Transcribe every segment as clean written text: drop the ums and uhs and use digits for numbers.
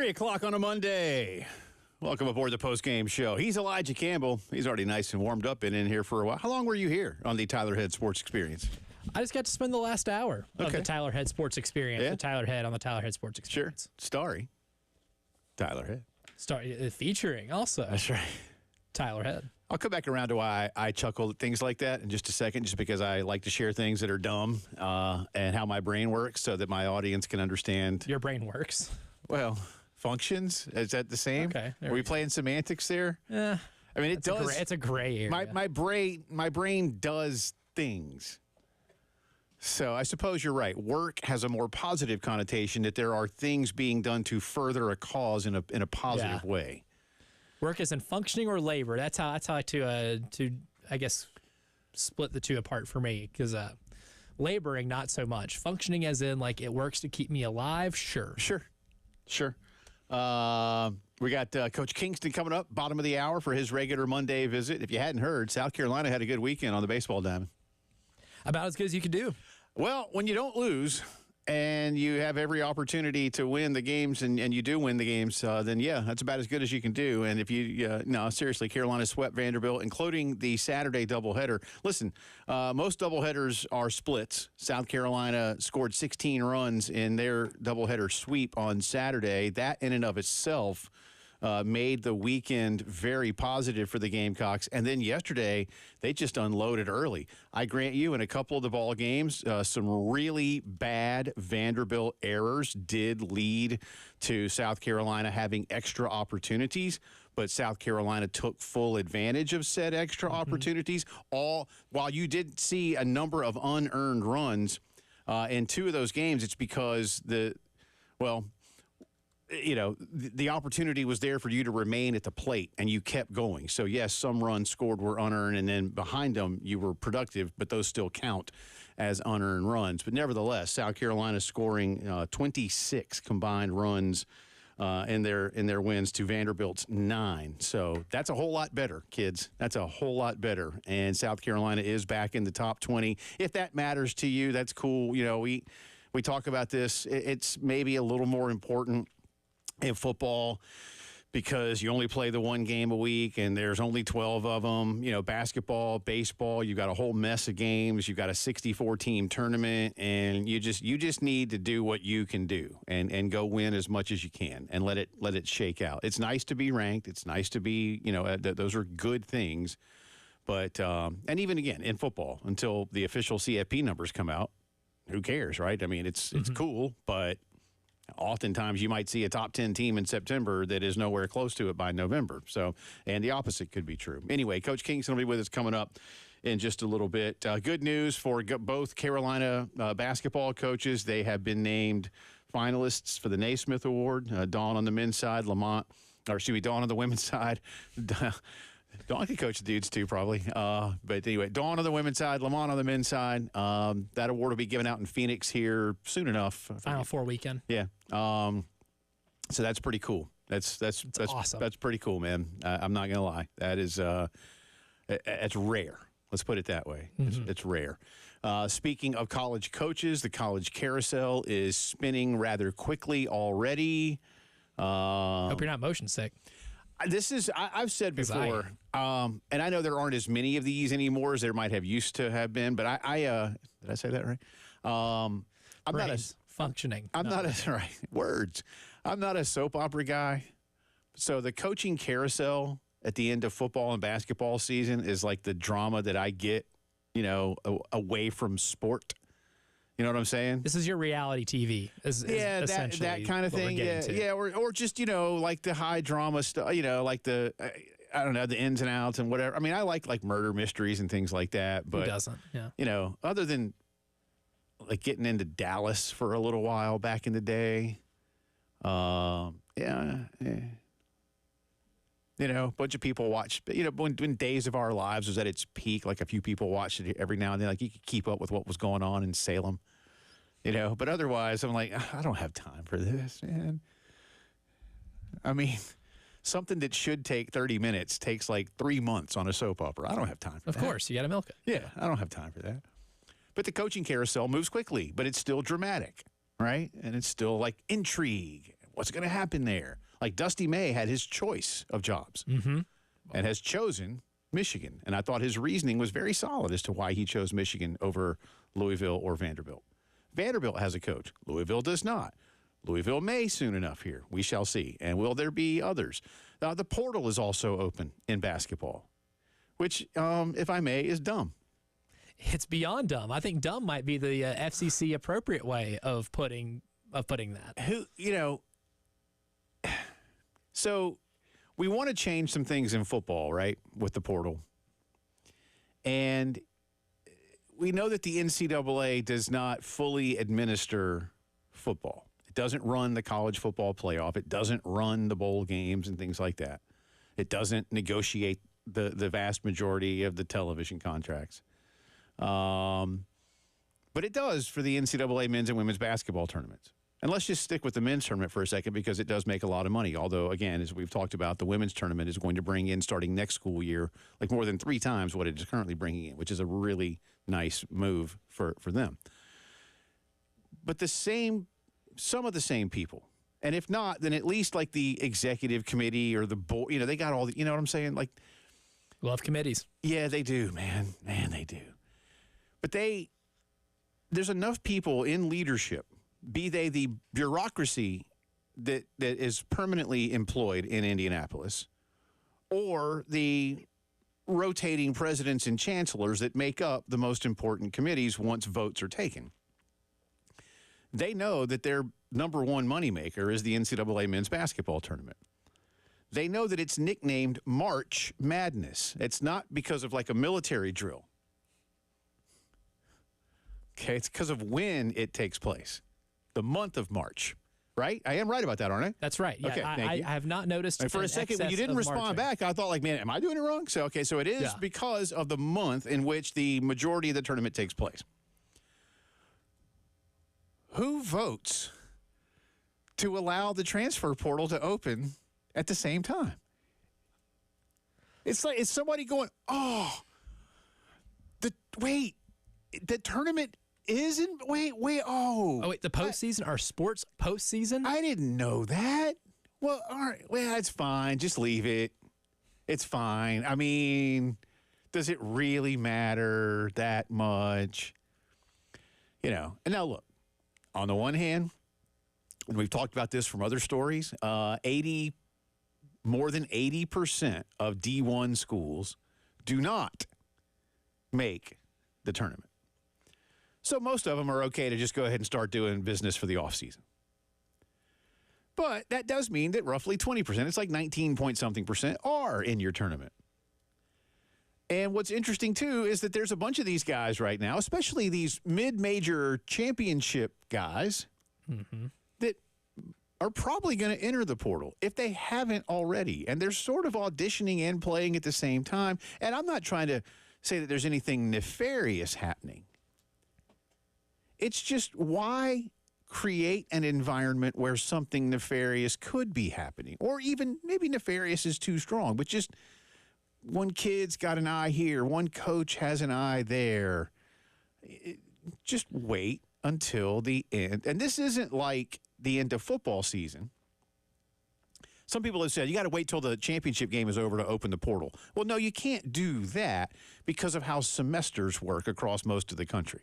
3 o'clock on a Monday. Welcome aboard the Postgame show. He's Elijah Campbell. He's already nice and warmed up and in here for a while. How long were you here on the Tyler Head Sports Experience? I just got to spend the last hour of the Tyler Head Sports Experience. Yeah. The Tyler Head on the Tyler Head Sports Experience. Sure. Starry. Tyler Head. Featuring also. That's right. Tyler Head. I'll come back around to why I chuckle at things like that in just a second, just because I like to share things that are dumb and how my brain works so that my audience can understand. Your brain works. Well, functions. Is that the same? Okay. Are we playing semantics there? Yeah. I mean, it does. It's a gray area. My brain does things. So I suppose you're right. Work has a more positive connotation, that there are things being done to further a cause in a positive way. Work isn't functioning or labor. That's how I like to I guess split the two apart for me, because laboring not so much. Functioning as in like it works to keep me alive. Sure. We got Coach Kingston coming up, bottom of the hour, for his regular Monday visit. If you hadn't heard, South Carolina had a good weekend on the baseball diamond. About as good as you could do. Well, when you don't lose and you have every opportunity to win the games, and you do win the games, then, yeah, that's about as good as you can do. And if you, no, seriously, Carolina swept Vanderbilt, including the Saturday doubleheader. Listen, most doubleheaders are splits. South Carolina scored 16 runs in their doubleheader sweep on Saturday. That in and of itself made the weekend very positive for the Gamecocks. And then yesterday, they just unloaded early. I grant you, in a couple of the ball games, some really bad Vanderbilt errors did lead to South Carolina having extra opportunities, but South Carolina took full advantage of said extra opportunities. While you did see a number of unearned runs in two of those games, it's because the opportunity was there for you to remain at the plate, and you kept going. So, yes, some runs scored were unearned, and then behind them you were productive, but those still count as unearned runs. But nevertheless, South Carolina scoring 26 combined runs in their wins to Vanderbilt's 9. So that's a whole lot better, kids. That's a whole lot better. And South Carolina is back in the top 20. If that matters to you, that's cool. You know, we talk about this. It's maybe a little more important in football because you only play the one game a week and there's only 12 of them. You know, basketball, baseball, you've got a whole mess of games. You've got a 64-team tournament, and you just need to do what you can do and go win as much as you can and let it shake out. It's nice to be ranked. It's nice to be, those are good things. But and even again in football, until the official CFP numbers come out, who cares, right? I mean, it's cool, but oftentimes you might see a top 10 team in September that is nowhere close to it by November. So, and the opposite could be true. Anyway, Coach Kingston will be with us coming up in just a little bit. Good news for both Carolina basketball coaches. They have been named finalists for the Naismith Award. Dawn on the men's side, Dawn on the women's side. Dawn can coach the dudes too, probably. But anyway, Dawn on the women's side, Lamont on the men's side. That award will be given out in Phoenix here soon enough. Final Four weekend. Yeah. So that's pretty cool. That's awesome. That's pretty cool, man. I'm not gonna lie. That is it's rare. Let's put it that way. It's rare. Speaking of college coaches, the college carousel is spinning rather quickly already. Hope you're not motion sick. I've said before, and I know there aren't as many of these anymore as there might have used to have been, but did I say that right? I'm not as functioning. I'm not as right words. I'm not a soap opera guy. So the coaching carousel at the end of football and basketball season is like the drama that I get, away from sport. You know what I'm saying? This is your reality TV. That kind of thing. Yeah, or just like the high drama stuff. Like the I don't know, the ins and outs and whatever. I mean, I like murder mysteries and things like that. But who doesn't? Yeah. Other than like getting into Dallas for a little while back in the day. A bunch of people watched. When Days of Our Lives was at its peak, like a few people watched it every now and then. Like you could keep up with what was going on in Salem. But otherwise, I'm like, I don't have time for this, man. I mean, something that should take 30 minutes takes like 3 months on a soap opera. I don't have time for that. Of course, you got to milk it. Yeah, I don't have time for that. But the coaching carousel moves quickly, but it's still dramatic, right? And it's still like intrigue. What's going to happen there? Like Dusty May had his choice of jobs and has chosen Michigan. And I thought his reasoning was very solid as to why he chose Michigan over Louisville or Vanderbilt. Vanderbilt has a coach. Louisville does not. Louisville may soon enough here. We shall see. And will there be others? Now, the portal is also open in basketball, which, if I may, is dumb. It's beyond dumb. I think dumb might be the FCC appropriate way of putting that. So we want to change some things in football, right, with the portal. And we know that the NCAA does not fully administer football. It doesn't run the college football playoff. It doesn't run the bowl games and things like that. It doesn't negotiate the vast majority of the television contracts. But it does for the NCAA men's and women's basketball tournaments. And let's just stick with the men's tournament for a second because it does make a lot of money. Although, again, as we've talked about, the women's tournament is going to bring in, starting next school year, like more than 3 times what it is currently bringing in, which is a really nice move for them. But some of the same people. And if not, then at least like the executive committee or the board, they got all the, you know what I'm saying? Like, love committees. Yeah, they do, man. Man, they do. But there's enough people in leadership, be they the bureaucracy that is permanently employed in Indianapolis or the rotating presidents and chancellors that make up the most important committees once votes are taken. They know that their number one moneymaker is the NCAA men's basketball tournament. They know that it's nicknamed March Madness. It's not because of like a military drill. Okay, it's because of when it takes place. The month of March, right? I am right about that, aren't I? That's right. Yeah, okay, I have not noticed. And for a second, when you didn't respond back, I thought like, man, am I doing it wrong? So it is because of the month in which the majority of the tournament takes place. Who votes to allow the transfer portal to open at the same time? It's like, it's somebody going, the tournament isn't, wait, the postseason, our sports postseason? I didn't know that. Well, all right, well, that's fine. Just leave it. It's fine. I mean, does it really matter that much? And now look, on the one hand, and we've talked about this from other stories, more than 80% of D1 schools do not make the tournament. So most of them are okay to just go ahead and start doing business for the offseason. But that does mean that roughly 20%, it's like 19-point-something%, are in your tournament. And what's interesting, too, is that there's a bunch of these guys right now, especially these mid-major championship guys, that are probably going to enter the portal if they haven't already. And they're sort of auditioning and playing at the same time. And I'm not trying to say that there's anything nefarious happening. It's just, why create an environment where something nefarious could be happening? Or even maybe nefarious is too strong, but just one kid's got an eye here, one coach has an eye there. Just wait until the end. And this isn't like the end of football season. Some people have said, you got to wait till the championship game is over to open the portal. Well, no, you can't do that because of how semesters work across most of the country.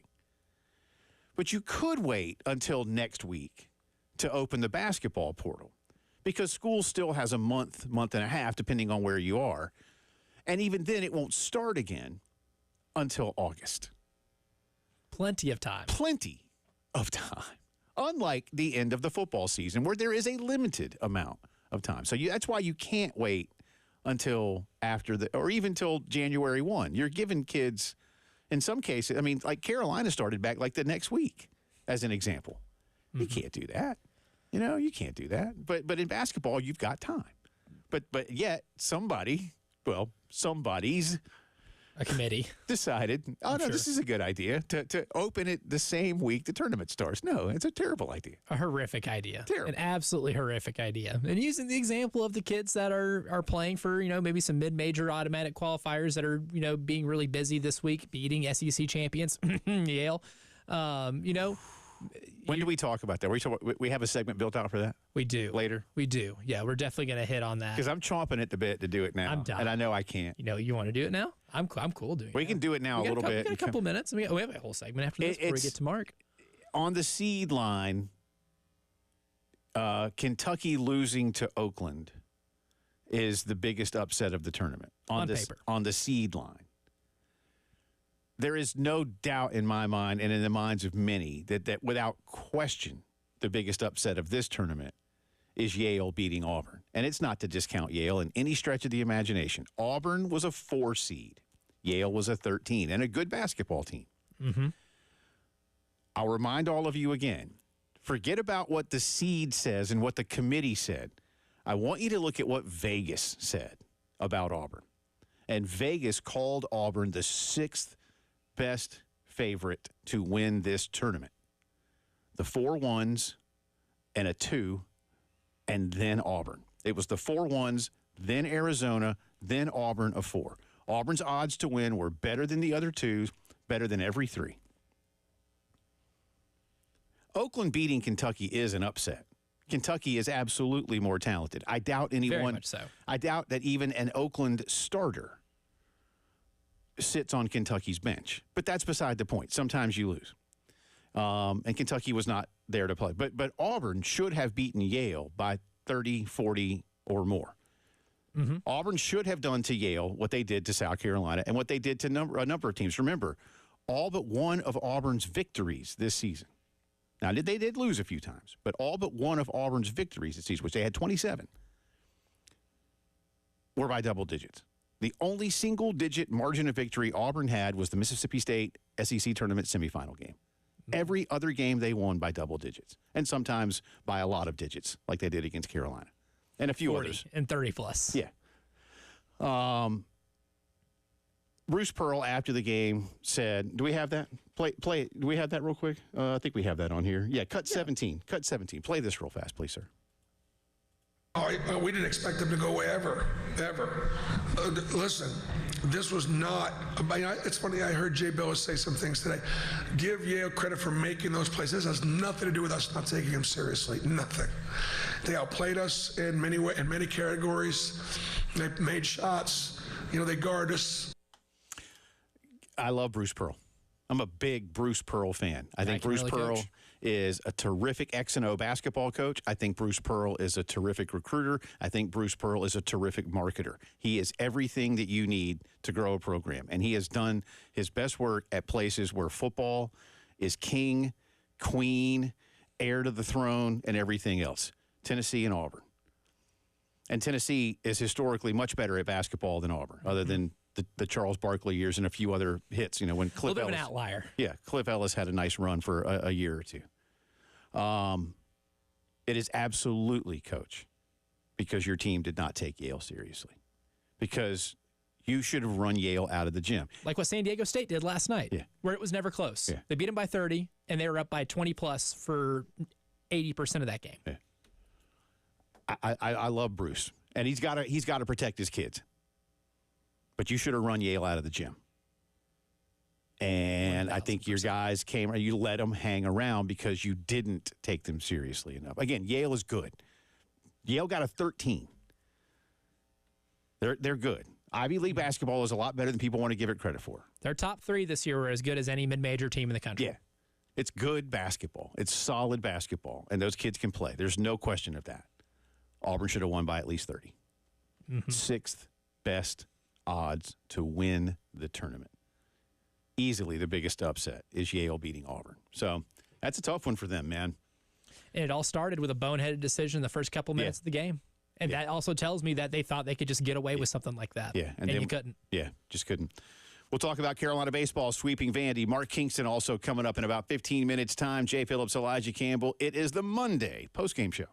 But you could wait until next week to open the basketball portal because school still has a month and a half, depending on where you are. And even then, it won't start again until August. Plenty of time. Plenty of time. Unlike the end of the football season, where there is a limited amount of time. So that's why you can't wait until after or even till January 1. You're giving kids, in some cases, I mean, like Carolina started back like the next week, as an example. You can't do that. You can't do that. But in basketball, you've got time. But yet somebody's a committee decided, this is a good idea to open it the same week the tournament starts. No, it's a terrible idea. A horrific idea. Terrible. An absolutely horrific idea. And using the example of the kids that are playing for, maybe some mid-major automatic qualifiers that are, being really busy this week, beating SEC champions, Yale, When do we talk about that? We have a segment built out for that We do. later? We do. Yeah, we're definitely going to hit on that. Because I'm chomping at the bit to do it now. I'm done. And I know I can't. You want to do it now? I'm cool doing it. We can do it now a little bit. We got a couple minutes. We have a whole segment after this before we get to Mark. On the seed line, Kentucky losing to Oakland is the biggest upset of the tournament. On paper. On the seed line. There is no doubt in my mind and in the minds of many that without question, the biggest upset of this tournament is Yale beating Auburn. And it's not to discount Yale in any stretch of the imagination. Auburn was a 4 seed. Yale was a 13 and a good basketball team. Mm-hmm. I'll remind all of you again, forget about what the seed says and what the committee said. I want you to look at what Vegas said about Auburn. And Vegas called Auburn the 6th best favorite to win this tournament. The 4 1s and a 2, and then Auburn. It was the 4 1s, then Arizona, then Auburn, a 4. Auburn's odds to win were better than the other 2s, better than every 3. Oakland beating Kentucky is an upset. Kentucky is absolutely more talented. I doubt anyone. Very much so. I doubt that even an Oakland starter sits on Kentucky's bench. But that's beside the point. Sometimes you lose. And Kentucky was not there to play. But Auburn should have beaten Yale by 30, 40, or more. Mm-hmm. Auburn should have done to Yale what they did to South Carolina and what they did to a number of teams. Remember, all but one of Auburn's victories this season. Now, they did lose a few times, but all but one of Auburn's victories this season, which they had 27, were by double digits. The only single-digit margin of victory Auburn had was the Mississippi State SEC tournament semifinal game. Every other game they won by double digits, and sometimes by a lot of digits, like they did against Carolina, and a few 40 others. and 30 plus. Yeah. Bruce Pearl after the game said, "Do we have that? Play. Do we have that real cut? I think we have that on here. Yeah, cut 17. Cut 17. Play this real fast, please, sir." We didn't expect them to go ever. Listen, this was not. It's funny. I heard Jay Billis say some things today. Give Yale credit for making those plays. This has nothing to do with us not taking them seriously. Nothing. They outplayed us in many categories. They made shots. They guarded us. I love Bruce Pearl. I'm a big Bruce Pearl fan. I think Bruce really Pearl coach. is a terrific X and O basketball coach. I think Bruce Pearl is a terrific recruiter. I think Bruce Pearl is a terrific marketer. He is everything that you need to grow a program. And he has done his best work at places where football is king, queen, heir to the throne, and everything else. Tennessee and Auburn. And Tennessee is historically much better at basketball than Auburn, other than the Charles Barkley years and a few other hits, when Cliff A little bit of Ellis. an outlier. Yeah, Cliff Ellis had a nice run for a year or two. It is absolutely, Coach, because your team did not take Yale seriously. Because you should have run Yale out of the gym. Like what San Diego State did last night, where it was never close. Yeah. They beat them by 30, and they were up by 20 plus for 80% of that game. Yeah. I love Bruce, and he's got to protect his kids. But you should have run Yale out of the gym. And I think your guys you let them hang around because you didn't take them seriously enough. Again, Yale is good. Yale got a 13. They're good. Ivy League basketball is a lot better than people want to give it credit for. Their top 3 this year were as good as any mid-major team in the country. Yeah. It's good basketball. It's solid basketball. And those kids can play. There's no question of that. Auburn should have won by at least 30. Mm-hmm. 6th best odds to win the tournament. Easily the biggest upset is Yale beating Auburn. So that's a tough one for them, man. And it all started with a boneheaded decision the first couple minutes of the game. And that also tells me that they thought they could just get away with something like that. Yeah. And you couldn't. Yeah, just couldn't. We'll talk about Carolina baseball sweeping Vandy. Mark Kingston also coming up in about 15 minutes' time. Jay Phillips, Elijah Campbell. It is the Monday postgame show.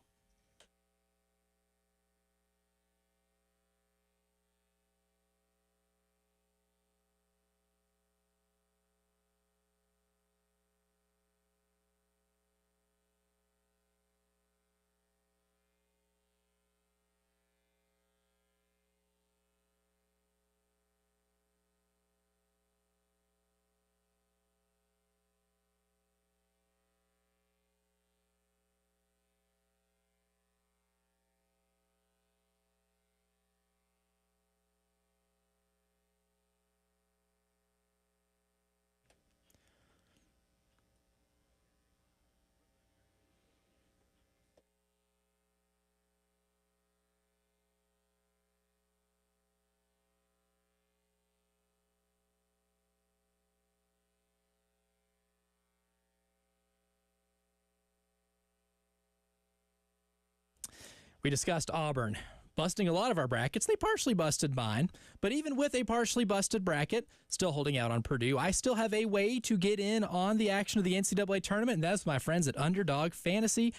We discussed Auburn busting a lot of our brackets. They partially busted mine, but even with a partially busted bracket, still holding out on Purdue, I still have a way to get in on the action of the NCAA tournament, and that's my friends at Underdog Fantasy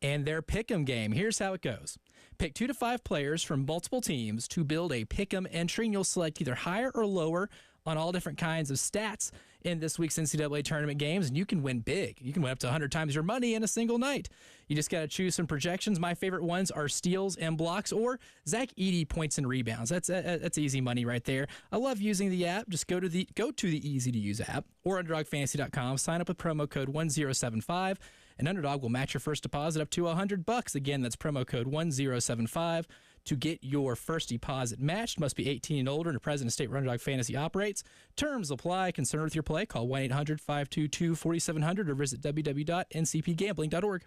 and their Pick'em game. Here's how it goes. Pick 2 to 5 players from multiple teams to build a Pick'em entry, and you'll select either higher or lower on all different kinds of stats in this week's NCAA tournament games, and you can win big. You can win up to 100 times your money in a single night. You just got to choose some projections. My favorite ones are steals and blocks or Zach Edey points and rebounds. That's easy money right there. I love using the app. Just go to the easy-to-use app or UnderdogFantasy.com. Sign up with promo code 1075, and Underdog will match your first deposit up to $100. Again, that's promo code 1075 to get your first deposit matched. Must be 18 and older and a President State where Underdog Fantasy operates. Terms apply. Concerned with your play? Call 1-800-522-4700 or visit www.ncpgambling.org.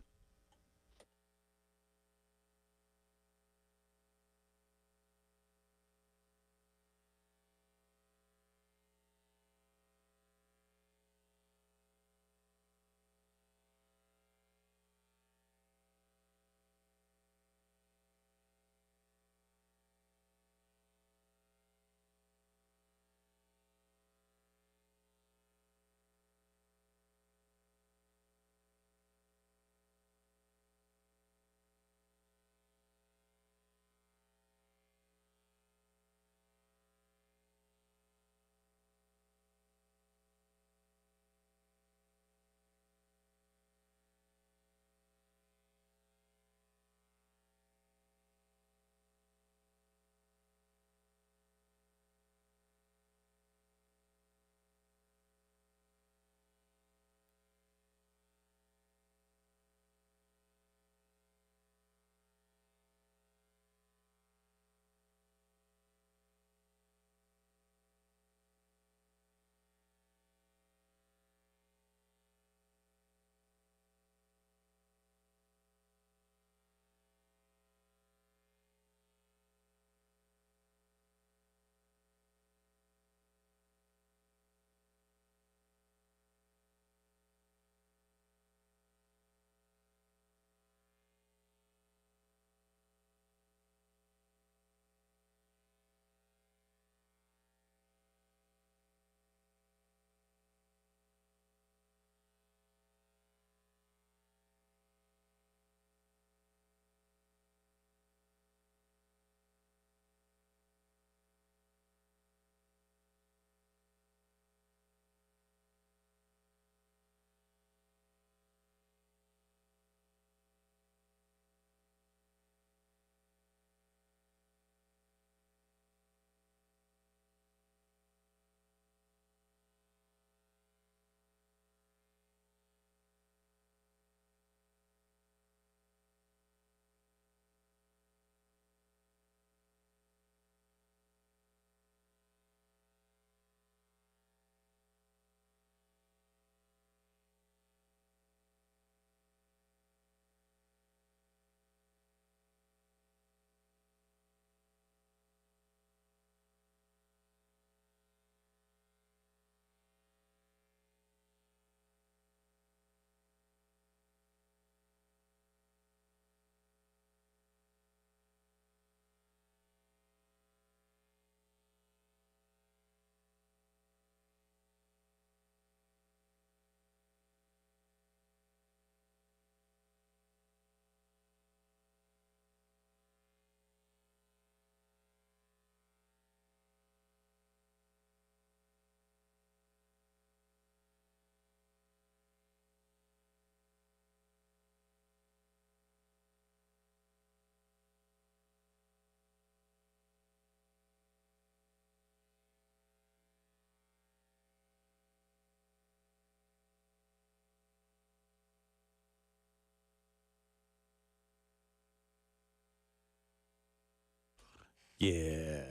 Yeah.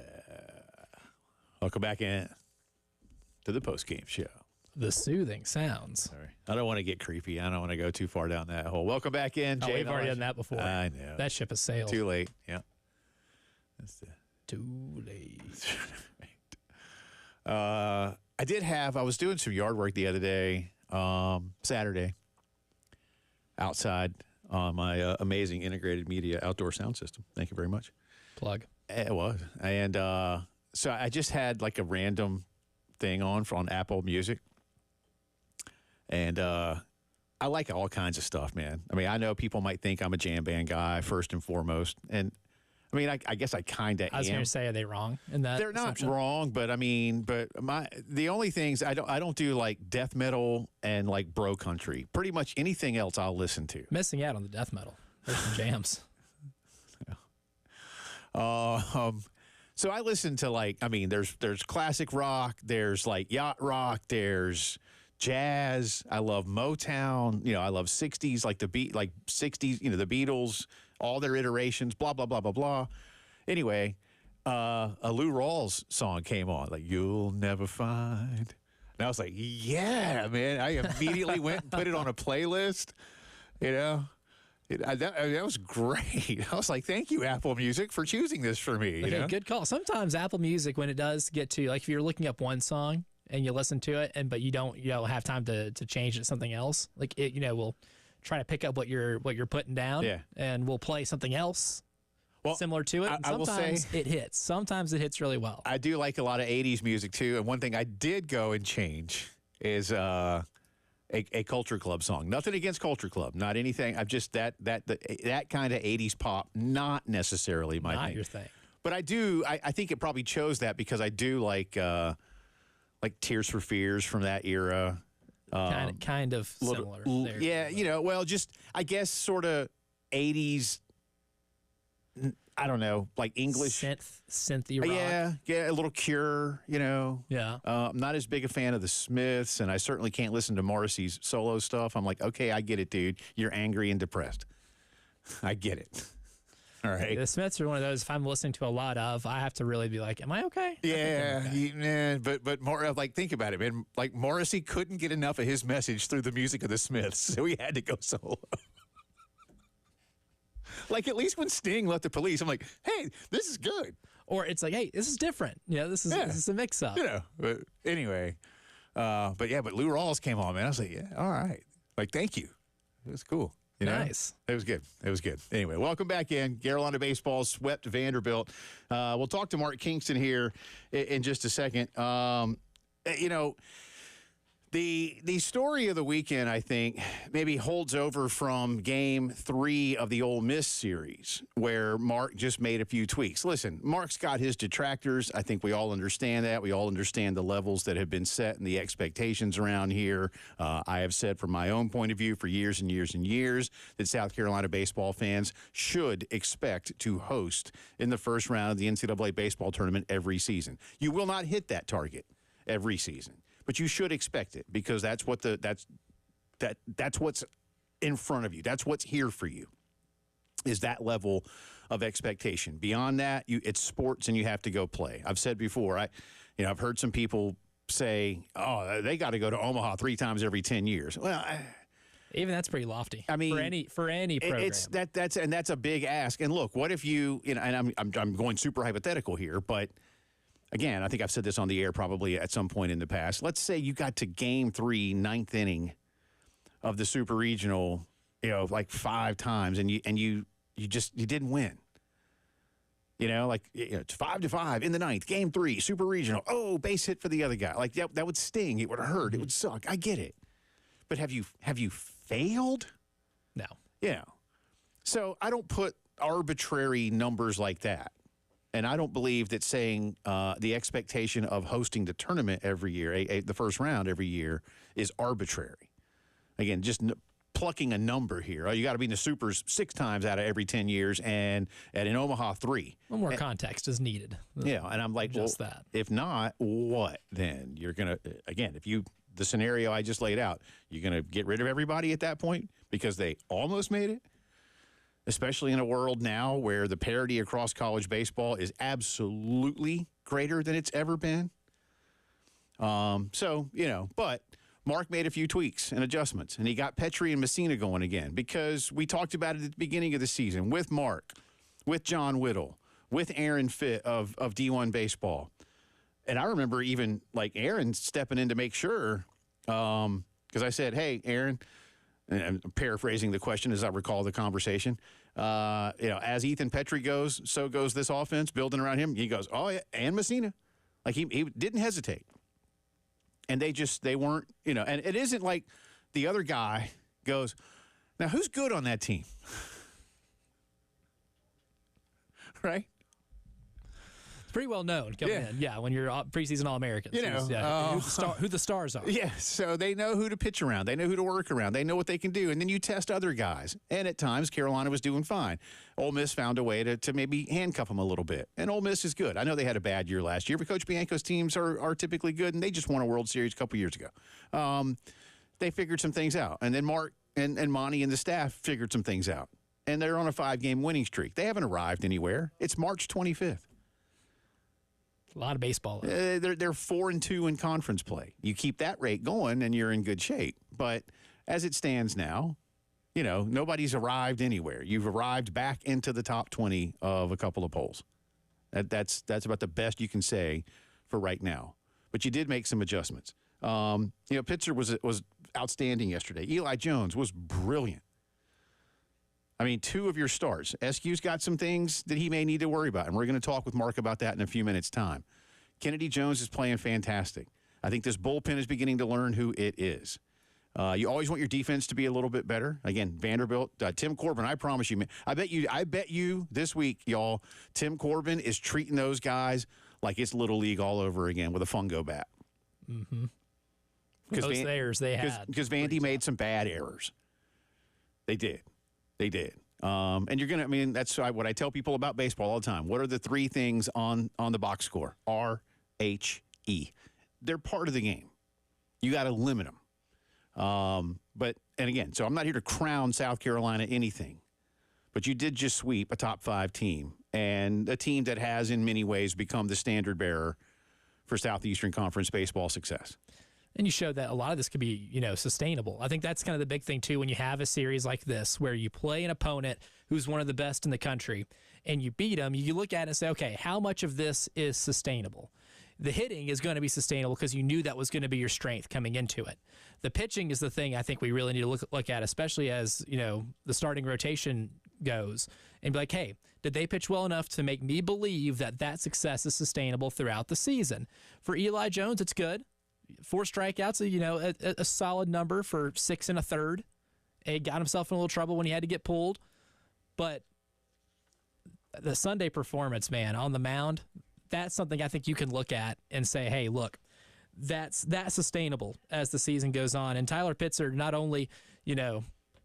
Welcome back in to the postgame show. The soothing sounds. Sorry. I don't want to get creepy. I don't want to go too far down that hole. Welcome back in, Jay. We've already done that before. I know. That ship has sailed. Too late. Yeah. Too late. I was doing some yard work the other day, Saturday, outside on my amazing integrated media outdoor sound system. Thank you very much. Plug. It was. And so I just had like a random thing on Apple Music. And I like all kinds of stuff, man. I mean, I know people might think I'm a jam band guy first and foremost. And I mean, I guess I kind of am. I was going to say, are they wrong in that? They're not assumption? wrong, but I mean, the only things I don't do like death metal and like bro country. Pretty much anything else I'll listen to. Missing out on the death metal. There's some jams. So I listen to like, I mean, there's classic rock, there's like yacht rock, there's jazz. I love Motown. You know, I love 60s, like 60s, you know, the Beatles, all their iterations, blah, blah, blah, blah, blah. Anyway, a Lou Rawls song came on, like, You'll Never Find. And I was like, yeah, man. I immediately went and put it on a playlist, you know. That was great. I was like, thank you, Apple Music, for choosing this for me. You know? Good call. Sometimes Apple Music, when it does get to, like, if you're looking up one song and you listen to it, but you don't have time to change it to something else, like it, will try to pick up what you're putting down, and we'll play something else similar to it. And I will say it hits. Sometimes it hits really well. I do like a lot of 80s music too, and one thing I did go and change is a Culture Club song. Nothing against Culture Club, not anything. I've just that kind of 80s pop, not necessarily my Not thing. your thing. But I do. I think it probably chose that because I do like Tears for Fears from that era. Kind of similar. There. Yeah, you know. Well, just I guess sort of 80s. I don't know, like English synthy rock. Yeah, a little Cure, you know. Yeah. I'm not as big a fan of the Smiths, and I certainly can't listen to Morrissey's solo stuff. I'm like, okay, I get it, dude. You're angry and depressed. I get it. All right. The Smiths are one of those, if I'm listening to a lot of, I have to really be like, am I okay? Yeah, but more like, think about it, man. Like, Morrissey couldn't get enough of his message through the music of the Smiths, so he had to go solo. Like, at least when Sting left the Police, I'm like, hey, this is good. Or it's like, hey, this is different. This is a mix-up. You know, but anyway. But Lou Rawls came on, man. I was like, yeah, all right. Like, thank you. It was cool. You know? Nice. It was good. It was good. Anyway, welcome back in. Carolina baseball swept Vanderbilt. We'll talk to Mark Kingston here in just a second. You know, the story of the weekend, I think, maybe holds over from Game 3 of the Ole Miss series, where Mark just made a few tweaks. Listen, Mark's got his detractors. I think we all understand that. We all understand the levels that have been set and the expectations around here. I have said from my own point of view for years and years and years that South Carolina baseball fans should expect to host in the first round of the NCAA baseball tournament every season. You will not hit that target every season. But you should expect it because that's what that's what's in front of you. That's what's here for you. Is that level of expectation. Beyond that, it's sports and you have to go play. I've said before, I've heard some people say, "Oh, they got to go to Omaha 3 times every 10 years." Well, even that's pretty lofty. I mean, for any program, that's a big ask. And look, what if and I'm going super hypothetical here, but again, I think I've said this on the air probably at some point in the past. Let's say you got to Game 3, 9th inning of the Super Regional, like 5 times, and you didn't win. It's 5-5 in the 9th, Game 3, Super Regional. Oh, base hit for the other guy. Like that would sting. It would hurt. It would suck. I get it. But have you failed? No. Yeah. So I don't put arbitrary numbers like that. And I don't believe that saying the expectation of hosting the tournament every year, the first round every year, is arbitrary. Again, just plucking a number here. Oh, you got to be in the Supers 6 times out of every 10 years, and in Omaha 3. Well, more context is needed. Yeah, and I'm like, just well, that. If not, what then? You're gonna the scenario I just laid out, you're gonna get rid of everybody at that point because they almost made it. Especially in a world now where the parity across college baseball is absolutely greater than it's ever been. But Mark made a few tweaks and adjustments, and he got Petrie and Messina going again because we talked about it at the beginning of the season with Mark, with John Whittle, with Aaron Fitt of D1 baseball. And I remember even like Aaron stepping in to make sure because I said, hey, Aaron, and I'm paraphrasing the question as I recall the conversation. As Ethan Petrie goes, so goes this offense, building around him. He goes, oh, yeah, and Messina. Like, he didn't hesitate. And they weren't, and it isn't like the other guy goes, now who's good on that team? Right? Pretty well known coming in. Yeah, when you're preseason All-Americans. Who the stars are. Yeah, so they know who to pitch around. They know who to work around. They know what they can do. And then you test other guys. And at times, Carolina was doing fine. Ole Miss found a way to maybe handcuff them a little bit. And Ole Miss is good. I know they had a bad year last year, but Coach Bianco's teams are typically good, and they just won a World Series a couple years ago. They figured some things out. And then Mark and Monty and the staff figured some things out. And they're on a 5-game winning streak. They haven't arrived anywhere. It's March 25th. A lot of baseball. They're 4-2 in conference play. You keep that rate going, and you're in good shape. But as it stands now, nobody's arrived anywhere. You've arrived back into the top 20 of a couple of polls. That's about the best you can say for right now. But you did make some adjustments. Pitzer was outstanding yesterday. Eli Jones was brilliant. I mean, 2 of your starts. SQ's got some things that he may need to worry about, and we're going to talk with Mark about that in a few minutes' time. Kennedy Jones is playing fantastic. I think this bullpen is beginning to learn who it is. You always want your defense to be a little bit better. Again, Vanderbilt, Tim Corbin, I promise you, I bet you this week, y'all, Tim Corbin is treating those guys like it's Little League all over again with a fungo bat. Mm-hmm. Those errors they had. Because Vandy made some bad errors. They did. And you're going to, that's what I tell people about baseball all the time. What are the 3 things on the box score? R-H-E. They're part of the game. You got to limit them. And again, so I'm not here to crown South Carolina anything, but you did just sweep a top 5 team and a team that has in many ways become the standard bearer for Southeastern Conference baseball success. And you showed that a lot of this could be, sustainable. I think that's kind of the big thing, too, when you have a series like this where you play an opponent who's one of the best in the country and you beat them, you look at it and say, okay, how much of this is sustainable? The hitting is going to be sustainable because you knew that was going to be your strength coming into it. The pitching is the thing I think we really need to look at, especially as, the starting rotation goes, and be like, hey, did they pitch well enough to make me believe that success is sustainable throughout the season? For Eli Jones, it's good. 4 strikeouts, a solid number for 6 1/3. He got himself in a little trouble when he had to get pulled. But the Sunday performance, man, on the mound, that's something I think you can look at and say, hey, look, that's sustainable as the season goes on. And Tyler Pitzer not only,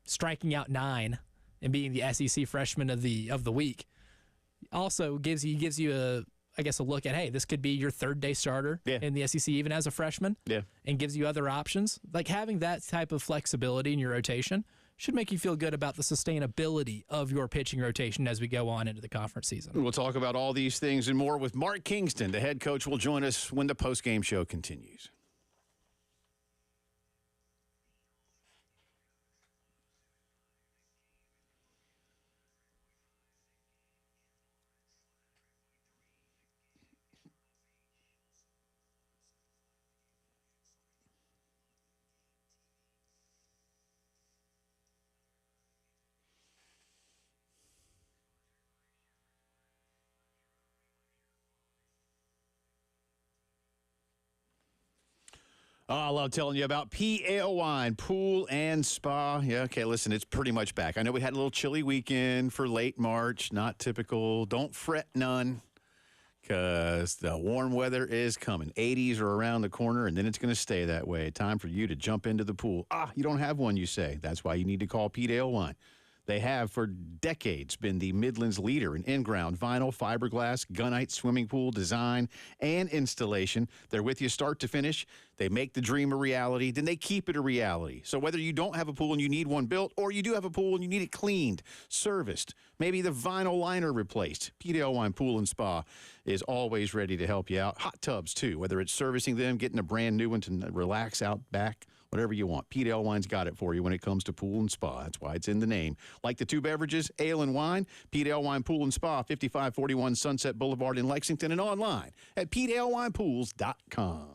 striking out 9 and being the SEC freshman of the week, also gives you a look at, hey, this could be your 3rd-day starter in the SEC, even as a freshman, and gives you other options. Like, having that type of flexibility in your rotation should make you feel good about the sustainability of your pitching rotation as we go on into the conference season. We'll talk about all these things and more with Mark Kingston. The head coach will join us when the postgame show continues. Oh, I love telling you about PL Wine, Pool and Spa. Yeah, okay, listen, it's pretty much back. I know we had a little chilly weekend for late March, not typical. Don't fret none, because the warm weather is coming. 80s are around the corner, and then it's going to stay that way. Time for you to jump into the pool. You don't have one, you say. That's why you need to call Pete Ale Wine. They have for decades been the Midland's leader in in-ground vinyl, fiberglass, gunite swimming pool design and installation. They're with you start to finish. They make the dream a reality, then they keep it a reality. So whether you don't have a pool and you need one built, or you do have a pool and you need it cleaned, serviced, maybe the vinyl liner replaced, Pete Ale Wine Pool and Spa is always ready to help you out. Hot tubs, too, whether it's servicing them, getting a brand new one to relax out back, whatever you want. Pete Ale Wine's got it for you when it comes to pool and spa. That's why it's in the name. Like the 2 beverages, ale and wine, Pete Ale Wine Pool and Spa, 5541 Sunset Boulevard in Lexington, and online at PeteAleWinePools.com.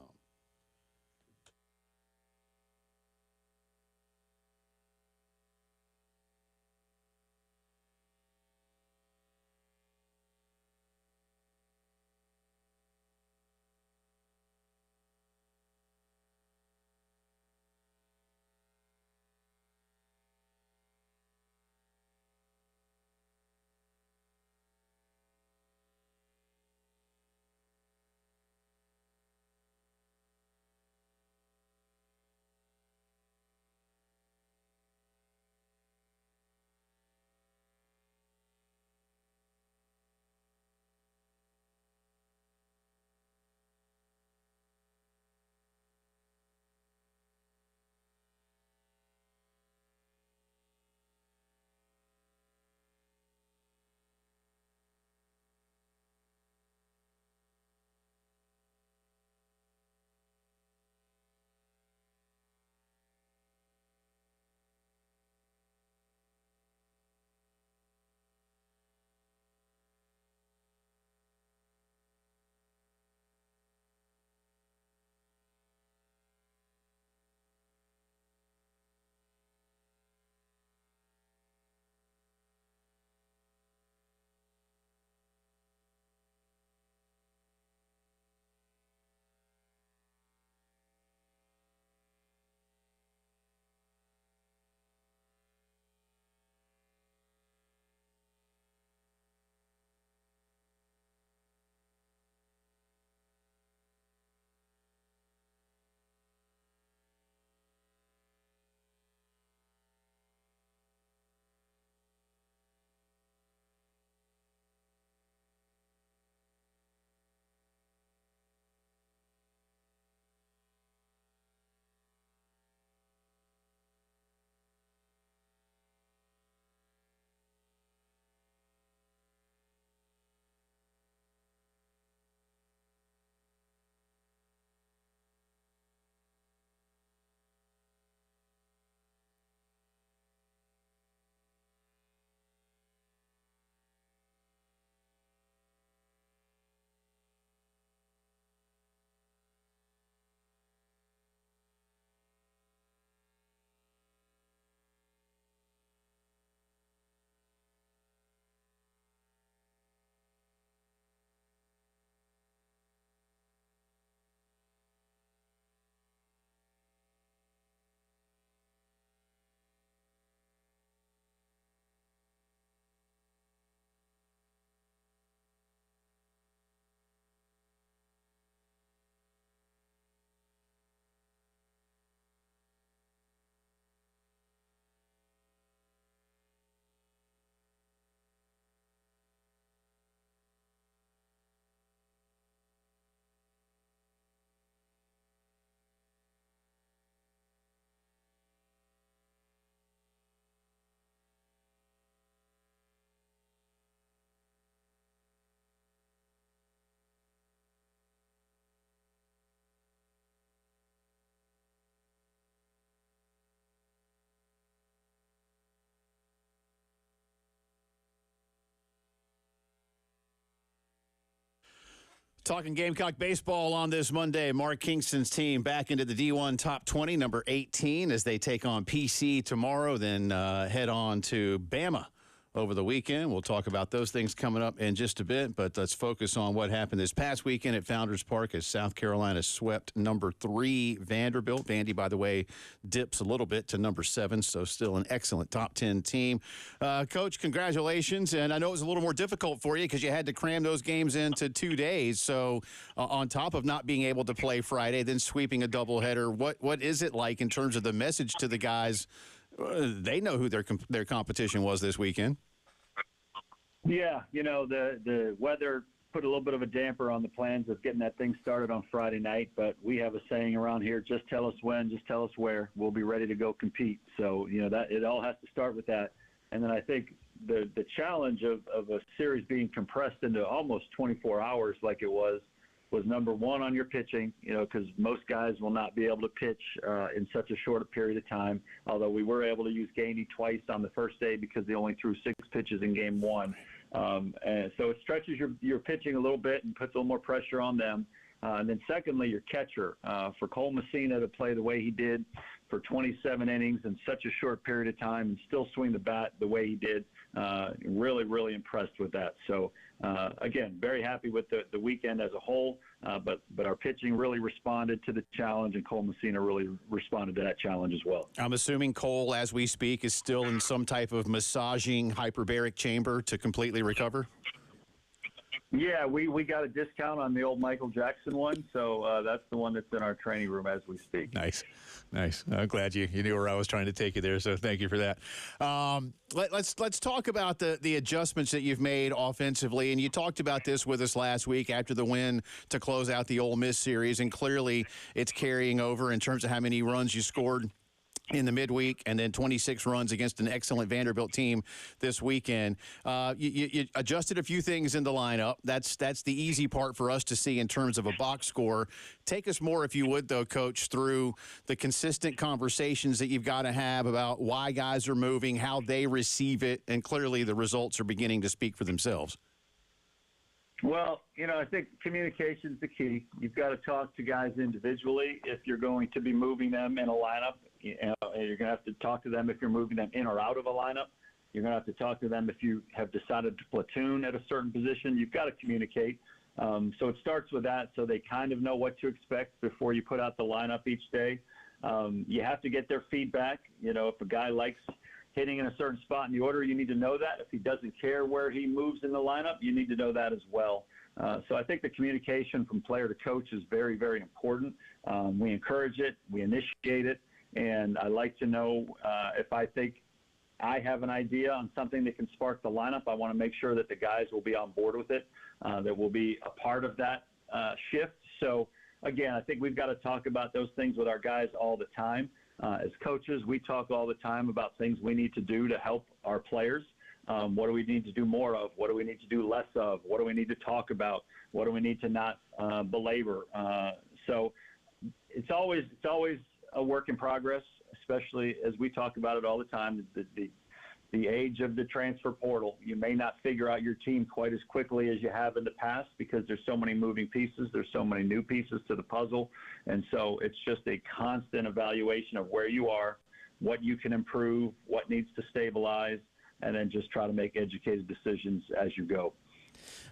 Talking Gamecock baseball on this Monday. Mark Kingston's team back into the D1 top 20, number 18, as they take on PC tomorrow, then head on to Bama over the weekend. We'll talk about those things coming up in just a bit, but let's focus on what happened this past weekend at Founders Park as South Carolina swept number 3 Vanderbilt. Vandy, by the way, dips a little bit to number 7, so still an excellent top 10 team. Coach, congratulations, and I know it was a little more difficult for you because you had to cram those games into 2 days, so on top of not being able to play Friday, then sweeping a doubleheader, what is it like in terms of the message to the guys? They know who their competition was this weekend. Yeah, the weather put a little bit of a damper on the plans of getting that thing started on Friday night, but we have a saying around here, just tell us when, just tell us where, we'll be ready to go compete. So, that it all has to start with that. And then I think the challenge of a series being compressed into almost 24 hours like it was number one on your pitching, because most guys will not be able to pitch in such a short period of time, although we were able to use Gainey twice on the first day because they only threw 6 pitches in game 1. And so it stretches your pitching a little bit and puts a little more pressure on them. And then secondly, your catcher, for Cole Messina to play the way he did for 27 innings in such a short period of time and still swing the bat the way he did, really, really impressed with that. So, again, very happy with the weekend as a whole, but our pitching really responded to the challenge, and Cole Messina really responded to that challenge as well. I'm assuming Cole, as we speak, is still in some type of massaging hyperbaric chamber to completely recover? Yeah, we got a discount on the old Michael Jackson one, so that's the one that's in our training room as we speak. Nice. I'm glad you knew where I was trying to take you there, so thank you for that. Let's talk about the adjustments that you've made offensively, and you talked about this with us last week after the win to close out the Ole Miss series, and clearly it's carrying over in terms of how many runs you scored in the midweek, and then 26 runs against an excellent Vanderbilt team this weekend. You adjusted a few things in the lineup. That's the easy part for us to see in terms of a box score. Take us more, if you would, though, Coach, through the consistent conversations that you've got to have about why guys are moving, how they receive it, and clearly the results are beginning to speak for themselves. Well, I think communication is the key. You've got to talk to guys individually if you're going to be moving them in a lineup. You're going to have to talk to them if you're moving them in or out of a lineup. You're going to have to talk to them if you have decided to platoon at a certain position. You've got to communicate. So it starts with that, so they kind of know what to expect before you put out the lineup each day. You have to get their feedback. If a guy likes hitting in a certain spot in the order, you need to know that. If he doesn't care where he moves in the lineup, you need to know that as well. So I think the communication from player to coach is very, very important. We encourage it. We initiate it. And I like to know if I think I have an idea on something that can spark the lineup, I want to make sure that the guys will be on board with it, that will be a part of that shift. So, again, I think we've got to talk about those things with our guys all the time. As coaches, we talk all the time about things we need to do to help our players. What do we need to do more of? What do we need to do less of? What do we need to talk about? What do we need to not belabor? So it's always a work in progress, especially as we talk about it all the time, the age of the transfer portal. You may not figure out your team quite as quickly as you have in the past because there's so many moving pieces. There's so many new pieces to the puzzle. And so it's just a constant evaluation of where you are, what you can improve, what needs to stabilize, and then just try to make educated decisions as you go.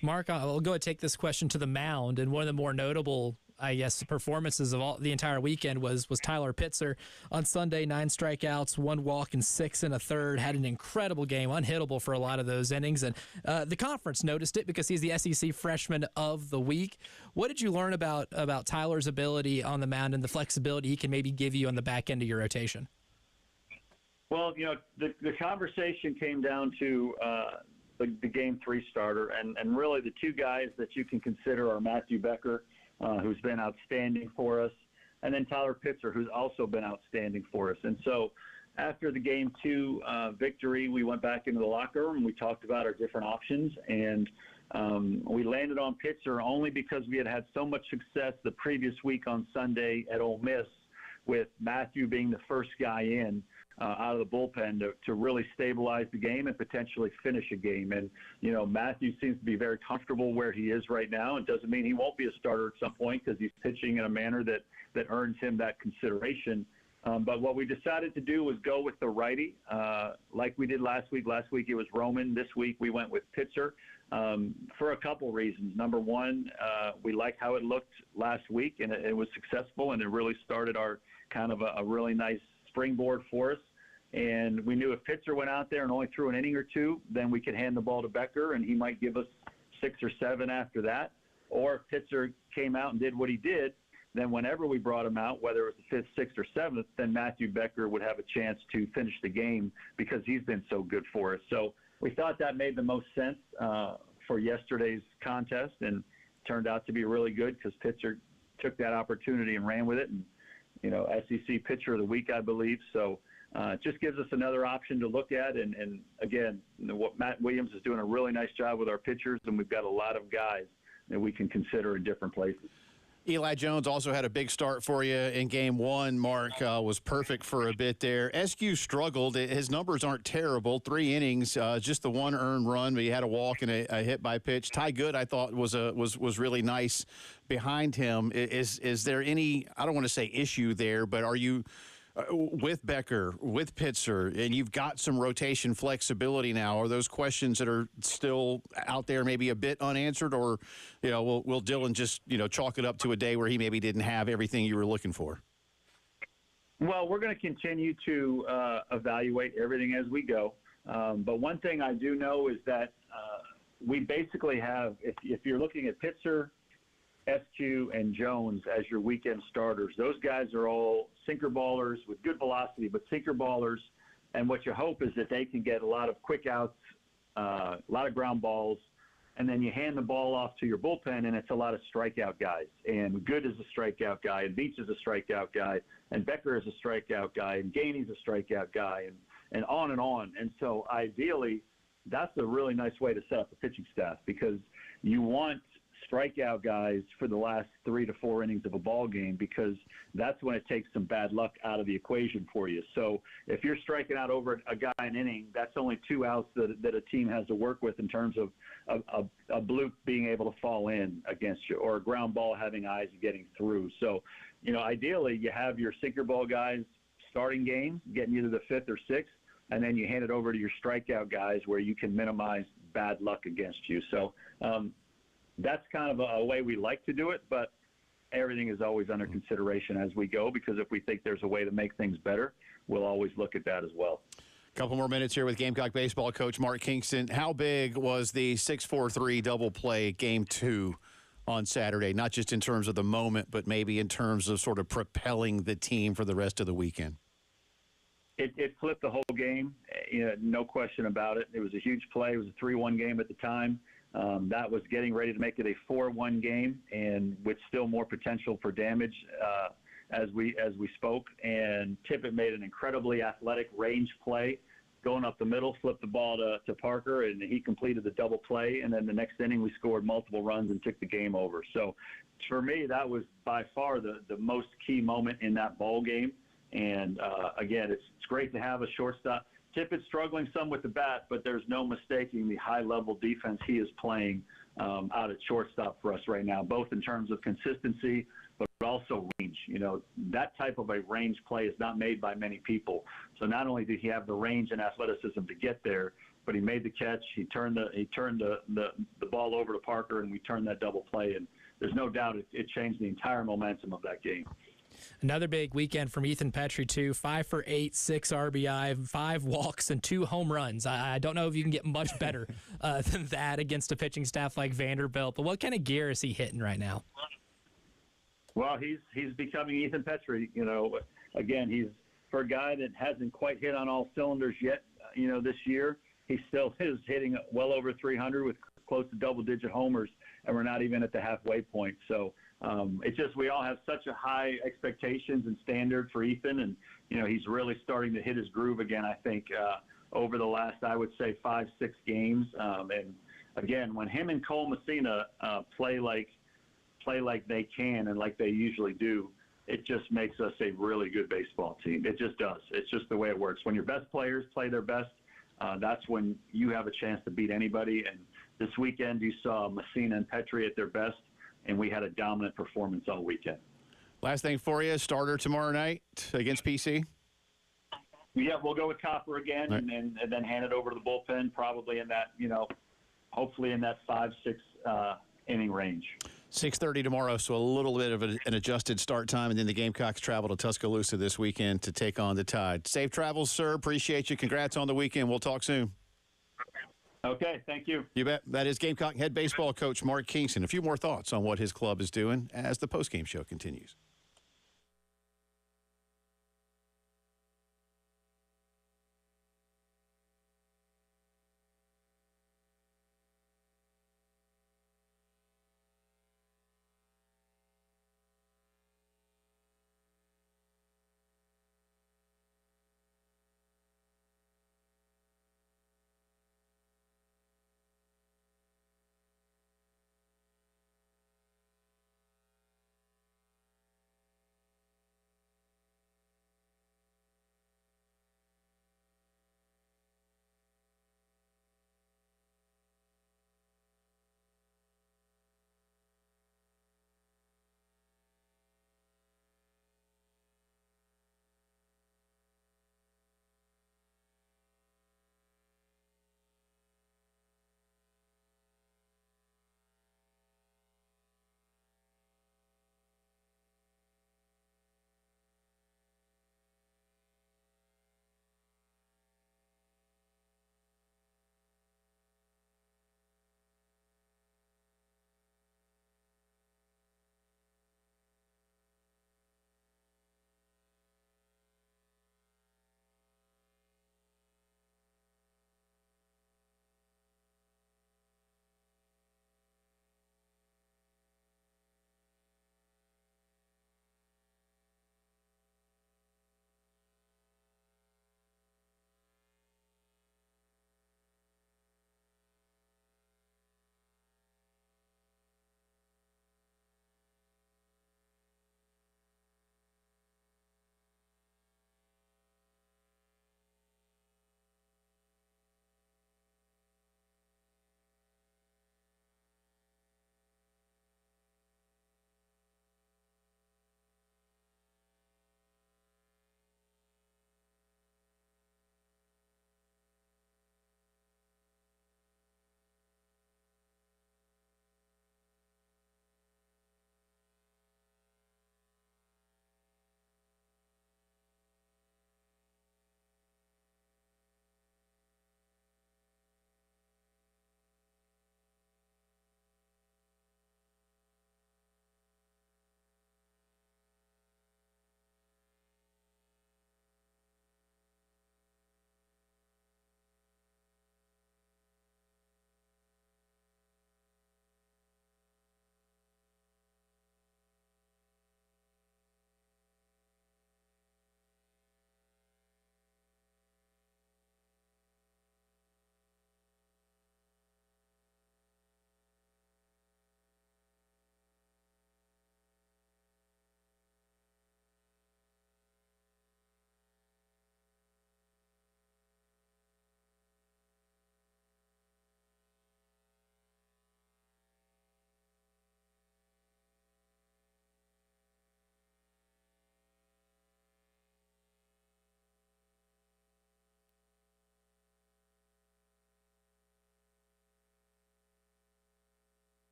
Mark, I'll go and take this question to the mound, and one of the more notable, I guess, performances of the entire weekend was Tyler Pitzer on Sunday. 9 strikeouts, 1 walk, and 6 1/3. Had an incredible game, unhittable for a lot of those innings, and the conference noticed it because he's the SEC Freshman of the Week. What did you learn about Tyler's ability on the mound and the flexibility he can maybe give you on the back end of your rotation? Well, the conversation came down to the Game 3 starter, and really the two guys that you can consider are Matthew Becker, who's been outstanding for us, and then Tyler Pitzer, who's also been outstanding for us. And so after the Game 2 victory, we went back into the locker room and we talked about our different options, and we landed on Pitzer only because we had so much success the previous week on Sunday at Ole Miss with Matthew being the first guy in. out of the bullpen to really stabilize the game and potentially finish a game. And, Matthew seems to be very comfortable where he is right now. It doesn't mean he won't be a starter at some point because he's pitching in a manner that earns him that consideration. But what we decided to do was go with the righty, like we did last week. Last week it was Roman. This week we went with Pitzer for a couple reasons. Number one, we liked how it looked last week, and it was successful, and it really started our kind of a really nice springboard for us. And we knew if Pitzer went out there and only threw an inning or two, then we could hand the ball to Becker, and he might give us 6 or 7 after that. Or if Pitzer came out and did what he did, then whenever we brought him out, whether it was the 5th, 6th, or 7th, then Matthew Becker would have a chance to finish the game because he's been so good for us. So we thought that made the most sense for yesterday's contest, and turned out to be really good because Pitzer took that opportunity and ran with it. And, SEC Pitcher of the Week, I believe. So it just gives us another option to look at. And again, what Matt Williams is doing a really nice job with our pitchers, and we've got a lot of guys that we can consider in different places. Eli Jones also had a big start for you in game one. Mark was perfect for a bit there. SQ struggled. His numbers aren't terrible. 3 innings, just the 1 earned run, but he had a walk and a hit by pitch. Ty Good, I thought, was really nice behind him. Is there any, I don't want to say issue there, but are you with Becker, with Pitzer, and you've got some rotation flexibility now? Are those questions that are still out there maybe a bit unanswered, or will Dylan just chalk it up to a day where he maybe didn't have everything you were looking for? Well, we're going to continue to evaluate everything as we go. But one thing I do know is that we basically have, if you're looking at Pitzer, SQ, and Jones as your weekend starters, those guys are all sinker ballers with good velocity, but sinker ballers. And what you hope is that they can get a lot of quick outs, a lot of ground balls, and then you hand the ball off to your bullpen, and it's a lot of strikeout guys. And Good is a strikeout guy, and Beach is a strikeout guy, and Becker is a strikeout guy, and Gainey's a strikeout guy, and on and on. And so ideally, that's a really nice way to set up a pitching staff, because you want strikeout guys for the last 3 to 4 innings of a ball game, because that's when it takes some bad luck out of the equation for you. So if you're striking out over a guy an inning, that's only 2 outs that a team has to work with in terms of a bloop being able to fall in against you, or a ground ball having eyes getting through. So, ideally you have your sinker ball guys starting games, getting you to the 5th or 6th, and then you hand it over to your strikeout guys where you can minimize bad luck against you. So, that's kind of a way we like to do it, but everything is always under consideration as we go, because if we think there's a way to make things better, we'll always look at that as well. A couple more minutes here with Gamecock baseball coach Mark Kingston. How big was the 6-4-3 double play game 2 on Saturday, not just in terms of the moment, but maybe in terms of sort of propelling the team for the rest of the weekend? It flipped the whole game, no question about it. It was a huge play. It was a 3-1 game at the time. That was getting ready to make it a 4-1 game, and with still more potential for damage as we spoke. And Tippett made an incredibly athletic range play, going up the middle, flipped the ball to Parker, and he completed the double play. And then the next inning, we scored multiple runs and took the game over. So for me, that was by far the most key moment in that ball game. And again, it's great to have a shortstop. Tippett's struggling some with the bat, but there's no mistaking the high-level defense he is playing out at shortstop for us right now, both in terms of consistency, but also range. That type of a range play is not made by many people. So not only did he have the range and athleticism to get there, but he made the catch. He turned the ball over to Parker, and we turned that double play. And there's no doubt it changed the entire momentum of that game. Another big weekend from Ethan Petry, too. 5 for 8, 6 RBI, 5 walks, and 2 home runs. I don't know if you can get much better than that against a pitching staff like Vanderbilt. But what kind of gear is he hitting right now? Well, he's becoming Ethan Petry. Again, he's, for a guy that hasn't quite hit on all cylinders yet, this year, he still is hitting well over 300 with close to double-digit homers, and we're not even at the halfway point. So it's just, we all have such a high expectations and standard for Ethan, and he's really starting to hit his groove again, I think, over the last, I would say, 5-6 games. And again, when him and Cole Messina play like they can and like they usually do, it just makes us a really good baseball team. It just does. It's just the way it works. When your best players play their best, that's when you have a chance to beat anybody. And this weekend, you saw Messina and Petrie at their best, and we had a dominant performance all weekend. Last thing for you, starter tomorrow night against PC? Yeah, we'll go with Copper again, right. and then hand it over to the bullpen, probably in that, hopefully in that 5-6 inning range. 6:30 tomorrow, so a little bit of an adjusted start time, and then the Gamecocks travel to Tuscaloosa this weekend to take on the Tide. Safe travels, sir. Appreciate you. Congrats on the weekend. We'll talk soon. Okay, thank you. You bet. That is Gamecock head baseball coach Mark Kingston. A few more thoughts on what his club is doing as the postgame show continues.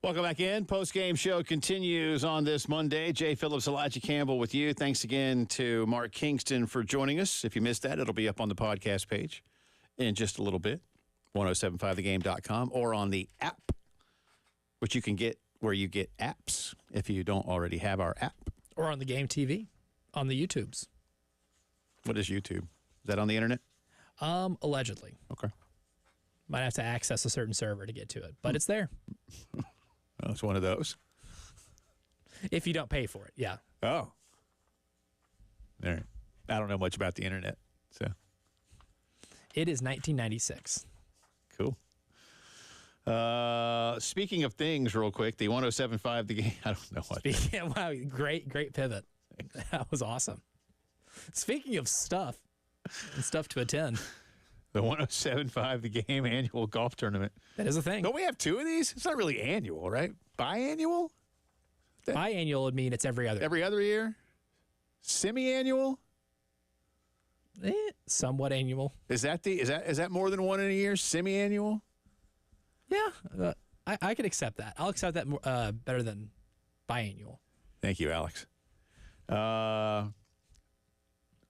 Welcome back in. Post-game show continues on this Monday. Jay Phillips, Elijah Campbell with you. Thanks again to Mark Kingston for joining us. If you missed that, it'll be up on the podcast page in just a litlittle bit. 1075thegame.com or on the app, which you can get where you get apps if you don't already have our app. Or on the Game TV, on the YouTubes. What is YouTube? Is that on the internet? Allegedly. Okay. Might have to access a certain server to get to it, but it's there. Well, it's one of those. If you don't pay for it, yeah. Oh. All right. I don't know much about the internet, so. It is 1996. Cool. Speaking of things, real quick, the 1075 the game. I don't know what. Yeah, wow, great pivot. That was awesome. Speaking of stuff and stuff to attend. The 1075 the game annual golf tournament. That is a thing. Don't we have two of these? It's not really annual, right? Biannual? Biannual would mean it's every other. Every other year? Semi-annual? Somewhat annual. Is that more than one in a year? Semi-annual? Yeah, I could accept that. I'll accept that more, better than biannual. Thank you, Alex.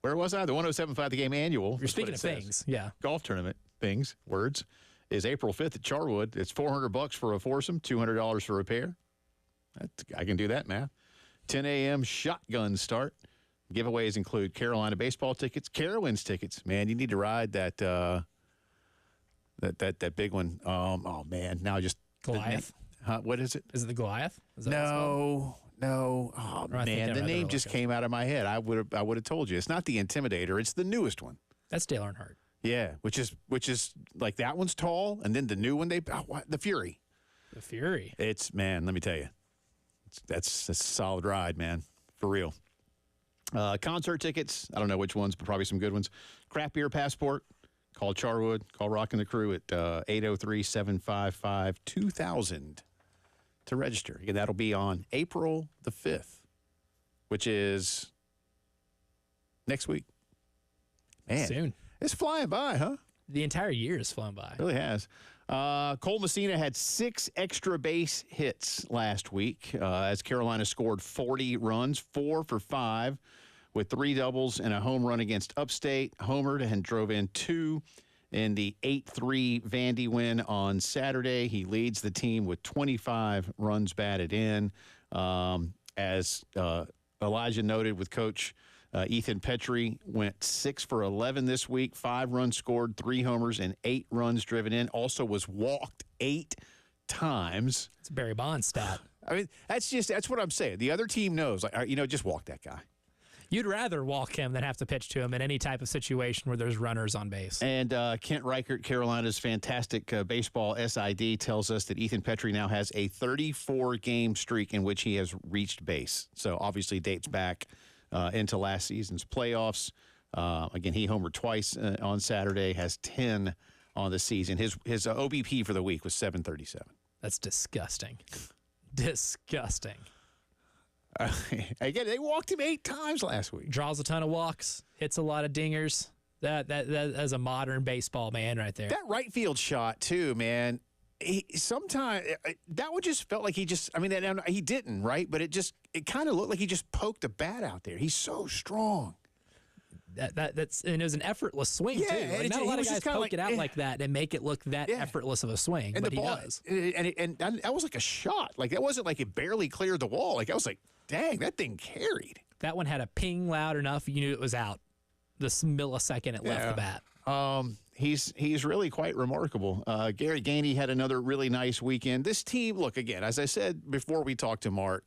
Where was I? The 1075 the game annual. You're speaking of things, yeah. Golf tournament things, words, is April 5th at Charwood. It's $400 for a foursome, $200 for a pair. I can do that math. 10 a.m. shotgun start. Giveaways include Carolina baseball tickets, Carowinds tickets. Man, you need to ride that that big one. Oh man, now just Goliath. What is it? Is it the Goliath? Is that what it's called? No. Oh man, the name just came out of my head. I would have told you. It's not the Intimidator. It's the newest one. That's Dale Earnhardt. Yeah, which is like that one's tall, and then the new one the Fury. The Fury. It's man. Let me tell you, that's a solid ride, man, for real. Concert tickets. I don't know which ones, but probably some good ones. Craft beer passport. Call Charwood. Call Rockin' the Crew at 803-755-2000 to register. Again, that'll be on April the 5th, which is next week. Man, soon. It's flying by, huh? The entire year has flown by. It really has. Cole Messina had 6 extra base hits last week as Carolina scored 40 runs, 4 for 5, with 3 doubles and a home run against Upstate. Homered and drove in 2 in the 8-3 Vandy win on Saturday. He leads the team with 25 runs batted in. As Elijah noted with Coach Ethan Petrie, went 6 for 11 this week, 5 runs scored, 3 homers, and 8 runs driven in. Also was walked 8 times. It's a Barry Bonds stat. I mean, that's what I'm saying. The other team knows, just walk that guy. You'd rather walk him than have to pitch to him in any type of situation where there's runners on base. And Kent Reichert, Carolina's fantastic baseball SID, tells us that Ethan Petrie now has a 34-game streak in which he has reached base. So obviously dates back into last season's playoffs. Again, he homered twice on Saturday, has 10 on the season. His OBP for the week was 737. That's disgusting. Disgusting. Again, they walked him 8 times last week. Draws a ton of walks, hits a lot of dingers. That is a modern baseball man right there. That right field shot too, man. Sometimes that one just felt like he didn't, right? But it kind of looked like he just poked a bat out there. He's so strong. That's and it was an effortless swing too. Like, not a lot of guys poke it out like that and make it look that effortless of a swing, and but he does. And that was like a shot. Like that wasn't like it barely cleared the wall. Like I was like, dang, that thing carried. That one had a ping loud enough you knew it was out. This millisecond it left the bat. He's really quite remarkable. Gary Gainey had another really nice weekend. This team, look, again, as I said before we talked to Mark,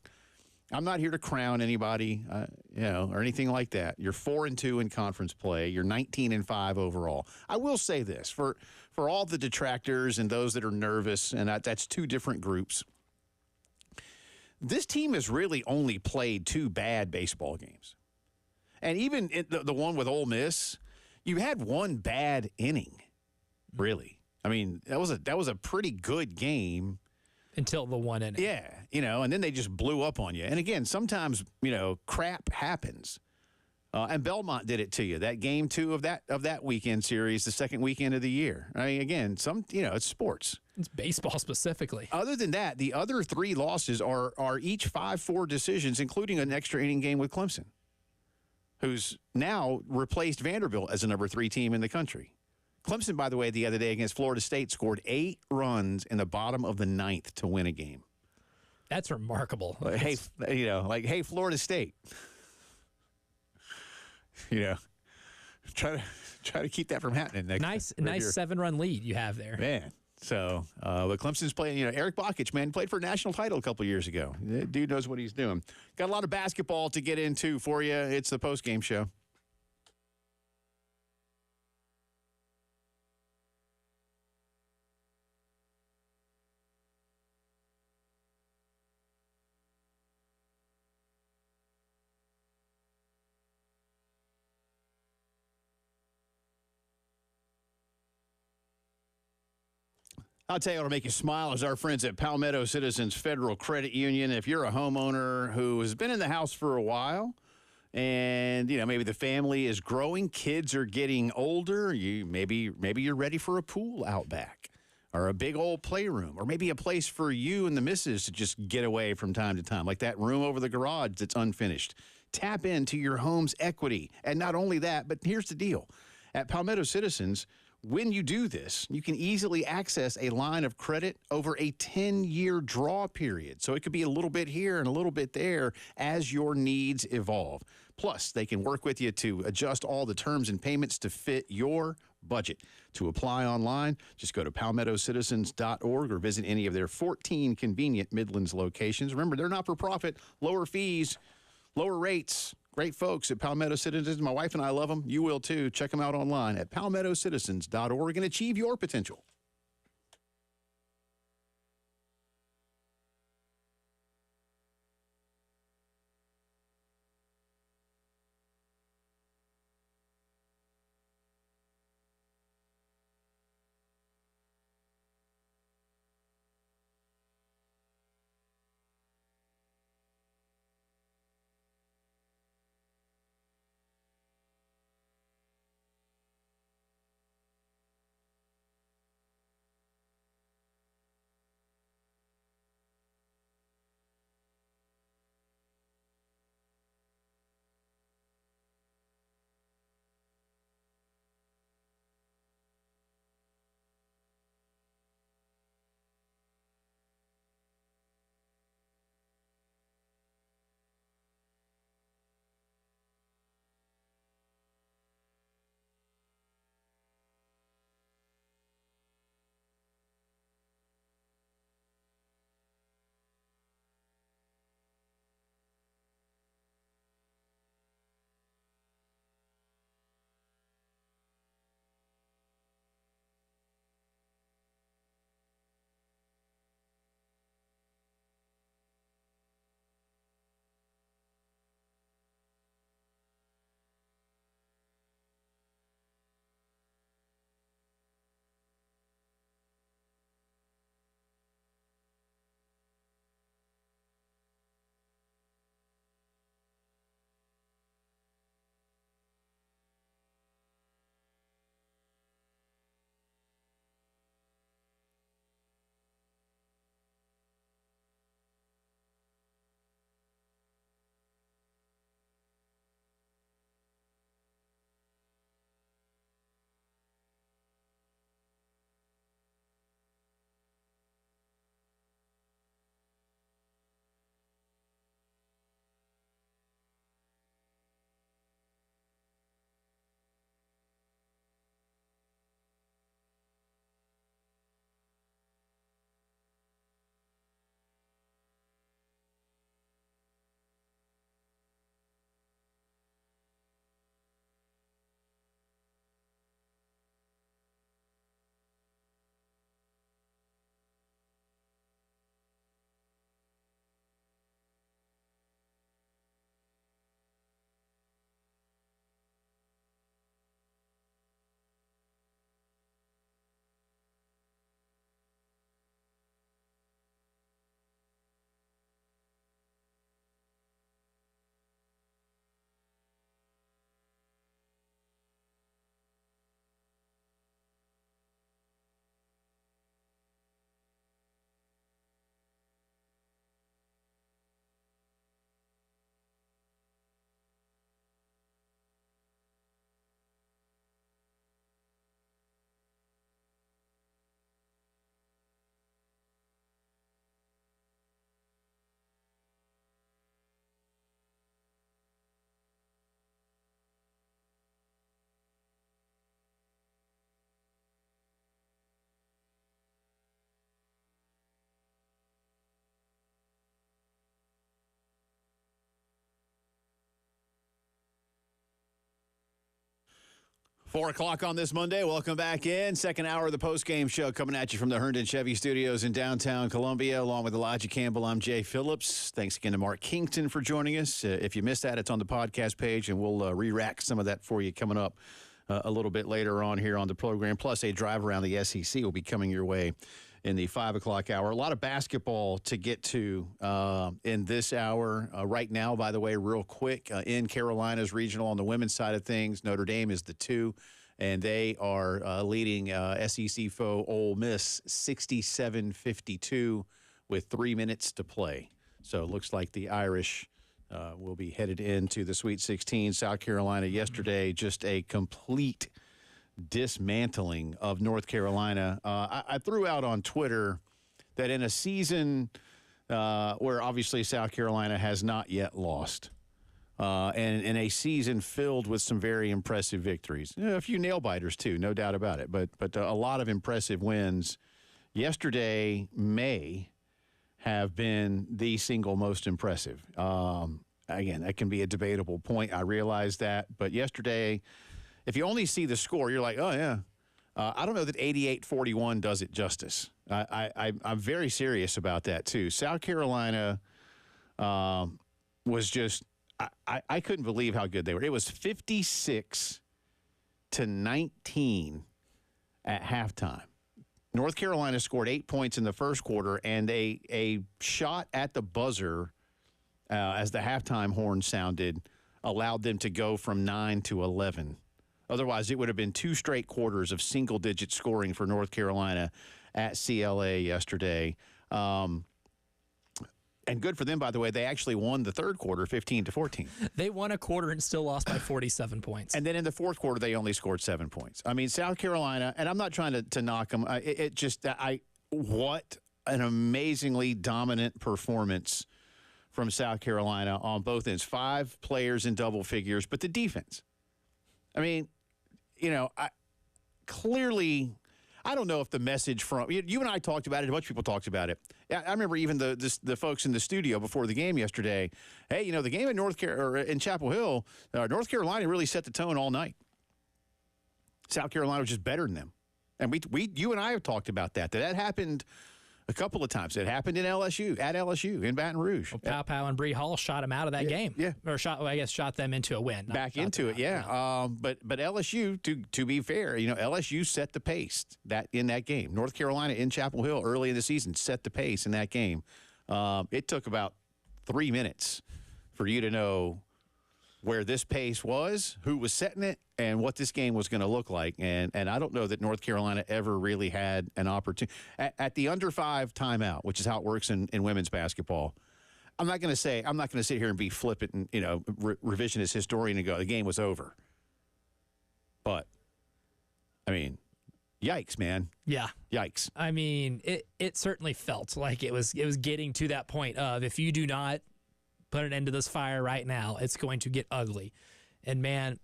I'm not here to crown anybody, or anything like that. You're 4-2 in conference play. You're 19-5 overall. I will say this for all the detractors and those that are nervous, and that's 2 different groups. This team has really only played 2 bad baseball games, and even the one with Ole Miss, you had 1 bad inning. Really, I mean that was a pretty good game. Until the one inning. Yeah, and then they just blew up on you. And again, sometimes, crap happens. And Belmont did it to you. That game 2 of that weekend series, the second weekend of the year. I mean, again, it's sports. It's baseball specifically. Other than that, the other 3 losses are each 5-4 decisions, including an extra inning game with Clemson, who's now replaced Vanderbilt as the number 3 team in the country. Clemson, by the way, the other day against Florida State scored 8 runs in the bottom of the 9th to win a game. That's remarkable. Hey, Florida State. Try to keep that from happening. Nice 7-run lead you have there. Man. So, but Clemson's playing, Eric Bakich, man, played for a national title a couple years ago. That dude knows what he's doing. Got a lot of basketball to get into for you. It's the post-game show. I'll tell you what'll make you smile is our friends at Palmetto Citizens Federal Credit Union. If you're a homeowner who has been in the house for a while and, maybe the family is growing, kids are getting older, maybe you're ready for a pool out back or a big old playroom or maybe a place for you and the missus to just get away from time to time, like that room over the garage that's unfinished. Tap into your home's equity. And not only that, but here's the deal. At Palmetto Citizens, when you do this, you can easily access a line of credit over a 10-year draw period. So it could be a little bit here and a little bit there as your needs evolve. Plus, they can work with you to adjust all the terms and payments to fit your budget. To apply online, just go to palmettocitizens.org or visit any of their 14 convenient Midlands locations. Remember, they're not for profit, lower fees, lower rates. Great folks at Palmetto Citizens. My wife and I love them. You will too. Check them out online at palmettocitizens.org and achieve your potential. 4 o'clock on this Monday. Welcome back in. Second hour of the post-game show coming at you from the Herndon Chevy Studios in downtown Columbia. Along with Elijah Campbell, I'm Jay Phillips. Thanks again to Mark Kingston for joining us. If you missed that, it's on the podcast page, and we'll re-rack some of that for you coming up a little bit later on here on the program. Plus, a drive around the SEC will be coming your way in the 5 o'clock hour. A lot of basketball to get to in this hour. Right now, by the way, real quick, in Carolina's regional on the women's side of things, Notre Dame is the 2, and they are leading SEC foe Ole Miss 67-52 with 3 minutes to play. So it looks like the Irish will be headed into the Sweet 16. South Carolina yesterday, just a complete dismantling of North Carolina. I threw out on Twitter that in a season where obviously South Carolina has not yet lost, and in a season filled with some very impressive victories, a few nail-biters too, no doubt about it, but a lot of impressive wins. Yesterday may have been the single most impressive. Again, that can be a debatable point. I realize that. But yesterday, if you only see the score, you're like, oh, yeah. I don't know that 88-41 does it justice. I'm very serious about that, too. South Carolina was just I couldn't believe how good they were. It was 56-19 at halftime. North Carolina scored 8 points in the first quarter, and a shot at the buzzer as the halftime horn sounded allowed them to go from 9 to 11. Otherwise, it would have been 2 straight quarters of single-digit scoring for North Carolina at CLA yesterday. And good for them, by the way. They actually won the third quarter 15-14. They won a quarter and still lost by 47 points. And then in the fourth quarter, they only scored 7 points. I mean, South Carolina, and I'm not trying to knock them. What an amazingly dominant performance from South Carolina on both ends. 5 players in double figures, but the defense. I mean, clearly, I don't know if the message from you and I talked about it. A bunch of people talked about it. I remember even the folks in the studio before the game yesterday. Hey, the game in Chapel Hill, North Carolina really set the tone all night. South Carolina was just better than them, and you and I have talked about that. That happened a couple of times. It happened in LSU in Baton Rouge. Well, Pow and Bree Hall shot them out of that game. Yeah, or shot them into a win. Back into it, yeah. But LSU, to be fair, LSU set the pace in that game. North Carolina in Chapel Hill early in the season set the pace in that game. It took about 3 minutes for you to know where this pace was, who was setting it, and what this game was going to look like. And I don't know that North Carolina ever really had an opportunity. At the under 5 timeout, which is how it works in women's basketball, I'm not going to sit here and be flippant and, revisionist historian and go, the game was over. But, I mean, yikes, man. Yeah. Yikes. I mean, it certainly felt like it was getting to that point of if you do not put an end to this fire right now, it's going to get ugly. And, man,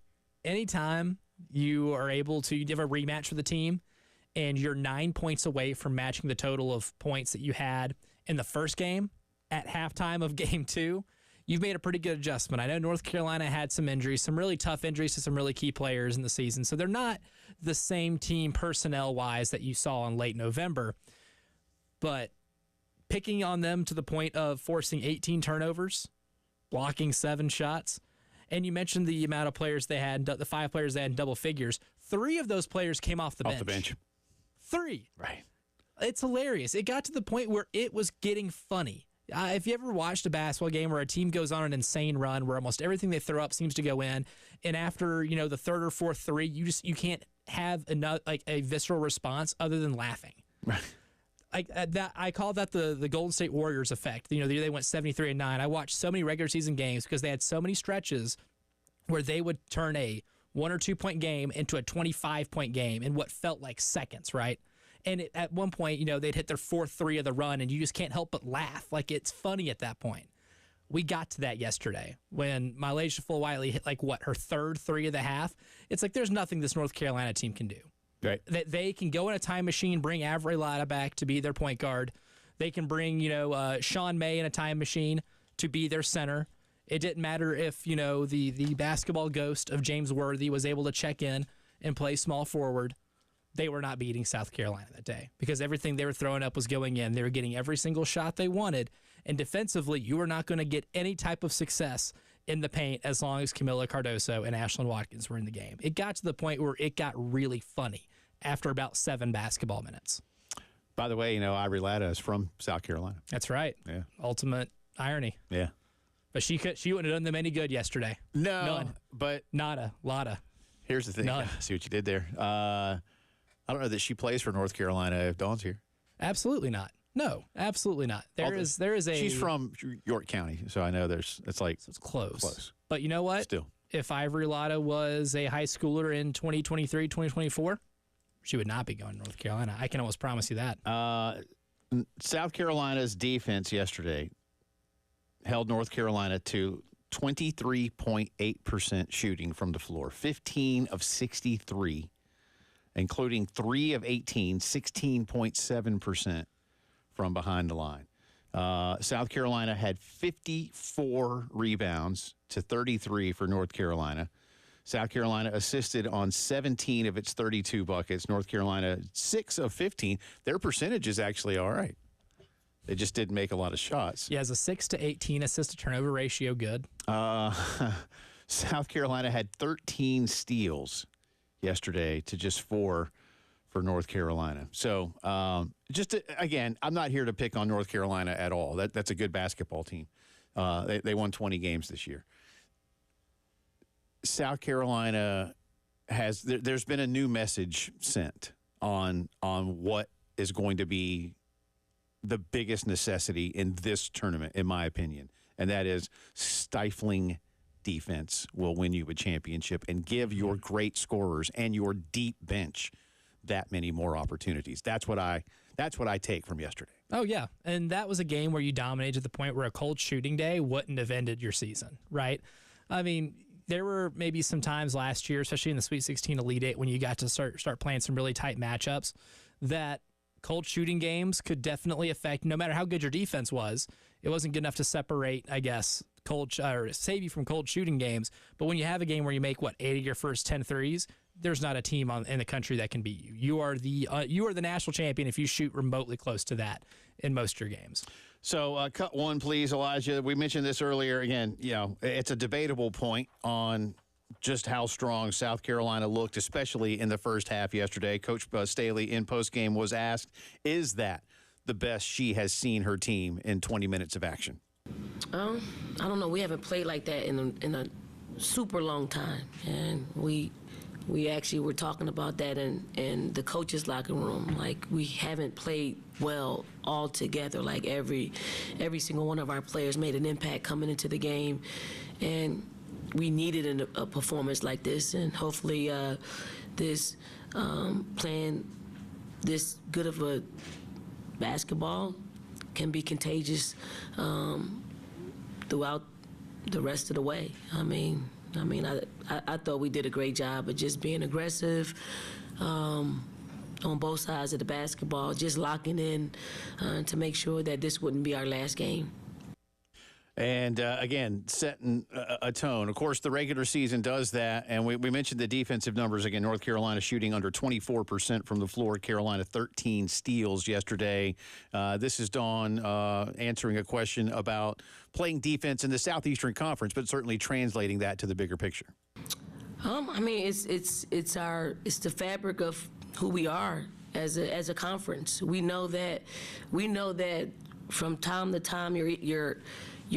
anytime you are able to give a rematch for the team and you're 9 points away from matching the total of points that you had in the first game at halftime of game 2, you've made a pretty good adjustment. I know North Carolina had some injuries, some really tough injuries to some really key players in the season, so they're not the same team personnel-wise that you saw in late November. But picking on them to the point of forcing 18 turnovers, blocking 7 shots, and you mentioned the amount of players they had, the 5 players they had in double figures. 3 of those players came off the bench. 3. Right. It's hilarious. It got to the point where it was getting funny. If you ever watched a basketball game where a team goes on an insane run where almost everything they throw up seems to go in, and after the third or fourth 3, you can't have a visceral response other than laughing. Right. I call that the Golden State Warriors effect. The year they went 73-9. I watched so many regular season games because they had so many stretches where they would turn a 1 or 2 point game into a 25-point game in what felt like seconds, right? And at one point, they'd hit their 4th 3 of the run, and you just can't help but laugh. Like, it's funny at that point. We got to that yesterday when Mylasia Full-Whiteley hit, her 3rd 3 of the half. It's like there's nothing this North Carolina team can do. Right. That they can go in a time machine, bring Avery Latta back to be their point guard. They can bring, Sean May in a time machine to be their center. It didn't matter if, the basketball ghost of James Worthy was able to check in and play small forward, they were not beating South Carolina that day because everything they were throwing up was going in. They were getting every single shot they wanted. And defensively, you were not going to get any type of success in the paint as long as Camila Cardoso and Ashlyn Watkins were in the game. It got to the point where it got really funny after about 7 basketball minutes. By the way, Ivory Latta is from South Carolina. That's right. Yeah. Ultimate irony. Yeah. But she wouldn't have done them any good yesterday. No. None. But Nada. Lotta. here's the thing. None. See what you did there. I don't know that she plays for North Carolina if Dawn's here. Absolutely not. No, absolutely not. There is a. She's from York County, so I know it's like So it's close. Close. But you know what? Still. If Ivory Latta was a high schooler in 2023, 2024, she would not be going to North Carolina. I can almost promise you that. South Carolina's defense yesterday held North Carolina to 23.8% shooting from the floor, 15 of 63, including 3 of 18, 16.7% from behind the line. South Carolina had 54 rebounds to 33 for North Carolina. South Carolina assisted on 17 of its 32 buckets. North Carolina, 6 of 15. Their percentage is actually all right. They just didn't make a lot of shots. Yeah, as a 6 to 18 assist to turnover ratio, good. South Carolina had 13 steals yesterday to just 4 for North Carolina. So, again, I'm not here to pick on North Carolina at all. That's a good basketball team. They won 20 games this year. South Carolina there's been a new message sent on what is going to be the biggest necessity in this tournament, in my opinion, and that is stifling defense will win you a championship and give your great scorers and your deep bench that many more opportunities. That's what I take from yesterday. Oh, yeah. And that was a game where you dominated to the point where a cold shooting day wouldn't have ended your season, right? I mean, there were maybe some times last year, especially in the Sweet 16 Elite Eight, when you got to start playing some really tight matchups, that cold shooting games could definitely affect, no matter how good your defense was, it wasn't good enough to separate, I guess, or save you from cold shooting games. But when you have a game where you make, 8 of your first 10 threes, there's not a team in the country that can beat you. You are the national champion if you shoot remotely close to that in most of your games. So cut one, please, Elijah. We mentioned this earlier. Again, it's a debatable point on just how strong South Carolina looked, especially in the first half yesterday. Coach Staley in postgame was asked, is that the best she has seen her team in 20 minutes of action? I don't know. We haven't played like that in a super long time, and we actually were talking about that in the coaches' locker room. Like, we haven't played well all together. Like, every single one of our players made an impact coming into the game, and we needed a performance like this. And hopefully, this playing this good of a basketball can be contagious throughout the rest of the way. I thought we did a great job of just being aggressive on both sides of the basketball, just locking in to make sure that this wouldn't be our last game. And, again, setting a tone. Of course, the regular season does that, and we mentioned the defensive numbers. Again, North Carolina shooting under 24% from the floor. Carolina 13 steals yesterday. This is Dawn answering a question about playing defense in the Southeastern Conference, but certainly translating that to the bigger picture. It's the fabric of who we are as a conference. We know that from time to time your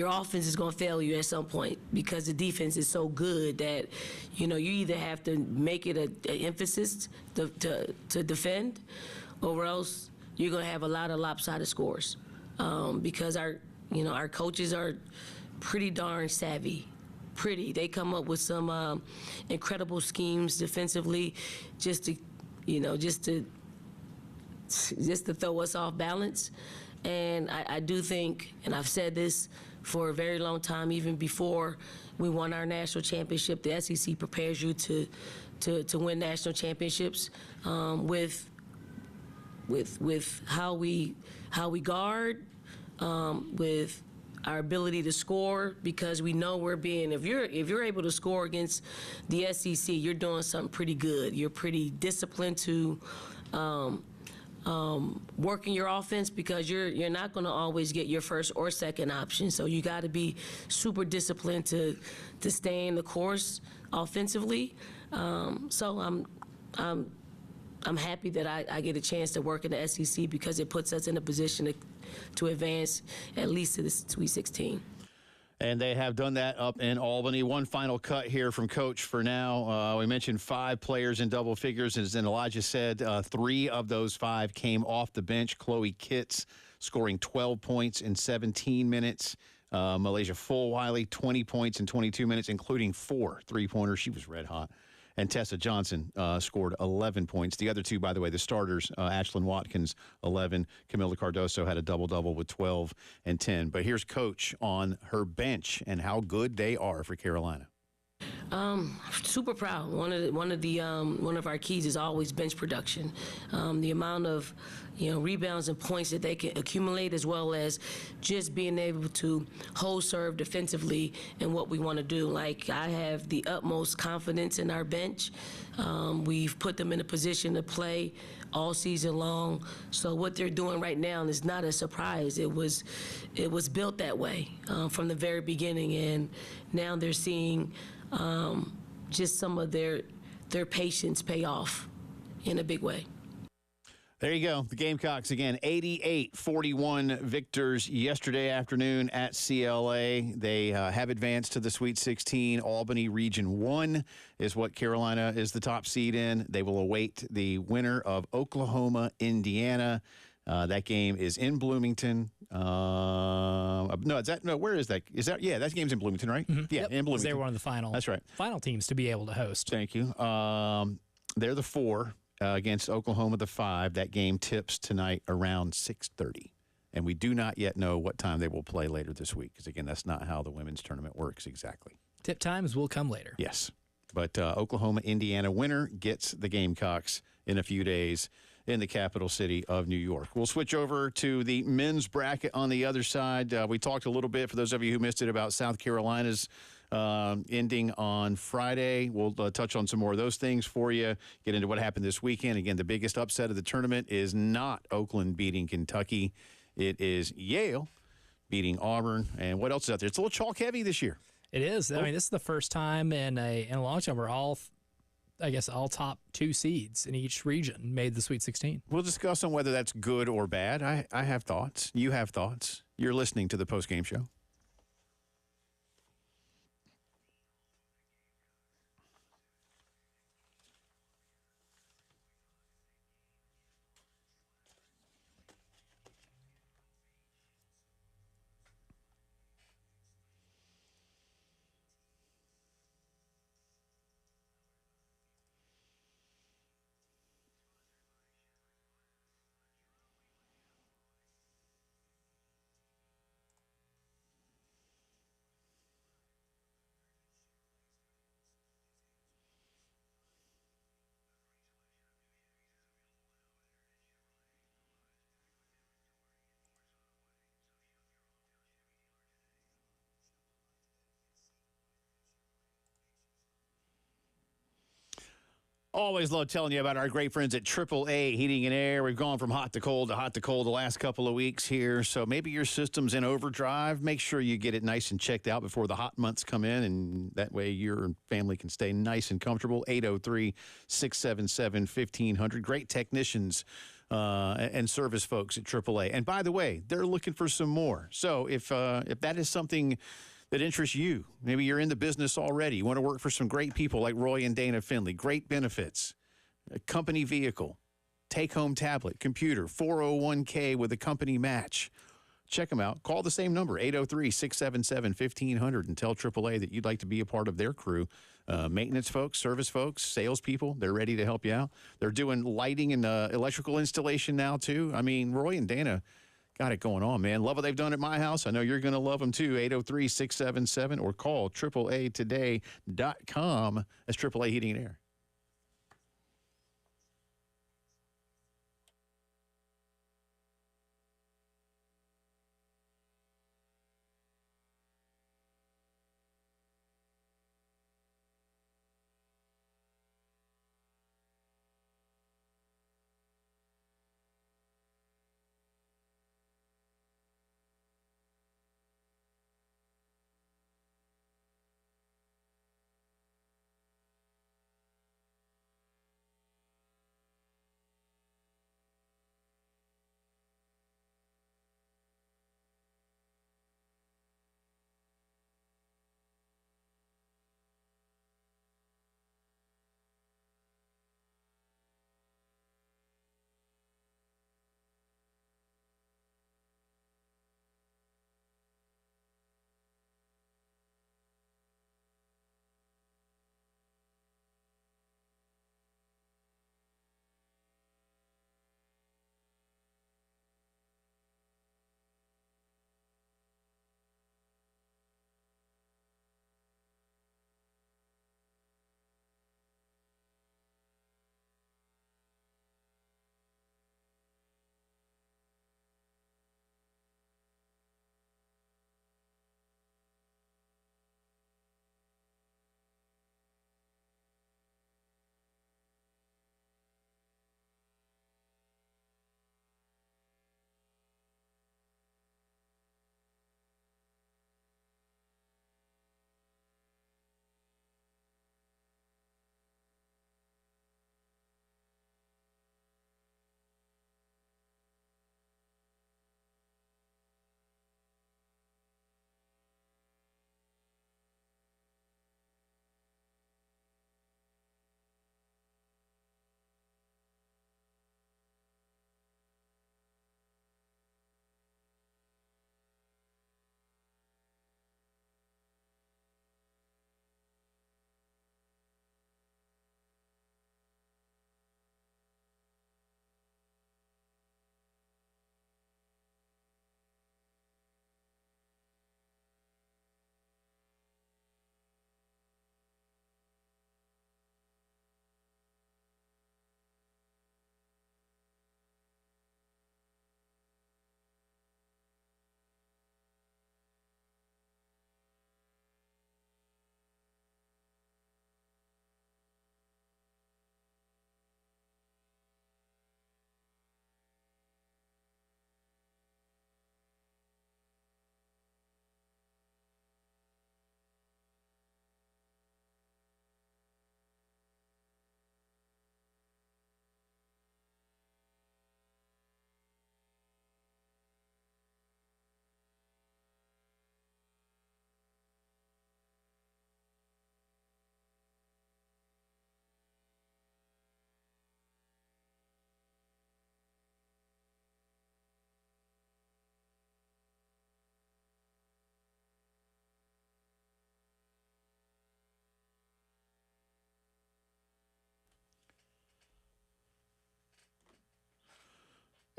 offense is going to fail you at some point because the defense is so good that, you either have to make it an emphasis to defend, or else you're going to have a lot of lopsided scores because our coaches are pretty darn savvy. They come up with some incredible schemes defensively just to throw us off balance. And I do think, and I've said this for a very long time, even before we won our national championship, the SEC prepares you to win national championships with how we guard, with our ability to score, because we know we're being, if you're able to score against the SEC, you're doing something pretty good. You're pretty disciplined to working your offense, because you're not going to always get your first or second option. So you got to be super disciplined to stay in the course offensively. So I'm happy that I get a chance to work in the SEC, because it puts us in a position to advance at least to the Sweet 16. And they have done that up in Albany. One final cut here from Coach for now. We mentioned 5 players in double figures. As Elijah said, 3 of those 5 came off the bench. Chloe Kitts scoring 12 points in 17 minutes. Malaysia Fulwiley, 20 points in 22 minutes, including 4 3-pointers. She was red hot. And Tessa Johnson scored 11 points. The other 2, by the way, the starters, Ashlyn Watkins, 11. Camila Cardoso had a double-double with 12 and 10. But here's Coach on her bench and how good they are for Carolina. Super proud. One of our keys is always bench production. The amount of rebounds and points that they can accumulate, as well as just being able to hold serve defensively and what we want to do. Like, I have the utmost confidence in our bench. We've put them in a position to play all season long. So what they're doing right now is not a surprise. It was built that way from the very beginning, and now they're seeing just some of their patience pay off in a big way. There you go. The Gamecocks, again, 88-41 victors yesterday afternoon at CLA. They have advanced to the Sweet 16. Albany Region 1 is what Carolina is the top seed in. They will await the winner of Oklahoma, Indiana. That game is in Bloomington. Where is that? That game's in Bloomington, right? Mm-hmm. Yeah, yep. in Bloomington. They were one of the final. That's right. Final teams to be able to host. Thank you. They're the 4 against Oklahoma, the 5. That game tips tonight around 6:30. And we do not yet know what time they will play later this week, because, again, that's not how the women's tournament works exactly. Tip times will come later. Yes. But Oklahoma, Indiana winner gets the Gamecocks in a few days in the capital city of New York. We'll switch over to the men's bracket on the other side. We talked a little bit, for those of you who missed it, about South Carolina's ending on Friday. We'll touch on some more of those things for you, get into what happened this weekend. Again, the biggest upset of the tournament is not Oakland beating Kentucky. It is Yale beating Auburn. And what else is out there? It's a little chalk heavy this year. It is. I mean, this is the first time in a long time where all top 2 seeds in each region made the Sweet 16. We'll discuss on whether that's good or bad. I have thoughts. You have thoughts. You're listening to the Postgame Show. Always love telling you about our great friends at AAA Heating and Air. We've gone from hot to cold the last couple of weeks here. So maybe your system's in overdrive. Make sure you get it nice and checked out before the hot months come in, and that way your family can stay nice and comfortable. 803-677-1500. Great technicians and service folks at AAA. And by the way, they're looking for some more. So if that is something that interests you, maybe you're in the business already, you want to work for some great people like Roy and Dana Finley, great benefits, a company vehicle, take-home tablet, computer, 401k with a company match. Check them out. Call the same number, 803-677-1500, and tell AAA that you'd like to be a part of their crew. Maintenance folks, service folks, salespeople, they're ready to help you out. They're doing lighting and electrical installation now, too. I mean, Roy and Dana got it going on, man. Love what they've done at my house. I know you're going to love them, too. 803-677, or call AAAtoday.com. That's AAA Heating and Air.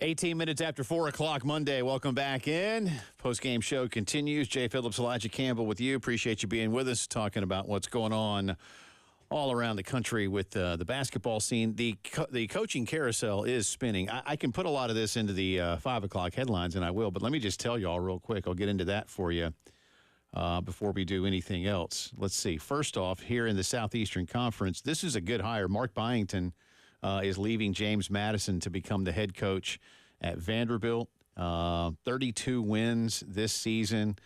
18 minutes after 4 o'clock Monday. Welcome back in. Postgame show continues. Jay Phillips, Elijah Campbell with you. Appreciate you being with us, talking about what's going on all around the country with the basketball scene. The coaching carousel is spinning. I can put a lot of this into the 5 o'clock headlines, and I will, but let me just tell you all real quick. I'll get into that for you before we do anything else. Let's see. First off, here in the Southeastern Conference, this is a good hire. Mark Byington is leaving James Madison to become the head coach at Vanderbilt. 32 wins this season,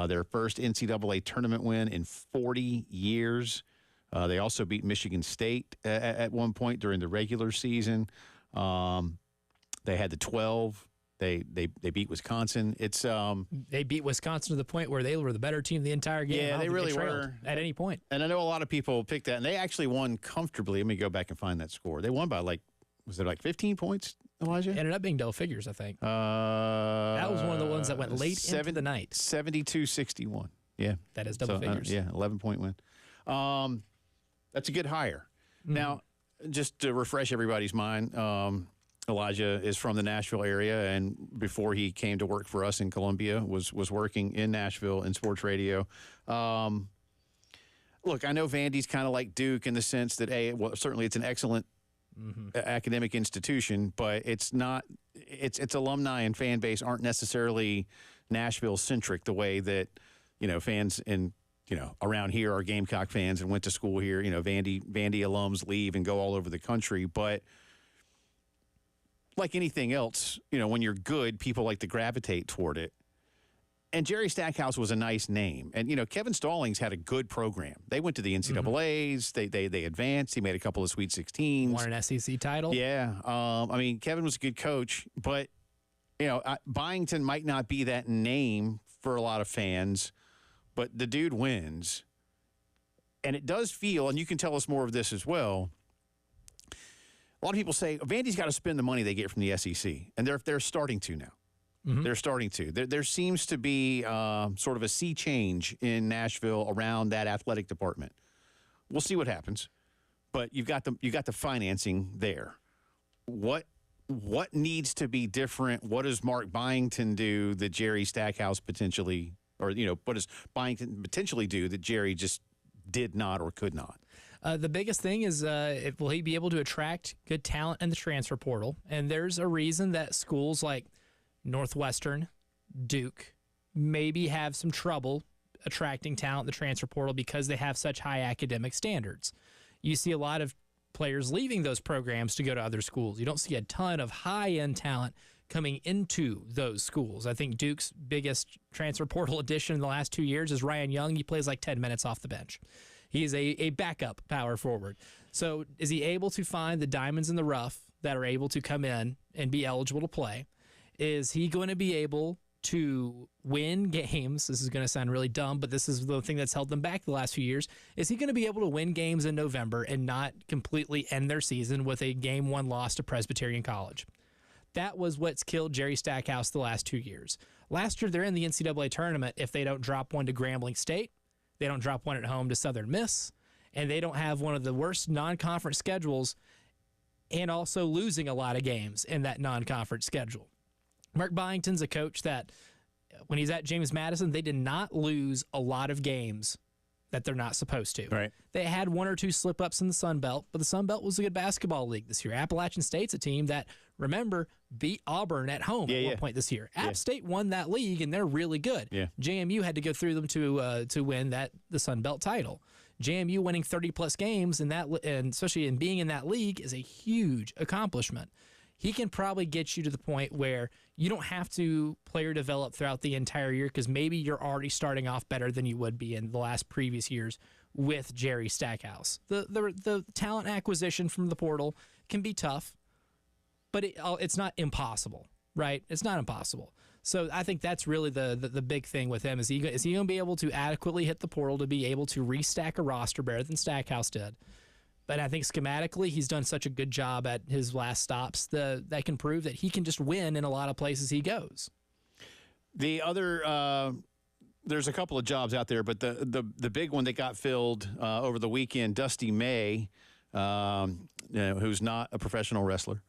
their first NCAA tournament win in 40 years. They also beat Michigan State at one point during the regular season. They had the 12. They beat Wisconsin. They beat Wisconsin to the point where they were the better team the entire game. Yeah, they really were at any point. And I know a lot of people picked that, and they actually won comfortably. Let me go back and find that score. They won by was it 15 points, Elijah? It ended up being double figures, I think. That was one of the ones that went late into the night. 72-61. Yeah, that is double figures. 11-point win. That's a good hire. Mm-hmm. Now, just to refresh everybody's mind, Elijah is from the Nashville area, and before he came to work for us in Columbia, was working in Nashville in sports radio. Look, I know Vandy's kind of like Duke in the sense that, certainly it's an excellent academic institution, but it's not. Its alumni and fan base aren't necessarily Nashville centric the way that fans in around here are Gamecock fans and went to school here. Vandy alums leave and go all over the country, but like anything else, when you're good, people like to gravitate toward it. And Jerry Stackhouse was a nice name. And, Kevin Stallings had a good program. They went to the NCAAs. They advanced. He made a couple of Sweet 16s. Won an SEC title. Yeah. Kevin was a good coach. But, Byington might not be that name for a lot of fans, but the dude wins. And it does feel, and you can tell us more of this as well, a lot of people say Vandy's got to spend the money they get from the SEC, and they're starting to now. Mm-hmm. They're starting to. There seems to be sort of a sea change in Nashville around that athletic department. We'll see what happens, but you've got the financing there. What needs to be different? What does Mark Byington do that Jerry Stackhouse potentially, or what does Byington potentially do that Jerry just did not or could not? The biggest thing is, will he be able to attract good talent in the transfer portal? And there's a reason that schools like Northwestern, Duke, maybe have some trouble attracting talent in the transfer portal because they have such high academic standards. You see a lot of players leaving those programs to go to other schools. You don't see a ton of high-end talent coming into those schools. I think Duke's biggest transfer portal addition in the last 2 years is Ryan Young. He plays like 10 minutes off the bench. He's a backup power forward. So is he able to find the diamonds in the rough that are able to come in and be eligible to play? Is he going to be able to win games? This is going to sound really dumb, but this is the thing that's held them back the last few years. Is he going to be able to win games in November and not completely end their season with a Game 1 loss to Presbyterian College? That was what's killed Jerry Stackhouse the last 2 years. Last year, they're in the NCAA tournament if they don't drop one to Grambling State. They don't drop one at home to Southern Miss, and they don't have one of the worst non-conference schedules and also losing a lot of games in that non-conference schedule. Mark Byington's a coach that when he's at James Madison, they did not lose a lot of games that they're not supposed to. Right. They had one or two slip-ups in the Sun Belt, but the Sun Belt was a good basketball league this year. Appalachian State's a team that, remember, beat Auburn at home at one point this year. App State won that league, and they're really good. Yeah. JMU had to go through them to win the Sun Belt title. JMU winning 30-plus games, and especially in being in that league, is a huge accomplishment. He can probably get you to the point where you don't have to player develop throughout the entire year because maybe you're already starting off better than you would be in the last previous years with Jerry Stackhouse. The talent acquisition from the portal can be tough, but it's not impossible, right? It's not impossible. So I think that's really the big thing with him. Is he going to be able to adequately hit the portal to be able to restack a roster better than Stackhouse did? But I think schematically, he's done such a good job at his last stops that can prove that he can just win in a lot of places he goes. The other, there's a couple of jobs out there, but the big one that got filled over the weekend, Dusty May, who's not a professional wrestler,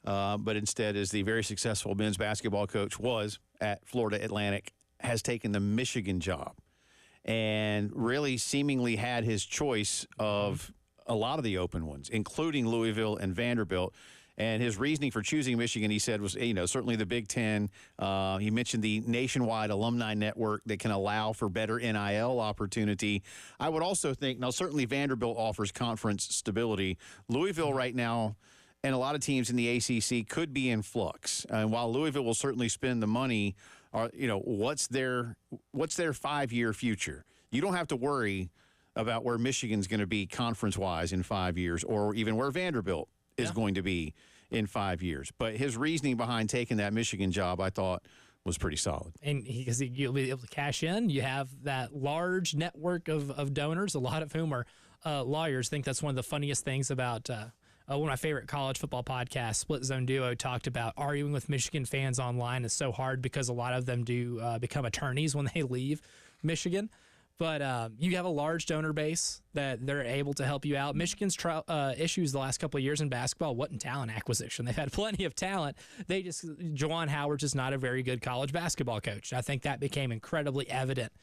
but instead is the very successful men's basketball coach, was at Florida Atlantic, has taken the Michigan job and really seemingly had his choice of a lot of the open ones, including Louisville and Vanderbilt. And his reasoning for choosing Michigan, he said, was, certainly the Big Ten. He mentioned the nationwide alumni network that can allow for better NIL opportunity. I would also think, now certainly Vanderbilt offers conference stability. Louisville right now, and a lot of teams in the ACC could be in flux. And while Louisville will certainly spend the money, what's their 5-year future? You don't have to worry about where Michigan's going to be conference-wise in 5 years, or even where Vanderbilt is going to be in 5 years. But his reasoning behind taking that Michigan job, I thought, was pretty solid. And because you'll be able to cash in, you have that large network of donors, a lot of whom are lawyers. I think that's one of the funniest things about one of my favorite college football podcasts, Split Zone Duo, talked about arguing with Michigan fans online is so hard because a lot of them do become attorneys when they leave Michigan. But you have a large donor base that they're able to help you out. Michigan's issues the last couple of years in basketball wasn't talent acquisition. They've had plenty of talent. Juwan Howard's just not a very good college basketball coach. I think that became incredibly evident,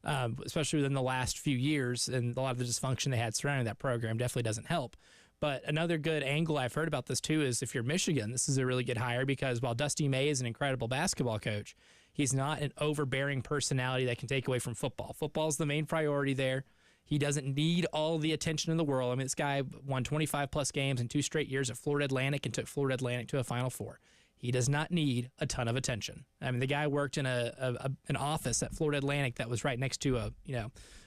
especially within the last few years, and a lot of the dysfunction they had surrounding that program definitely doesn't help. But another good angle I've heard about this too is if you're Michigan, this is a really good hire because while Dusty May is an incredible basketball coach, he's not an overbearing personality that can take away from football. Football's the main priority there. He doesn't need all the attention in the world. I mean, this guy won 25-plus games in 2 straight years at Florida Atlantic and took Florida Atlantic to a Final Four. He does not need a ton of attention. I mean, the guy worked in an office at Florida Atlantic that was right next to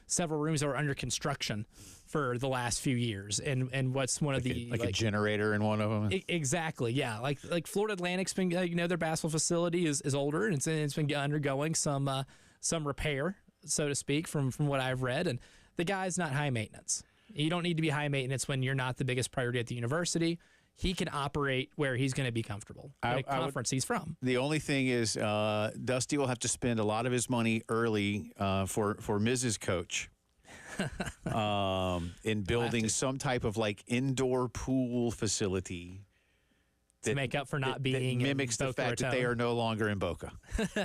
several rooms that were under construction for the last few years. And what's one of the a generator in one of them. Exactly, yeah. Like Florida Atlantic's been their basketball facility is older and it's been undergoing some repair, so to speak, from what I've read. And the guy's not high maintenance. You don't need to be high maintenance when you're not the biggest priority at the university. He can operate where he's going to be comfortable. Conference he's from. The only thing is, Dusty will have to spend a lot of his money early for Mrs. Coach in building some type of indoor pool facility to make up for not being that mimics the fact that they are no longer in Boca,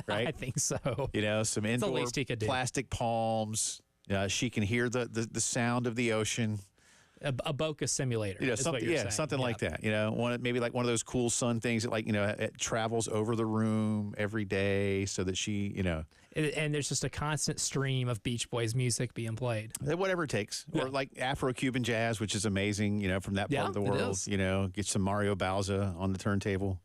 right? I think so. Some indoor plastic palms. She can hear the sound of the ocean. A Boca simulator. Something like that. Maybe one of those cool sun things that it travels over the room every day so that she, And there's just a constant stream of Beach Boys music being played. Whatever it takes. Yeah. Or Afro-Cuban jazz, which is amazing, from that part of the world. Get some Mario Bauza on the turntable.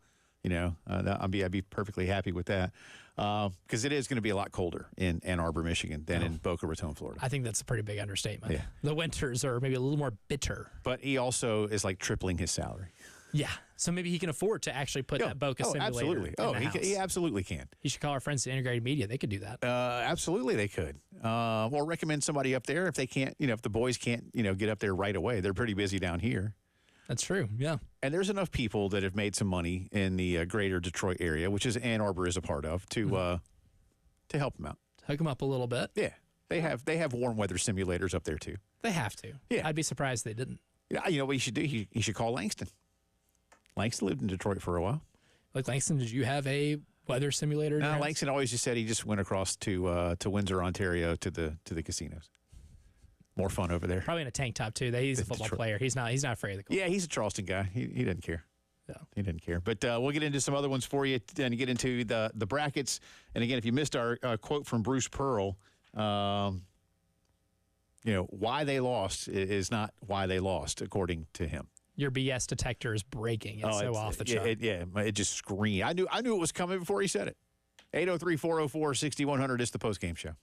I'd be perfectly happy with that. Because it is going to be a lot colder in Ann Arbor, Michigan than in Boca Raton, Florida. I think that's a pretty big understatement. Yeah. The winters are maybe a little more bitter. But he also is tripling his salary. Yeah. So maybe he can afford to actually put that Boca simulator absolutely. in the house. He absolutely can. He should call our friends at Integrated Media. They could do that. Absolutely they could. Or recommend somebody up there if they can't, if the boys can't, get up there right away. They're pretty busy down here. That's true, yeah. And there's enough people that have made some money in the greater Detroit area, which is Ann Arbor is a part of, to help them out. Hook them up a little bit. Yeah. They have warm weather simulators up there, too. They have to. Yeah. I'd be surprised they didn't. Yeah, you know what you should do? You should call Langston. Langston lived in Detroit for a while. Langston, did you have a weather simulator? No, Langston always just said he just went across to Windsor, Ontario, to the casinos. More fun over there. Probably in a tank top too. He's a football player. He's not afraid of the cold. Yeah, he's a Charleston guy. He doesn't care. No. He didn't care. But we'll get into some other ones for you and get into the brackets. And again, if you missed our quote from Bruce Pearl, why they lost is not why they lost, according to him. Your BS detector is breaking. It's off the chart. It just screamed. I knew it was coming before he said it. 803-404-6100 is the postgame show.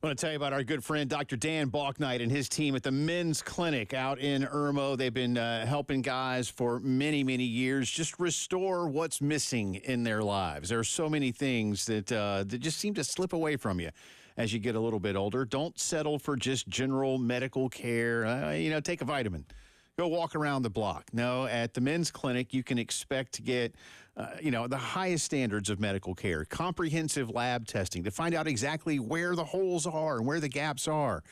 I want to tell you about our good friend Dr. Dan Balknight and his team at the Men's Clinic out in Irmo. They've been helping guys for many, many years just restore what's missing in their lives. There are so many things that just seem to slip away from you as you get a little bit older. Don't settle for just general medical care. Take a vitamin. Go walk around the block. No, at the Men's Clinic, you can expect to get, the highest standards of medical care, comprehensive lab testing to find out exactly where the holes are and where the gaps are.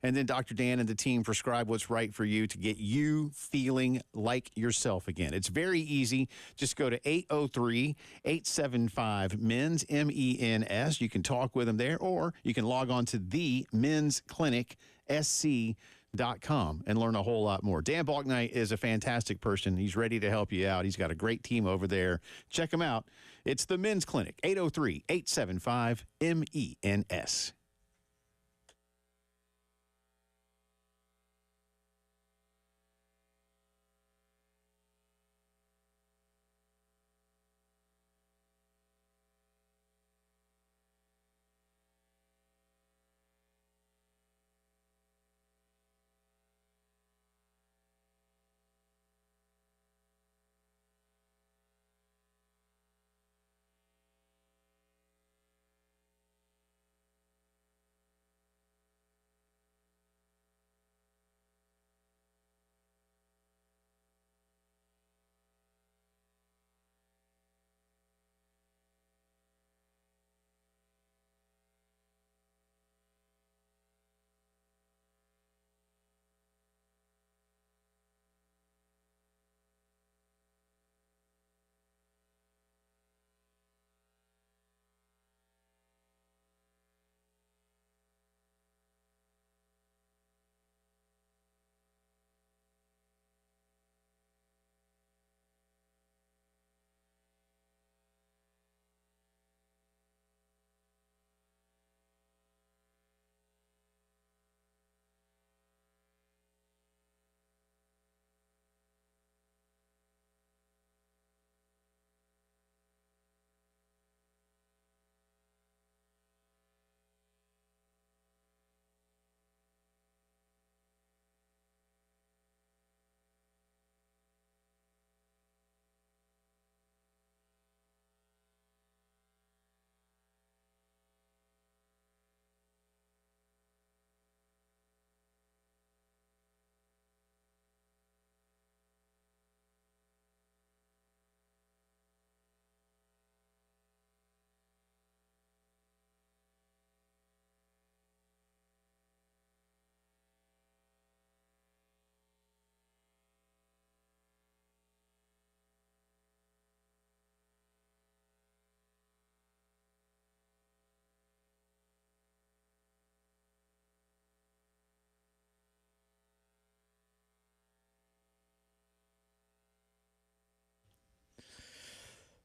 And then Dr. Dan and the team prescribe what's right for you to get you feeling like yourself again. It's very easy. Just go to 803-875-MENS, MENS. You can talk with them there, or you can log on to the Men's Clinic SC.com and learn a whole lot more. Dan Balknight is a fantastic person. He's ready to help you out. He's got a great team over there. Check him out. It's the Men's Clinic, 803-875-MENS.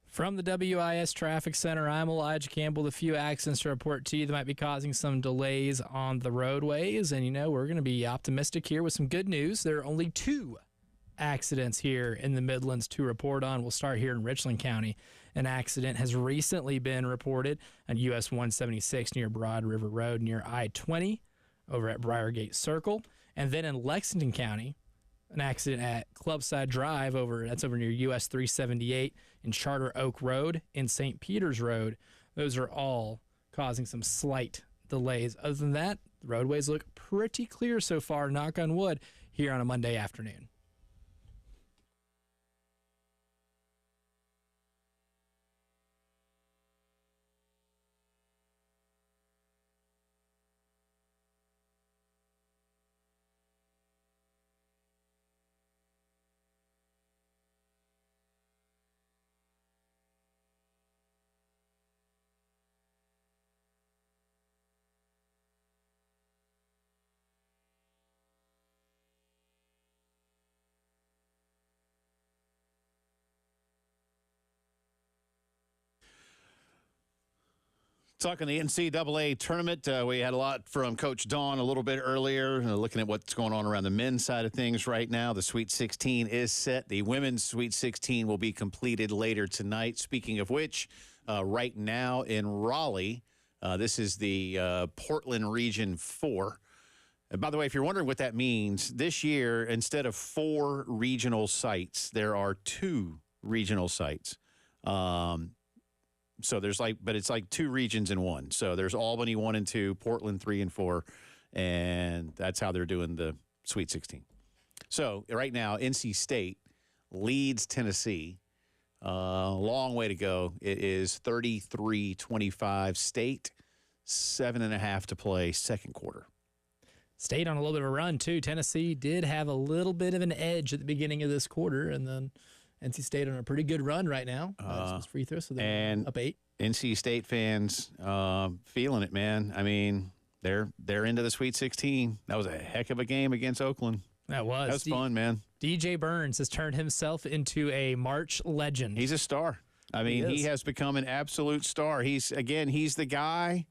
From the WIS Traffic Center, I'm Elijah Campbell. A few accidents to report to you that might be causing some delays on the roadways. And, we're going to be optimistic here with some good news. There are only 2 accidents here in the Midlands to report on. We'll start here in Richland County. An accident has recently been reported on US 176 near Broad River Road near I-20 over at Briargate Circle. And then in Lexington County, an accident at Clubside Drive over near US 378 in Charter Oak Road in St. Peter's Road. Those are all causing some slight delays. Other than that, the roadways look pretty clear so far, knock on wood, here on a Monday afternoon. Talking the NCAA tournament, we had a lot from Coach Dawn a little bit earlier, looking at what's going on around the men's side of things right now. The Sweet 16 is set. The women's Sweet 16 will be completed later tonight. Speaking of which, right now in Raleigh, This is the Portland Region 4. And by the way, if you're wondering what that means, this year, instead of 4 regional sites, there are 2 regional sites. So there's but it's like 2 regions in one. So there's Albany 1 and 2, Portland 3 and 4, and that's how they're doing the Sweet 16. So right now, NC State leads Tennessee. Long way to go. It is 33-25 State, 7.5 to play, second quarter. State on a little bit of a run, too. Tennessee did have a little bit of an edge at the beginning of this quarter, and then NC State on a pretty good run right now. It's free throw, so they're up 8. NC State fans feeling it, man. I mean, they're into the Sweet 16. That was a heck of a game against Oakland. That was fun, man. DJ Burns has turned himself into a March legend. He's a star. I mean, he has become an absolute star. He's the guy.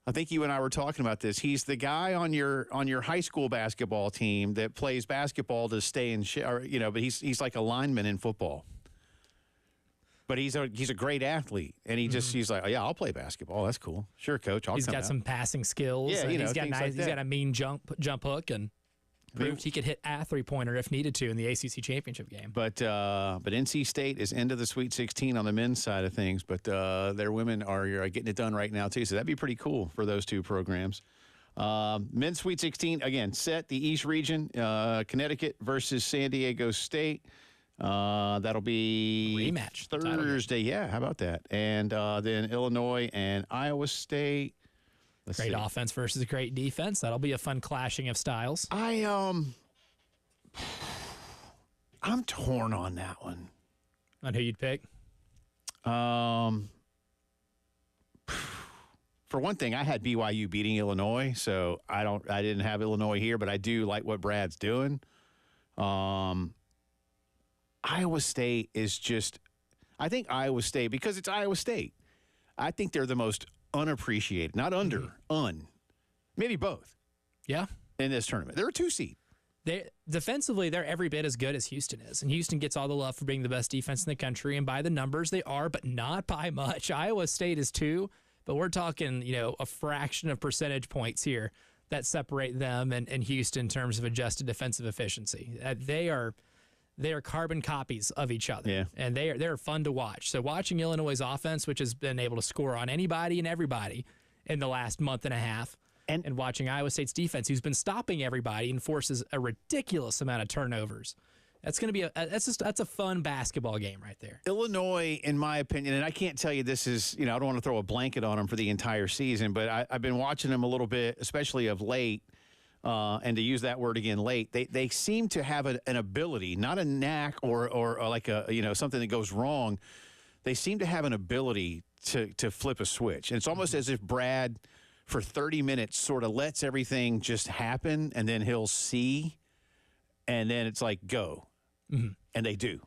I think you and I were talking about this. He's the guy on your high school basketball team that plays basketball to stay in but he's like a lineman in football. But he's a great athlete, and he's like, oh, yeah, I'll play basketball. That's cool. Sure, coach. He's got some passing skills. Yeah, and he's got a mean jump hook, and proved he could hit a 3-pointer if needed to in the ACC championship game. But NC State is into the Sweet 16 on the men's side of things, but their women are getting it done right now too. So that'd be pretty cool for those 2 programs. Men's Sweet 16 again set the East region, Connecticut versus San Diego State. That'll be rematch Thursday. Yeah, how about that? And then Illinois and Iowa State. Great offense versus great defense. That'll be a fun clashing of styles. I'm torn on that one. On who you'd pick? For one thing, I had BYU beating Illinois, so I didn't have Illinois here, but I do like what Brad's doing. Iowa State is just – I think Iowa State, because it's Iowa State, I think they're the most unappreciated, not maybe both. Yeah. In this tournament. They're a 2 seed. Defensively, they're every bit as good as Houston is. And Houston gets all the love for being the best defense in the country. And by the numbers, they are, but not by much. Iowa State is 2, but we're talking, a fraction of percentage points here that separate them and Houston in terms of adjusted defensive efficiency. They are carbon copies of each other, yeah. And they're fun to watch. So watching Illinois' offense, which has been able to score on anybody and everybody in the last month and a half, and watching Iowa State's defense, who's been stopping everybody and forces a ridiculous amount of turnovers. That's going to be that's a fun basketball game right there. Illinois, in my opinion, and I can't tell you this is, I don't want to throw a blanket on them for the entire season, but I've been watching them a little bit, especially of late. And to use that word again, late, they seem to have an ability, not a knack or like something that goes wrong. They seem to have an ability to flip a switch. And it's almost as if Brad, for 30 minutes, sort of lets everything just happen, and then he'll see, and then it's like, go. Mm-hmm. And they do.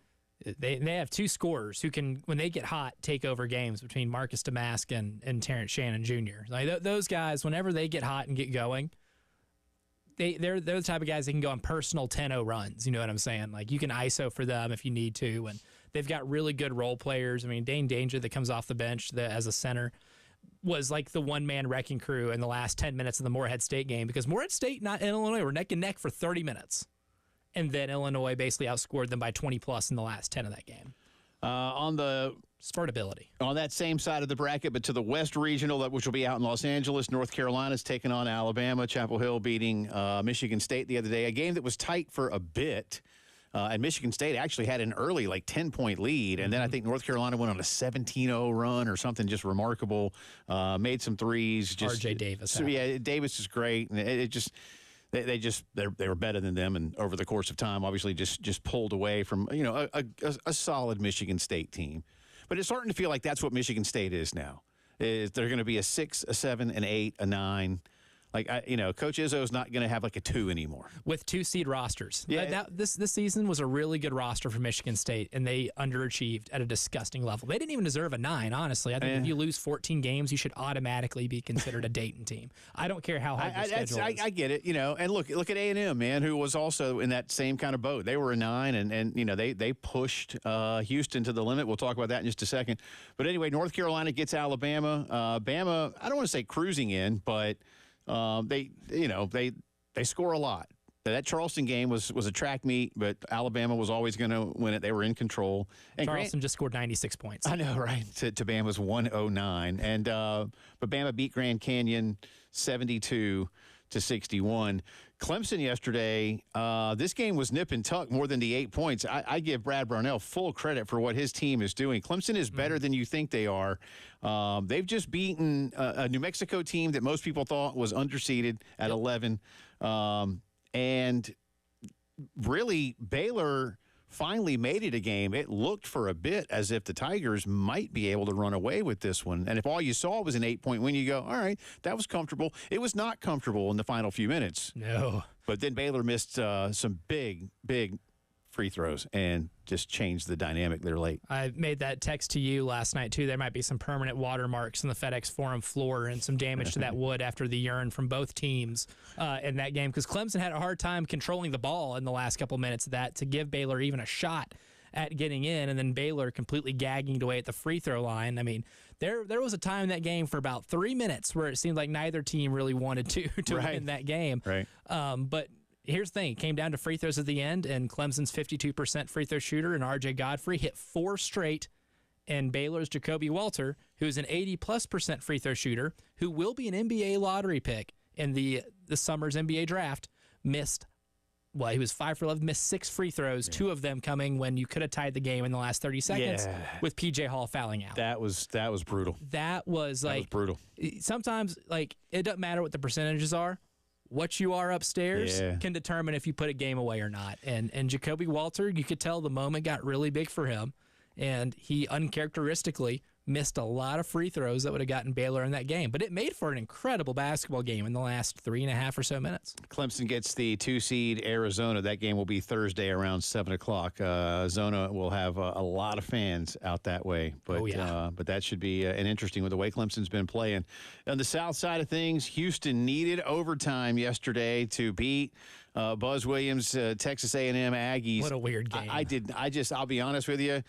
They have 2 scorers who can, when they get hot, take over games between Marcus Damask and Terrence Shannon Jr. Like those guys, whenever they get hot and get going, they're the type of guys that can go on personal 10-0 runs. You know what I'm saying? Like, you can ISO for them if you need to, and they've got really good role players. I mean, Dane Danger that comes off the bench as a center was like the one-man wrecking crew in the last 10 minutes of the Morehead State game, because Morehead State and Illinois were neck and neck for 30 minutes, and then Illinois basically outscored them by 20-plus in the last 10 of that game. On the Smartability. On that same side of the bracket, but to the West Regional, which will be out in Los Angeles, North Carolina's taking on Alabama. Chapel Hill beating Michigan State the other day, a game that was tight for a bit. And Michigan State actually had an early, 10-point lead. And then I think North Carolina went on a 17-0 run or something just remarkable. Made some threes. R.J. Davis. So, yeah, Davis is great. And they were better than them. And over the course of time, obviously just pulled away from, a solid Michigan State team. But it's starting to feel like that's what Michigan State is now. They're going to be a 6, a 7, an 8, a 9. Like, Coach Izzo's not going to have like a 2 anymore. With 2-seed rosters. Yeah. This season was a really good roster for Michigan State, and they underachieved at a disgusting level. They didn't even deserve a 9, honestly. I think if you lose 14 games, you should automatically be considered a Dayton team. I don't care how hard your schedule is. I get it, and look at A&M, man, who was also in that same kind of boat. They were a 9, and they pushed Houston to the limit. We'll talk about that in just a second. But anyway, North Carolina gets Alabama. Bama, I don't want to say cruising in, but they score a lot. That Charleston game was a track meet, but Alabama was always going to win it. They were in control. And Charleston just scored 96 points. I know, right? To Bama's 109, but Bama beat Grand Canyon 72-61. Clemson yesterday, this game was nip and tuck more than the 8 points. I give Brad Brownell full credit for what his team is doing. Clemson is better than you think they are. They've just beaten a New Mexico team that most people thought was underseeded at 11. And really, Baylor finally made it a game. It looked for a bit as if the Tigers might be able to run away with this one. And if all you saw was an 8-point win, you go, all right, that was comfortable. It was not comfortable in the final few minutes. No. But then Baylor missed some big free throws and just changed the dynamic there late. I made that text to you last night, too. There might be some permanent watermarks in the FedEx Forum floor and some damage to that wood after the urine from both teams in that game, because Clemson had a hard time controlling the ball in the last couple minutes of that to give Baylor even a shot at getting in, and then Baylor completely gagging away at the free throw line. I mean, there was a time in that game for about 3 minutes where it seemed like neither team really wanted to win that game. Right. But here's the thing. It came down to free throws at the end, and Clemson's 52% free throw shooter and R.J. Godfrey hit 4 straight, and Baylor's Jacoby Walter, who's an 80+% free throw shooter, who will be an NBA lottery pick in the summer's NBA draft, missed. Well, he was 5 for 11, missed 6 free throws, 2 of them coming when you could have tied the game in the last 30 seconds with P.J. Hall fouling out. That was brutal. That was brutal. Sometimes, it doesn't matter what the percentages are. What you are upstairs can determine if you put a game away or not. And Jacoby Walter, you could tell the moment got really big for him, and he uncharacteristically missed a lot of free throws that would have gotten Baylor in that game. But it made for an incredible basketball game in the last 3.5 or so minutes. Clemson gets the 2-seed Arizona. That game will be Thursday around 7 o'clock. Arizona will have a lot of fans out that way. But, but that should be an interesting with the way Clemson's been playing. On the south side of things, Houston needed overtime yesterday to beat Buzz Williams, Texas A&M Aggies. What a weird game. I'll be honest with you,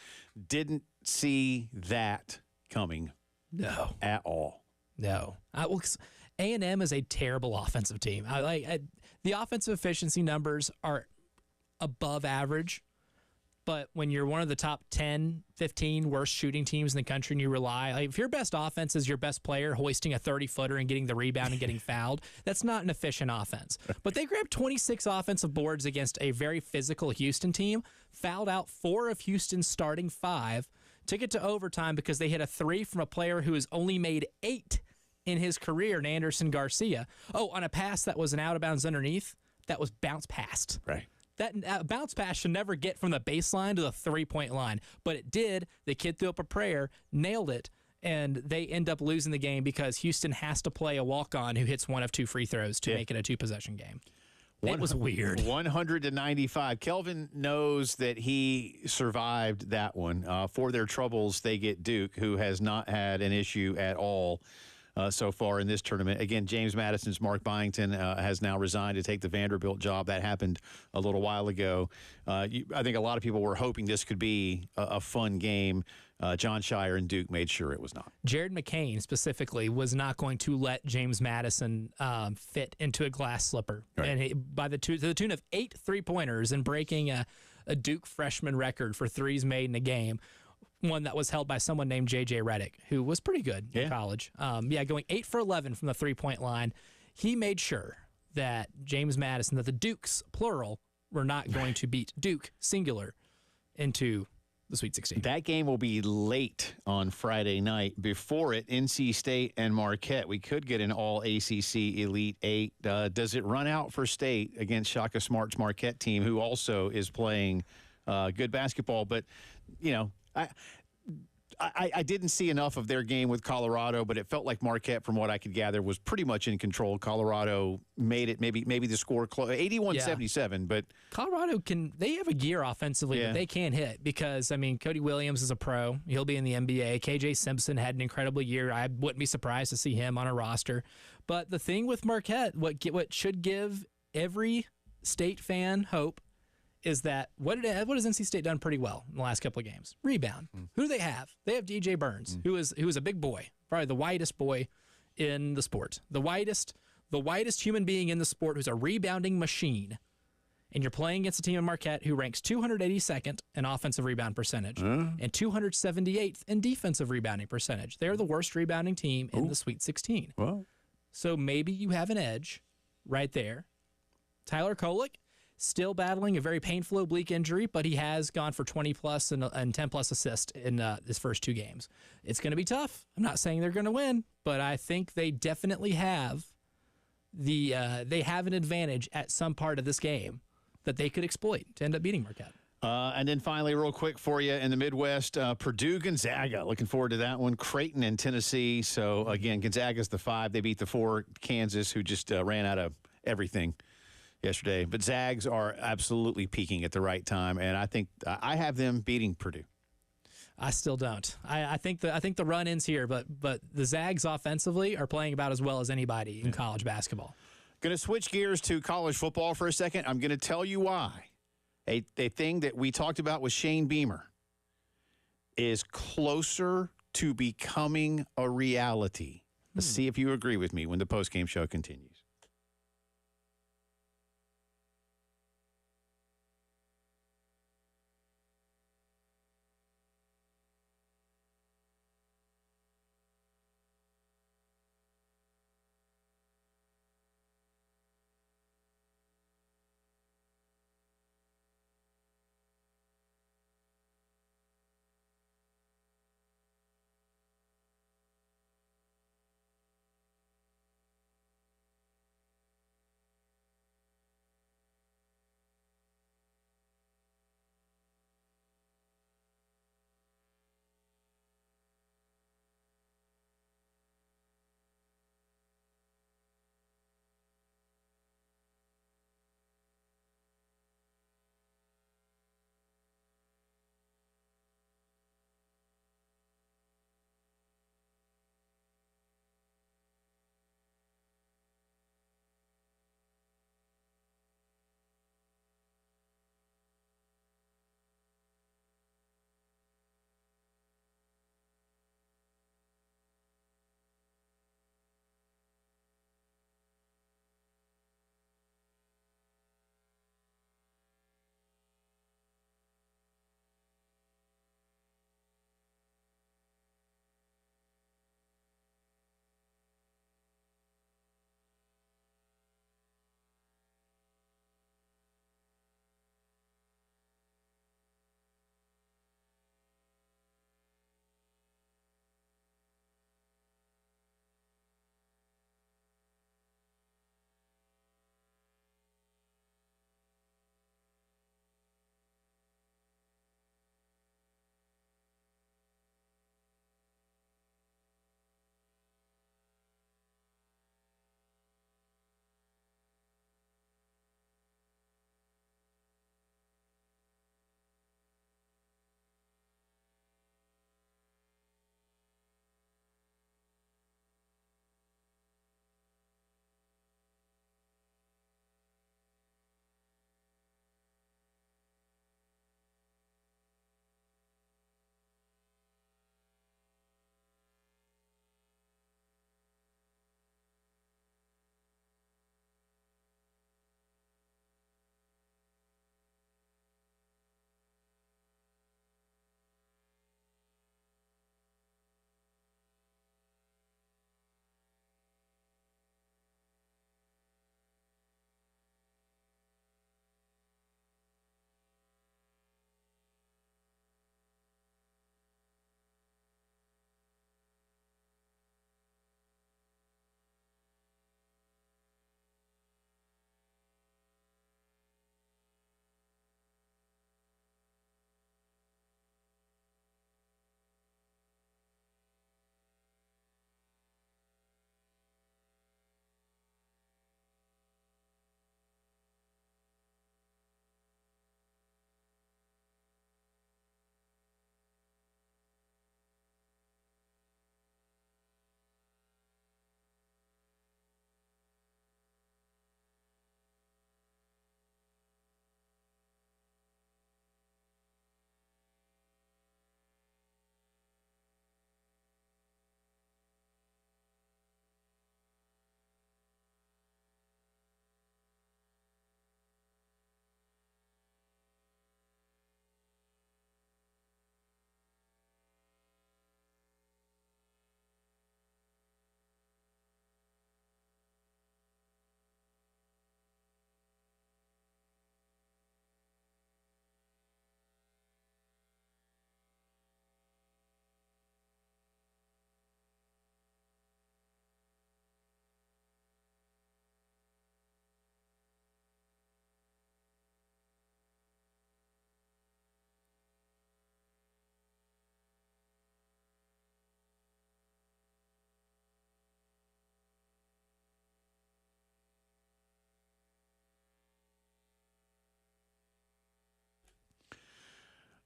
didn't see that coming. No. At all. No. A&M is a terrible offensive team. The offensive efficiency numbers are above average, but when you're one of the top 10, 15 worst shooting teams in the country and you rely, if your best offense is your best player hoisting a 30-footer and getting the rebound and getting fouled, that's not an efficient offense. But they grabbed 26 offensive boards against a very physical Houston team, fouled out 4 of Houston's starting 5, took it to overtime because they hit a 3 from a player who has only made 8 in his career, Anderson Garcia. Oh, on a pass that was an out of bounds underneath, that was bounce passed. Right. That bounce pass should never get from the baseline to the 3-point line, but it did. The kid threw up a prayer, nailed it, and they end up losing the game because Houston has to play a walk-on who hits 1 of 2 free throws to make it a 2-possession game. It was weird. 100-95. Kelvin knows that he survived that one. For their troubles, they get Duke, who has not had an issue at all so far in this tournament. Again, James Madison's Mark Byington has now resigned to take the Vanderbilt job. That happened a little while ago. I think a lot of people were hoping this could be a fun game. John Shire and Duke made sure it was not. Jared McCain specifically was not going to let James Madison fit into a glass slipper. Right. And to the tune of 8 3-pointers and breaking a Duke freshman record for threes made in a game, one that was held by someone named J.J. Redick, who was pretty good in college. Going 8 for 11 from the 3-point line. He made sure that James Madison, that the Dukes, plural, were not going to beat Duke, singular, into the Sweet 16. That game will be late on Friday night. Before it, NC State and Marquette. We could get an all-ACC Elite 8. Does it run out for State against Shaka Smart's Marquette team, who also is playing good basketball? But, I didn't see enough of their game with Colorado, but it felt like Marquette, from what I could gather, was pretty much in control. Colorado made it, maybe the score close, 81-77, but Colorado they have a gear offensively that they can hit because, I mean, Cody Williams is a pro. He'll be in the NBA. KJ Simpson had an incredible year. I wouldn't be surprised to see him on a roster. But the thing with Marquette, what should give every State fan hope is that what has NC State done pretty well in the last couple of games? Rebound. Who do they have? They have DJ Burns, who is a big boy, probably the whitest boy in the sport, the whitest human being in the sport, who's a rebounding machine. And you're playing against a team in Marquette who ranks 282nd in offensive rebound percentage and 278th in defensive rebounding percentage. They're the worst rebounding team in the Sweet 16. well, So maybe you have an edge right there. Tyler Kolek, still battling a very painful oblique injury, but he has gone for 20-plus and 10-plus assists in his first 2 games. It's going to be tough. I'm not saying they're going to win, but I think they definitely have they have an advantage at some part of this game that they could exploit to end up beating Marquette. And then finally, real quick for you in the Midwest, Purdue Gonzaga. Looking forward to that one. Creighton and Tennessee. So again, Gonzaga's the 5. They beat the 4 Kansas, who just ran out of everything yesterday. But Zags are absolutely peaking at the right time, and I think I have them beating Purdue. I still don't. I think the run ends here, but the Zags offensively are playing about as well as anybody in college basketball. Going to switch gears to college football for a second. I'm going to tell you why. A thing that we talked about with Shane Beamer is closer to becoming a reality. Let's see if you agree with me when the postgame show continues.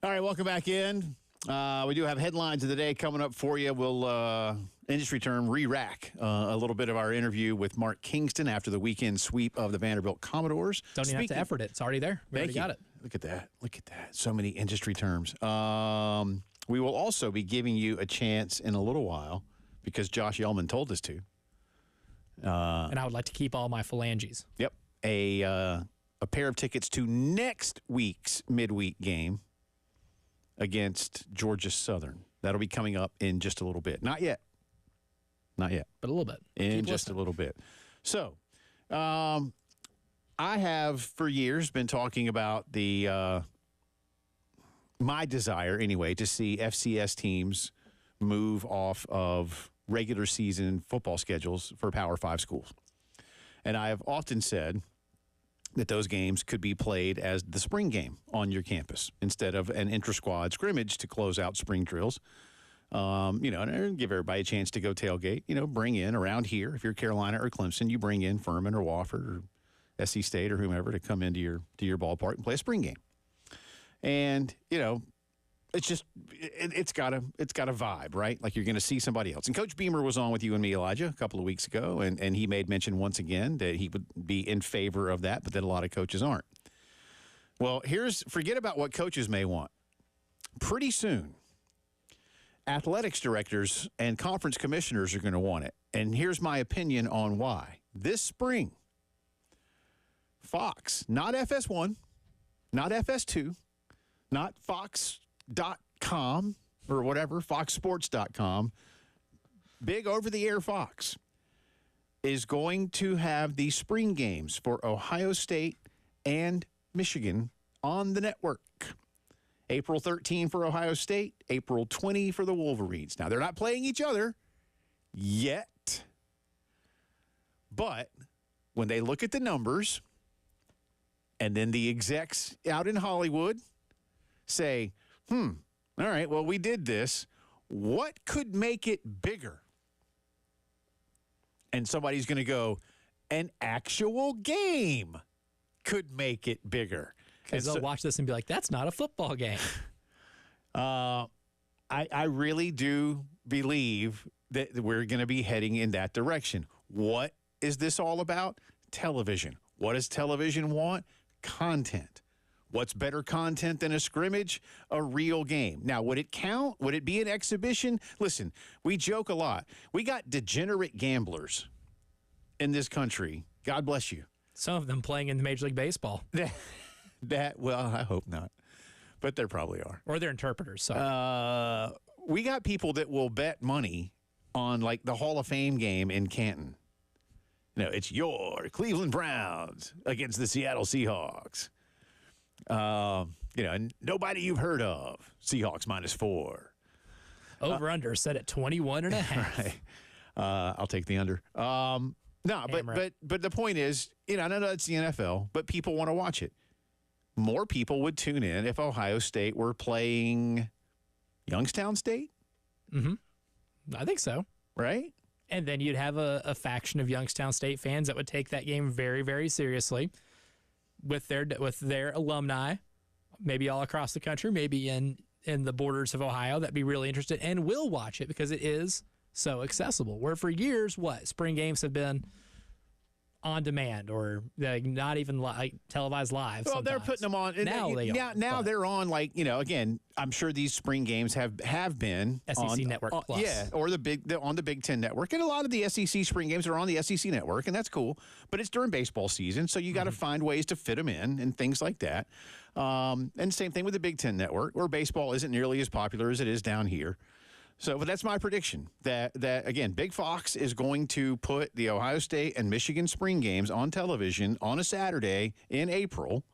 All right, welcome back in. We do have headlines of the day coming up for you. We'll, industry term, re-rack a little bit of our interview with Mark Kingston after the weekend sweep of the Vanderbilt Commodores. Don't even have to effort it. It's already there. We already got it. Look at that. Look at that. So many industry terms. We will also be giving you a chance in a little while because Josh Yellman told us to. And I would like to keep all my phalanges. Yep. A pair of tickets to next week's midweek game against Georgia Southern. That'll be coming up in just a little bit. Not yet. Not yet. But a little bit. In just a little bit. So, I have for years been talking about the my desire anyway to see FCS teams move off of regular season football schedules for Power 5 schools. And I have often said that those games could be played as the spring game on your campus instead of an intra-squad scrimmage to close out spring drills. And give everybody a chance to go tailgate, bring in around here. If you're Carolina or Clemson, you bring in Furman or Wofford or SC State or whomever to come into your ballpark and play a spring game. And, it's just it's got a vibe, right? Like you're going to see somebody else. And Coach Beamer was on with you and me, Elijah, a couple of weeks ago, and he made mention once again that he would be in favor of that, but that a lot of coaches aren't. Well, forget about what coaches may want. Pretty soon, athletics directors and conference commissioners are going to want it. And here's my opinion on why. This spring, Fox, not FS1, not FS2, not Fox.com or whatever, FoxSports.com, big over-the-air Fox, is going to have the spring games for Ohio State and Michigan on the network. April 13 for Ohio State, April 20 for the Wolverines. Now, they're not playing each other yet, but when they look at the numbers and then the execs out in Hollywood say, all right, well, we did this. What could make it bigger? And somebody's going to go, an actual game could make it bigger. Because they'll watch this and be like, that's not a football game. I really do believe that we're going to be heading in that direction. What is this all about? Television. What does television want? Content. What's better content than a scrimmage? A real game. Now, would it count? Would it be an exhibition? Listen, we joke a lot. We got degenerate gamblers in this country. God bless you. Some of them playing in the Major League Baseball. Well, I hope not. But there probably are. Or they're interpreters. So. We got people that will bet money on, like, the Hall of Fame game in Canton. It's your Cleveland Browns against the Seattle Seahawks. And nobody you've heard of. Seahawks -4. Over-under set at 21.5. Right. I'll take the under. No, but the point is, I know it's the NFL, but people want to watch it. More people would tune in if Ohio State were playing Youngstown State. Mm-hmm. I think so. Right? And then you'd have a faction of Youngstown State fans that would take that game very, very seriously with their alumni, maybe all across the country, maybe in the borders of Ohio, that'd be really interested and will watch it because it is so accessible. Where for years, spring games have been on demand or not even televised live. Well, sometimes. they're putting them on. Now they're on again, I'm sure these spring games have been SEC on, Network Plus. Yeah, or on the Big Ten Network. And a lot of the SEC spring games are on the SEC Network, and that's cool. But it's during baseball season, so you got to find ways to fit them in and things like that. And same thing with the Big Ten Network, where baseball isn't nearly as popular as it is down here. But that's my prediction, that again, Big Fox is going to put the Ohio State and Michigan spring games on television on a Saturday in April.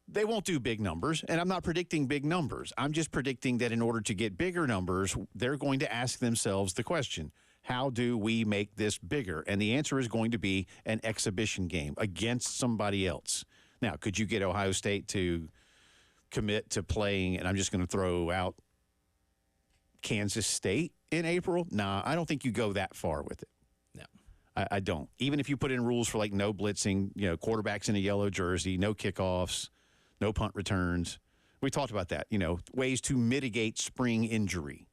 They won't do big numbers, and I'm not predicting big numbers. I'm just predicting that in order to get bigger numbers, they're going to ask themselves the question, how do we make this bigger? And the answer is going to be an exhibition game against somebody else. Now, could you get Ohio State to commit to playing, and I'm just going to throw out Kansas State in April? Nah, I don't think you go that far with it. No. I don't. Even if you put in rules for no blitzing, quarterbacks in a yellow jersey, no kickoffs, no punt returns, We talked about that, ways to mitigate spring injury.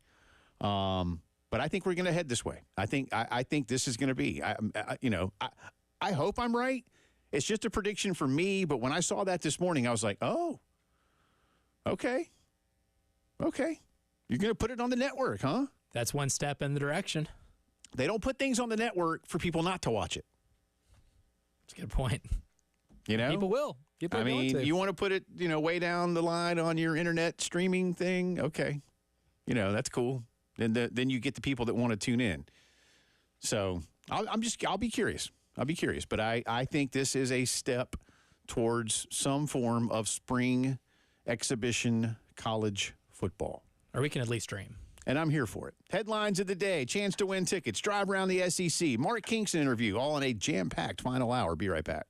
But I think we're going to head this way. I think this is going to be, I hope I'm right. It's just a prediction for me. But when I saw that this morning, I was like, oh, okay. You're going to put it on the network, huh? That's one step in the direction. They don't put things on the network for people not to watch it. That's a good point. People will. I mean, you want to put it, way down the line on your internet streaming thing? Okay. That's cool. Then you get the people that want to tune in. So I'll be curious. But I think this is a step towards some form of spring exhibition college football. Or we can at least dream. And I'm here for it. Headlines of the day, chance to win tickets, drive around the SEC, Mark Kingston interview, all in a jam-packed final hour. Be right back.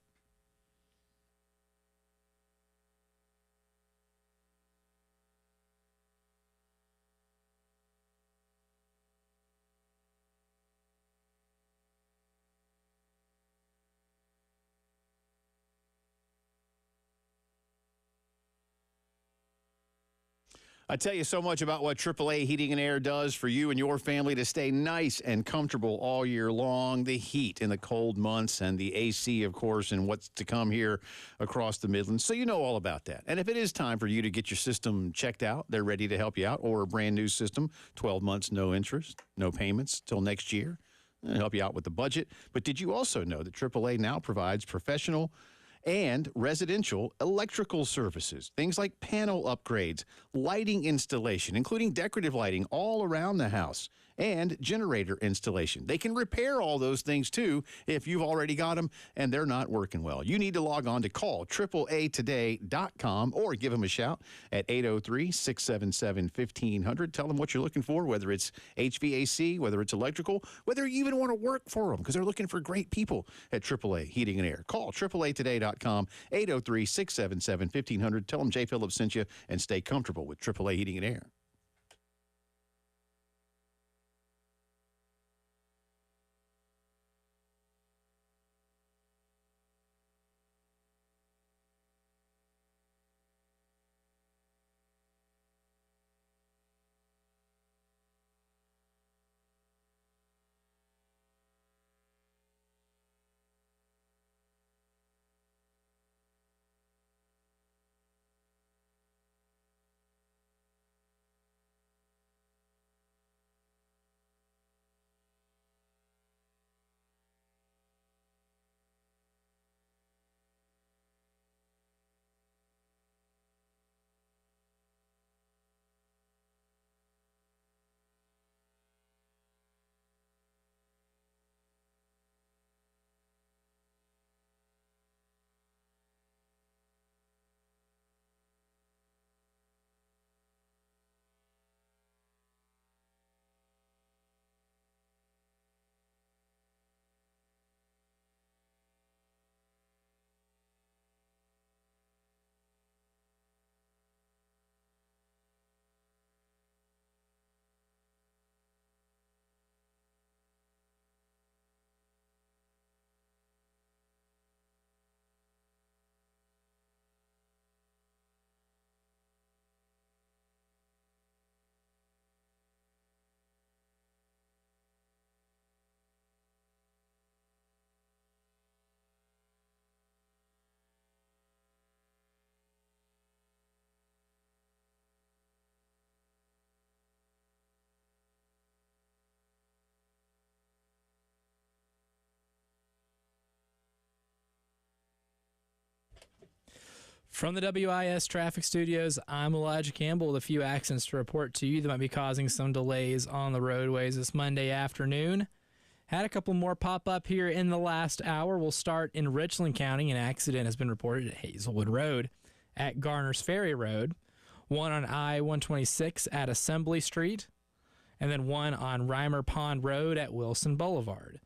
I tell you so much about what AAA Heating and Air does for you and your family to stay nice and comfortable all year long. The heat in the cold months and the AC, of course, and what's to come here across the Midlands. So you know all about that. And if it is time for you to get your system checked out, they're ready to help you out, or a brand new system, 12 months, no interest, no payments till next year. They'll help you out with the budget. But did you also know that AAA now provides professional and residential electrical services, things like panel upgrades, lighting installation, including decorative lighting all around the house, and generator installation. They can repair all those things, too, if you've already got them and they're not working well. You need to log on to call AAAtoday.com or give them a shout at 803-677-1500. Tell them what you're looking for, whether it's HVAC, whether it's electrical, whether you even want to work for them, because they're looking for great people at AAA Heating and Air. Call AAAtoday.com, 803-677-1500. Tell them Jay Phillips sent you, and stay comfortable with AAA Heating and Air. From the WIS Traffic Studios, I'm Elijah Campbell with a few accidents to report to you that might be causing some delays on the roadways this Monday afternoon. Had a couple more pop up here in the last hour. We'll start in Richland County. An accident has been reported at Hazelwood Road at Garner's Ferry Road, one on I-126 at Assembly Street, and then one on Reimer Pond Road at Wilson Boulevard.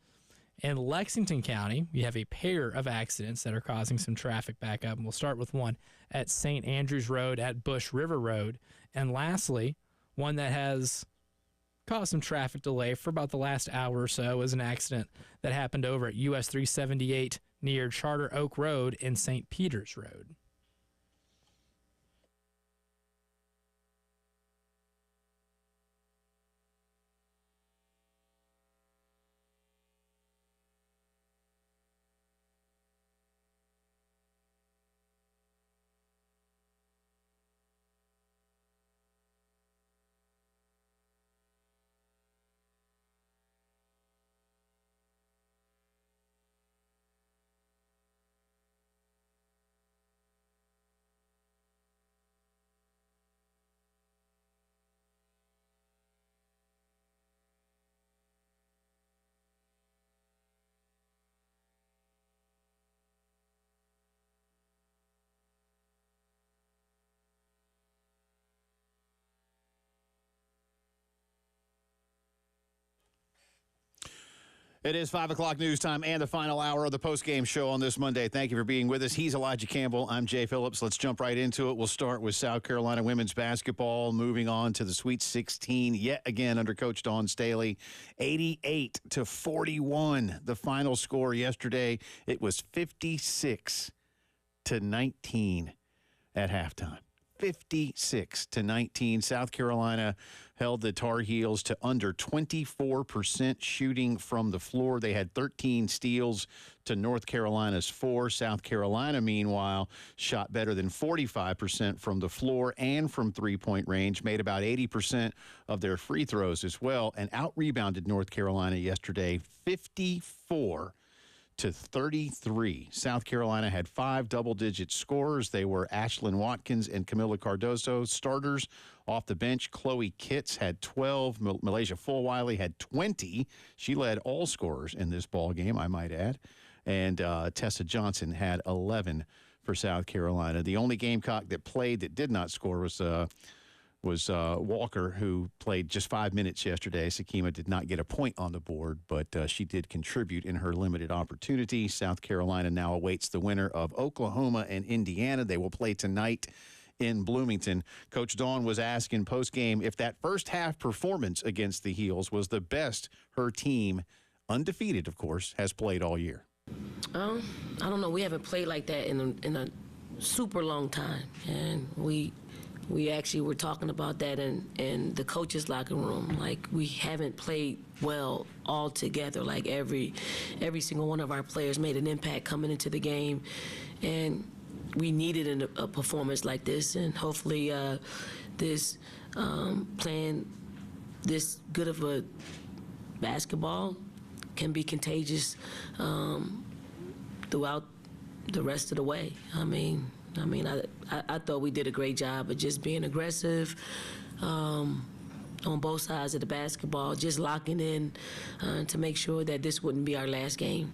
In Lexington County, we have a pair of accidents that are causing some traffic backup, and we'll start with one at St. Andrews Road at Bush River Road. And lastly, one that has caused some traffic delay for about the last hour or so is an accident that happened over at US 378 near Charter Oak Road and St. Peters Road. It is 5 o'clock news time and the final hour of the postgame show on this Monday. Thank you for being with us. He's Elijah Campbell. I'm Jay Phillips. Let's jump right into it. We'll start with South Carolina women's basketball, moving on to the Sweet 16 yet again under Coach Dawn Staley. 88-41, the final score yesterday. It was 56-19 at halftime. 56-19. South Carolina held the Tar Heels to under 24% shooting from the floor. They had 13 steals to North Carolina's 4. South Carolina, meanwhile, shot better than 45% from the floor and from three-point range, made about 80% of their free throws as well, and out-rebounded North Carolina yesterday 54-33. South Carolina had 5 double-digit scorers. They were Ashlyn Watkins and Camila Cardoso, starters. Off the bench, Chloe Kitts had 12. Malaysia Fulwiley had 20. She led all scorers in this ball game, I might add. And Tessa Johnson had 11 for South Carolina. The only Gamecock that played that did not score was Walker, who played just 5 minutes yesterday. Sakima did not get a point on the board, but she did contribute in her limited opportunity. South Carolina now awaits the winner of Oklahoma and Indiana. They will play tonight in Bloomington. Coach Dawn was asked in postgame if that first half performance against the Heels was the best her team, undefeated of course, has played all year. I don't know. We haven't played like that in a super long time, and we actually were talking about that in the coaches' locker room. Like, we haven't played well all together. Like, every single one of our players made an impact coming into the game, and we needed a performance like this. And hopefully, playing this good of a basketball can be contagious throughout the rest of the way. I thought we did a great job of just being aggressive on both sides of the basketball, just locking in to make sure that this wouldn't be our last game.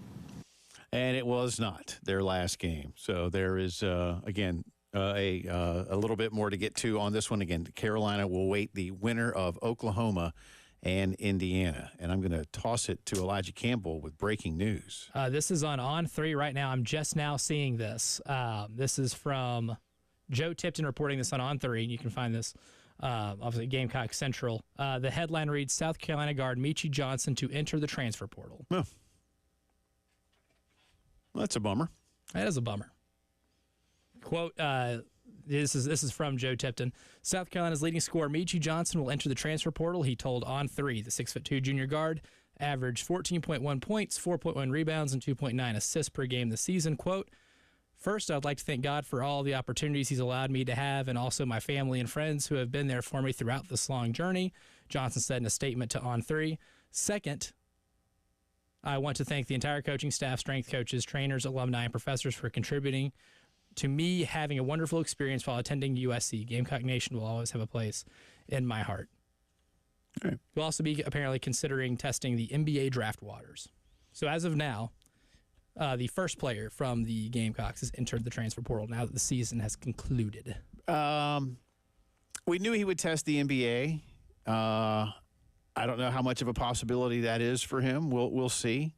And it was not their last game. So there is, again, a little bit more to get to on this one. Again, Carolina will wait the winner of Oklahoma and Indiana. And I'm going to toss it to Elijah Campbell with breaking news. This is on 3 right now. I'm just now seeing this. This is from Joe Tipton reporting this on 3. And you can find this, obviously, Gamecock Central. The headline reads, South Carolina guard Meechie Johnson to enter the transfer portal. Oh. Well, that's a bummer. That is a bummer. Quote, this is from Joe Tipton. South Carolina's leading scorer, Meechie Johnson, will enter the transfer portal. He told On3, the 6'2" junior guard, averaged 14.1 points, 4.1 rebounds, and 2.9 assists per game this season. Quote, first, I'd like to thank God for all the opportunities he's allowed me to have, and also my family and friends who have been there for me throughout this long journey, Johnson said in a statement to On3. Second, I want to thank the entire coaching staff, strength coaches, trainers, alumni, and professors for contributing to me having a wonderful experience while attending USC. Gamecock Nation will always have a place in my heart. All right. We'll also be apparently considering testing the NBA draft waters. So as of now, the first player from the Gamecocks has entered the transfer portal now that the season has concluded. We knew he would test the NBA. I don't know how much of a possibility that is for him. We'll see.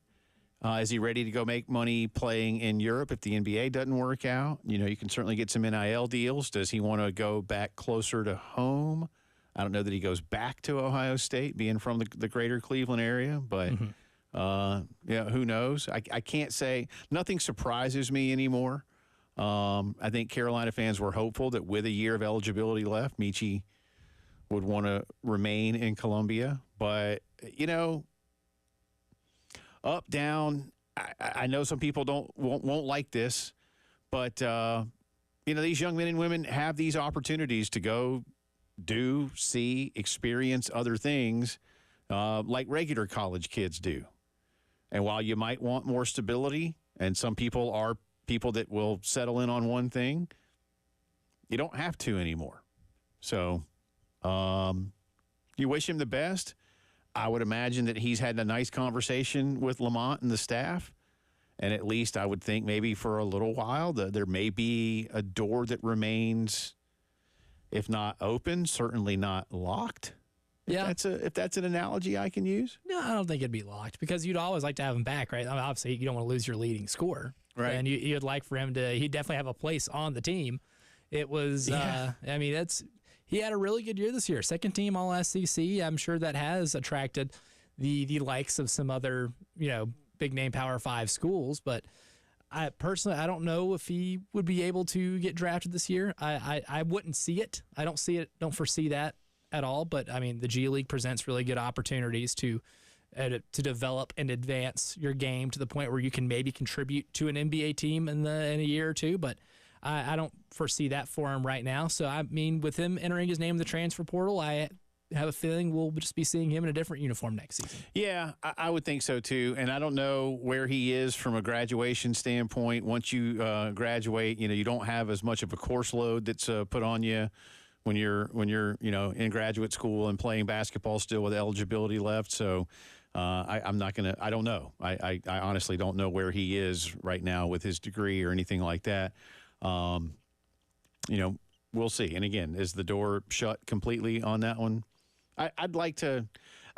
Is he ready to go make money playing in Europe if the NBA doesn't work out? You know, you can certainly get some NIL deals. Does he want to go back closer to home? I don't know that he goes back to Ohio State, being from the greater Cleveland area, but yeah, who knows? I can't say. Nothing surprises me anymore. I think Carolina fans were hopeful that with a year of eligibility left, Meechie would want to remain in Columbia. But, you know, up, down, I know some people won't like this, but, you know, these young men and women have these opportunities to go do, see, experience other things like regular college kids do. And while you might want more stability, and some people are people that will settle in on one thing, you don't have to anymore. So you wish him the best. I would imagine that he's had a nice conversation with Lamont and the staff. And at least I would think maybe for a little while there may be a door that remains, if not open, certainly not locked Yeah. If that's an analogy I can use. No, I don't think it'd be locked because you'd always like to have him back, right? I mean, obviously, you don't want to lose your leading scorer. Right. And you'd like for him to, he'd definitely have a place on the team. It was, I mean, he had a really good year this year. Second team All SEC. I'm sure that has attracted the likes of some other, big name Power 5 schools. But I don't know if he would be able to get drafted this year. I wouldn't see it. I don't foresee that at all. But I mean, the G League presents really good opportunities to develop and advance your game to the point where you can maybe contribute to an NBA team in a year or two. But I don't foresee that for him right now. So, I mean, with him entering his name in the transfer portal, I have a feeling we'll just be seeing him in a different uniform next season. Yeah, I would think so, too. And I don't know where he is from a graduation standpoint. Once you graduate, you don't have as much of a course load that's put on you when you're in graduate school and playing basketball still with eligibility left. So I'm not going to – I don't know. I honestly don't know where he is right now with his degree or anything like that. We'll see. And again, is the door shut completely on that one? I'd like to,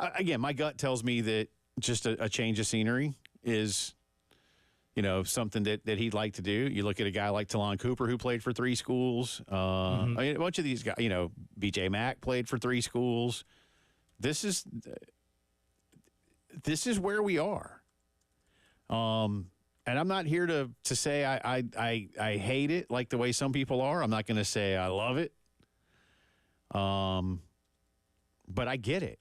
again, my gut tells me that just a change of scenery is, something that he'd like to do. You look at a guy like Talon Cooper, who played for 3 schools. I mean, a bunch of these guys, BJ Mack played for 3 schools. This is where we are. And I'm not here to say I hate it like the way some people are. I'm not going to say I love it. But I get it.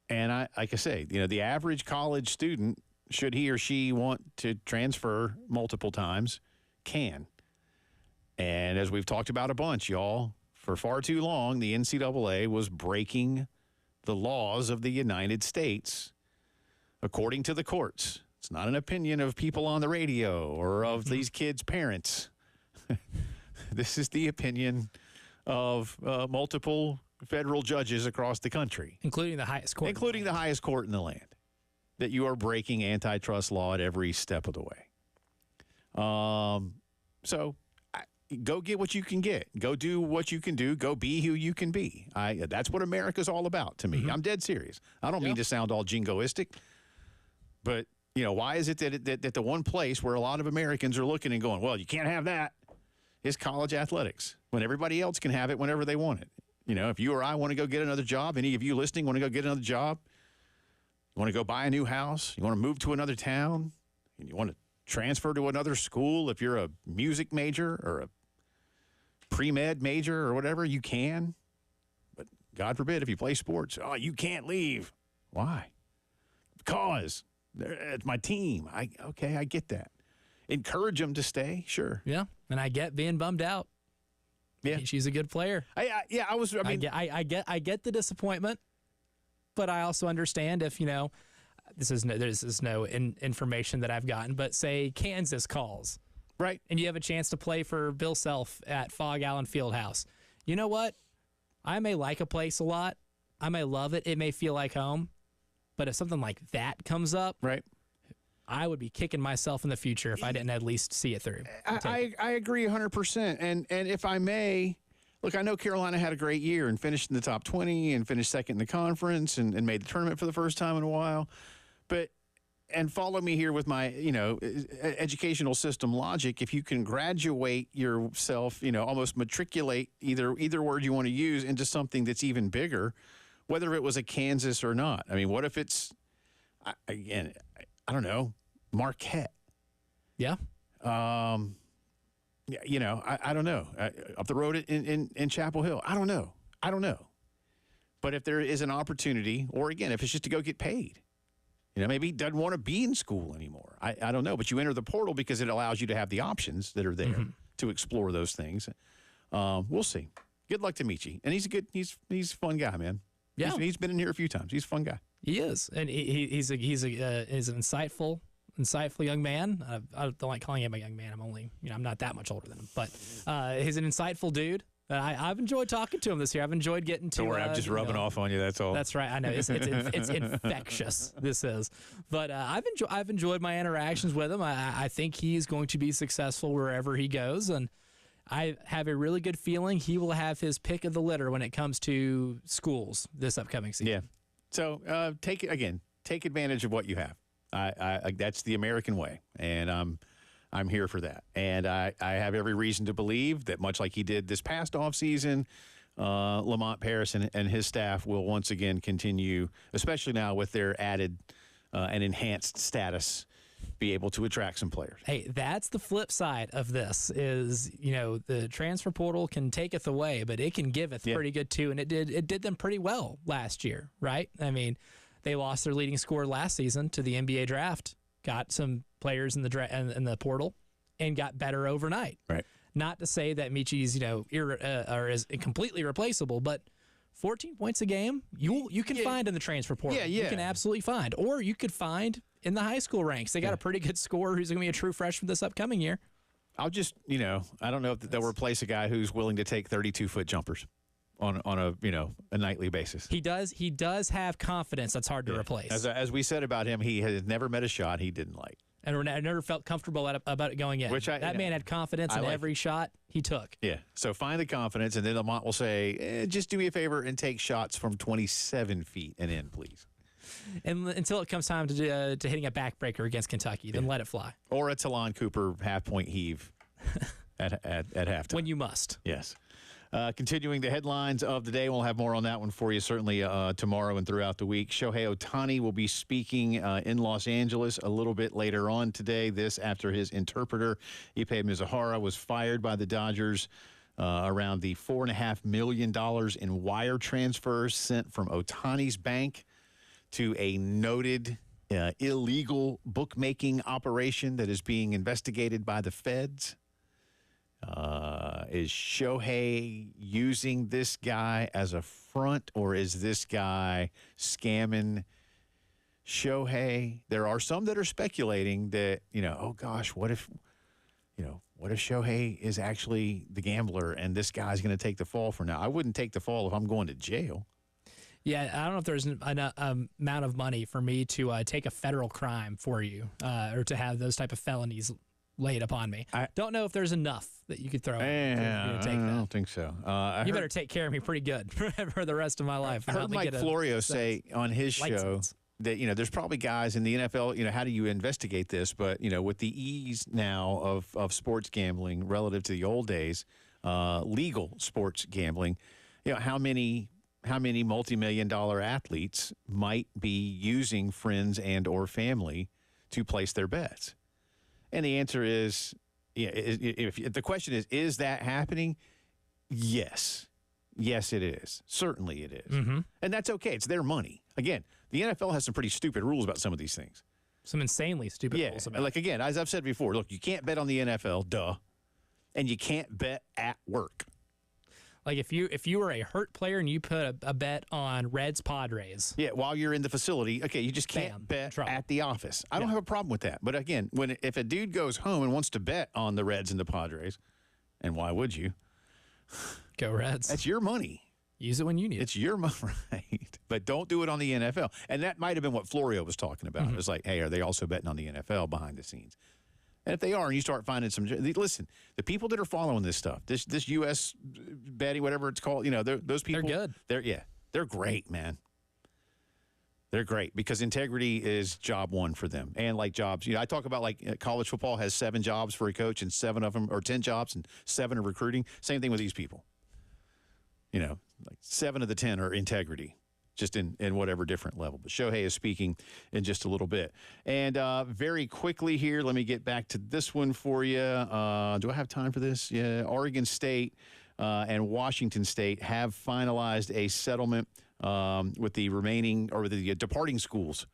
And like I say, the average college student, should he or she want to transfer multiple times, can. And as we've talked about a bunch, y'all, for far too long, the NCAA was breaking the laws of the United States according to the courts. It's not an opinion of people on the radio or of these kids' parents. This is the opinion of multiple federal judges across the country. Including the highest court. Including the highest court in the land. That you are breaking antitrust law at every step of the way. So go get what you can get. Go do what you can do. Go be who you can be. That's what America's all about to me. Mm-hmm. I'm dead serious. I don't mean to sound all jingoistic, but why is it that the one place where a lot of Americans are looking and going, well, you can't have that, is college athletics, when everybody else can have it whenever they want it. If you or I want to go get another job, any of you listening want to go get another job, you want to go buy a new house, you want to move to another town, and you want to transfer to another school, if you're a music major or a pre-med major or whatever, you can. But God forbid if you play sports, you can't leave. Why? Because it's my team. I get that. Encourage them to stay, sure. Yeah, and I get being bummed out. Yeah, she's a good player. I get the disappointment, but I also understand if this is no information that I've gotten, but say Kansas calls, right, and you have a chance to play for Bill Self at Fog Allen Fieldhouse. You know what? I may like a place a lot. I may love it. It may feel like home. But if something like that comes up, right, I would be kicking myself in the future if I didn't at least see it through. I agree 100%. And if I may, look, I know Carolina had a great year and finished in the top 20 and finished second in the conference and made the tournament for the first time in a while. And follow me here with my, educational system logic. If you can graduate yourself, almost matriculate either word you want to use into something that's even bigger, whether it was a Kansas or not. I mean, what if it's, again, I don't know, Marquette? Yeah. I don't know. Up the road in Chapel Hill. I don't know. But if there is an opportunity, or again, if it's just to go get paid, maybe he doesn't want to be in school anymore. I don't know. But you enter the portal because it allows you to have the options that are there to explore those things. We'll see. Good luck to Michi. And he's a fun guy, man. Yeah, he's been in here a few times. He's a fun guy. He is, and he's an insightful young man. I don't like calling him a young man. I'm only, I'm not that much older than him, but he's an insightful dude. I've enjoyed talking to him this year. I've enjoyed getting to. Don't worry, I'm just rubbing off on you. That's all. That's right. I know it's infectious. This is, but I've enjoyed my interactions with him. I think he's going to be successful wherever he goes, and I have a really good feeling he will have his pick of the litter when it comes to schools this upcoming season. Yeah. So take advantage of what you have. That's the American way, and I'm here for that. And I have every reason to believe that, much like he did this past offseason, Lamont Paris and his staff will once again continue, especially now with their added and enhanced status, be able to attract some players. Hey, that's the flip side of this is, the transfer portal can taketh away, but it can giveth pretty good too. And it did them pretty well last year, right? I mean, they lost their leading scorer last season to the NBA draft, got some players in the portal, and got better overnight. Right. Not to say that Michi's, is completely replaceable, but 14 points a game, you can find in the transfer portal. Yeah. You can absolutely find. Or you could find in the high school ranks. They got a pretty good scorer who's going to be a true freshman this upcoming year. I'll just, I don't know if they'll replace a guy who's willing to take 32-foot jumpers on a nightly basis. He does have confidence that's hard to replace. As we said about him, he has never met a shot he didn't like. And I never felt comfortable about it going in. That man had confidence in every shot he took. Yeah. So find the confidence, and then Lamont will say, just do me a favor and take shots from 27 feet and in, please. And until it comes time to hitting a backbreaker against Kentucky, then let it fly. Or a Talon Cooper half-point heave at halftime. When you must. Yes. Continuing the headlines of the day, we'll have more on that one for you certainly tomorrow and throughout the week. Shohei Ohtani will be speaking in Los Angeles a little bit later on today. This after his interpreter, Ippei Mizuhara, was fired by the Dodgers around the $4.5 million in wire transfers sent from Ohtani's bank to a noted illegal bookmaking operation that is being investigated by the feds. Is Shohei using this guy as a front, or is this guy scamming Shohei? There are some that are speculating that, oh gosh, what if Shohei is actually the gambler and this guy's going to take the fall for now? I wouldn't take the fall if I'm going to jail. Yeah, I don't know if there's an amount of money for me to take a federal crime for you or to have those type of felonies laid upon me. I don't know if there's enough that you could throw in to take that. I don't think so. You better take care of me pretty good for the rest of my life. I heard Mike Florio say on his show that, there's probably guys in the NFL, how do you investigate this? But, with the ease now of sports gambling relative to the old days, legal sports gambling, how many multi-million-dollar athletes might be using friends and or family to place their bets? And the answer is, if the question is that happening? Yes. Yes, it is. Certainly it is. Mm-hmm. And that's okay. It's their money. Again, the NFL has some pretty stupid rules about some of these things. Some insanely stupid rules about it. Like, again, as I've said before, look, you can't bet on the NFL, duh. And you can't bet at work. Like if you were a hurt player and you put a bet on Reds Padres. Yeah, while you're in the facility, okay, you just can't bet at the office. I don't have a problem with that. But again, if a dude goes home and wants to bet on the Reds and the Padres, and why would you? Go Reds. That's your money. Use it when you need it. It's your money, right? But don't do it on the NFL. And that might have been what Florio was talking about. It was like, hey, are they also betting on the NFL behind the scenes? And if they are, and you start finding listen, the people that are following this stuff, this U.S. betting, whatever it's called, those people. They're good. They're great, man. They're great because integrity is job one for them. And like jobs, I talk about like college football has 7 jobs for a coach and 7 of them, or 10 jobs and 7 are recruiting. Same thing with these people. Like 7 of the 10 are integrity. Just in whatever different level. But Shohei is speaking in just a little bit. And very quickly here, let me get back to this one for you. Do I have time for this? Yeah. Oregon State and Washington State have finalized a settlement with the remaining, or the departing schools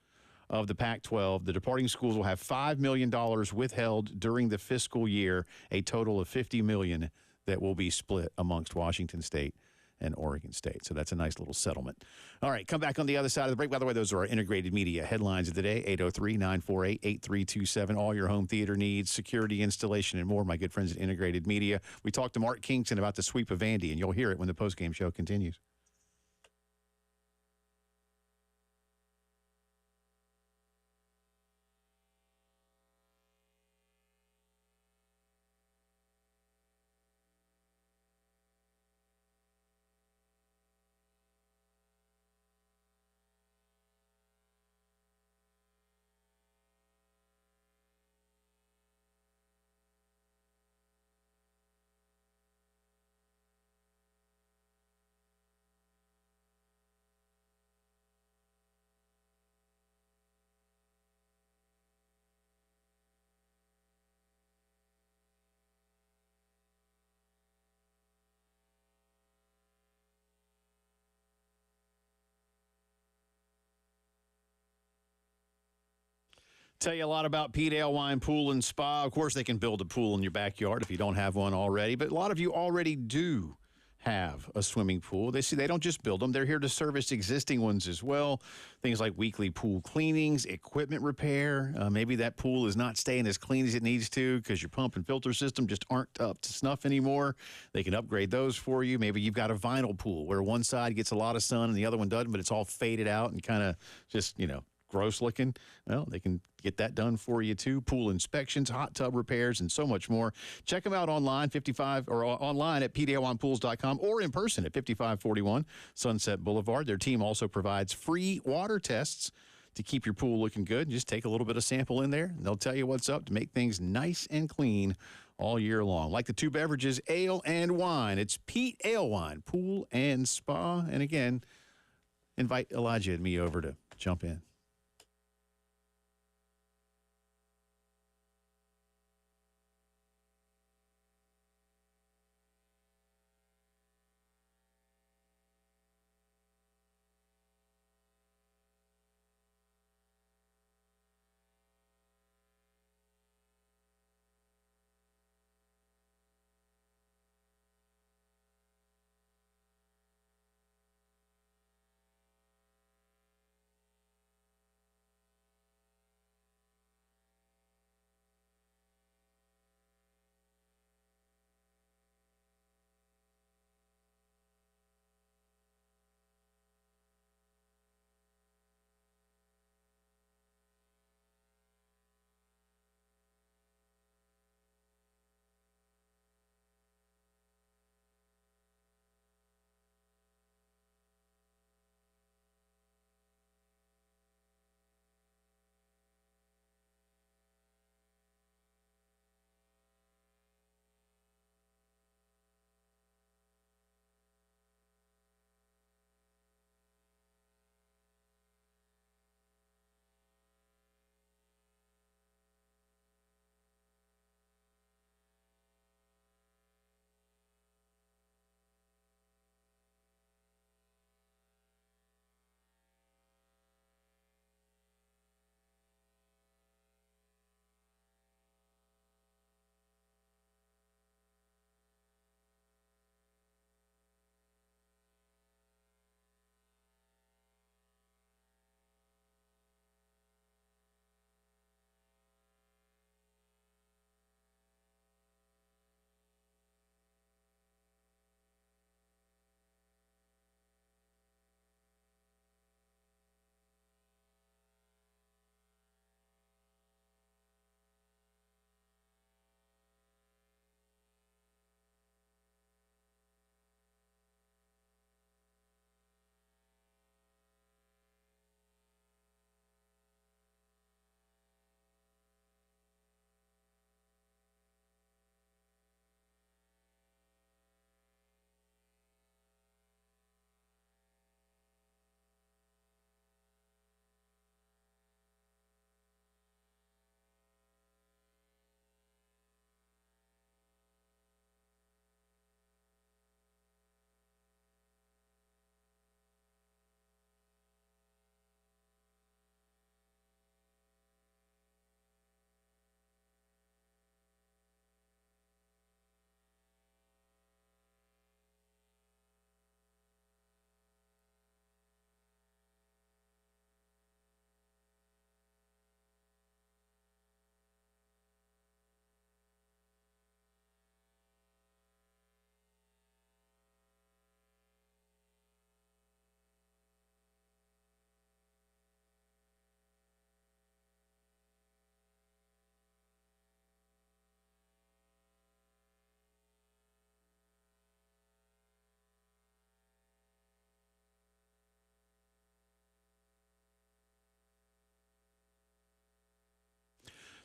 of the Pac-12. The departing schools will have $5 million withheld during the fiscal year, a total of $50 million that will be split amongst Washington State and Oregon State. So that's a nice little settlement. All right, come back on the other side of the break. By the way, those are our integrated media headlines of the day, 803-948-8327. All your home theater needs, security, installation, and more. My good friends at Integrated Media. We talked to Mark Kingston about the sweep of Vandy, and you'll hear it when the postgame show continues. Tell you a lot about Pete Ale Wine Pool and Spa. Of course, they can build a pool in your backyard if you don't have one already, but a lot of you already do have a swimming pool. They don't just build them. They're here to service existing ones as well. Things like weekly pool cleanings, equipment repair. Maybe that pool is not staying as clean as it needs to because your pump and filter system just aren't up to snuff anymore. They can upgrade those for you. Maybe you've got a vinyl pool where one side gets a lot of sun and the other one doesn't, but it's all faded out and kind of just, gross looking. Well, they can get that done for you too. Pool inspections, hot tub repairs, and so much more. Check them out online, online at pdawinepools.com or in person at 5541 Sunset Boulevard. Their team also provides free water tests to keep your pool looking good. Just take a little bit of sample in there, and they'll tell you what's up to make things nice and clean all year long. Like the two beverages, ale and wine. It's Pete Ale Wine, Pool and Spa. And again, invite Elijah and me over to jump in.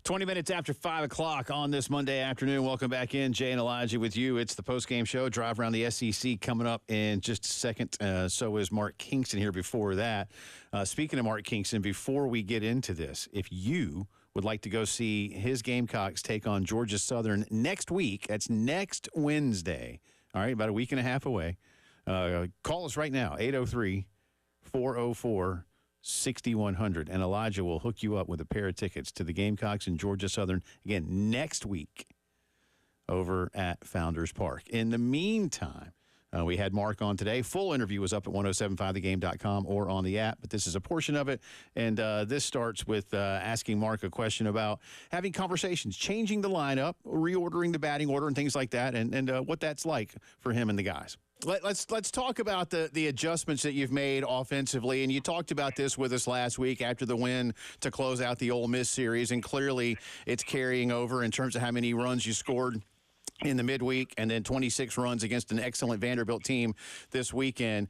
Twenty minutes after 5 o'clock on this Monday afternoon. Welcome back in. Jay and Elijah with you. It's the postgame show. Drive around the SEC coming up in just a second. So is Mark Kingston here before that. Speaking of Mark Kingston, before we get into this, if you would like to go see his Gamecocks take on Georgia Southern next week, that's next Wednesday, all right, about a week and a half away, call us right now, 803-404 6100. And Elijah will hook you up with a pair of tickets to the Gamecocks and Georgia Southern, again, next week over at Founders Park. In the meantime, we had Mark on today. Full interview was up at 1075thegame.com or on the app, but this is a portion of it. And this starts with asking Mark a question about having conversations, changing the lineup, reordering the batting order and things like that, and what that's like for him and the guys. Let's talk about the adjustments that you've made offensively, and you talked about this with us last week after the win to close out the Ole Miss series, and clearly it's carrying over in terms of how many runs you scored in the midweek, and then 26 runs against an excellent Vanderbilt team this weekend.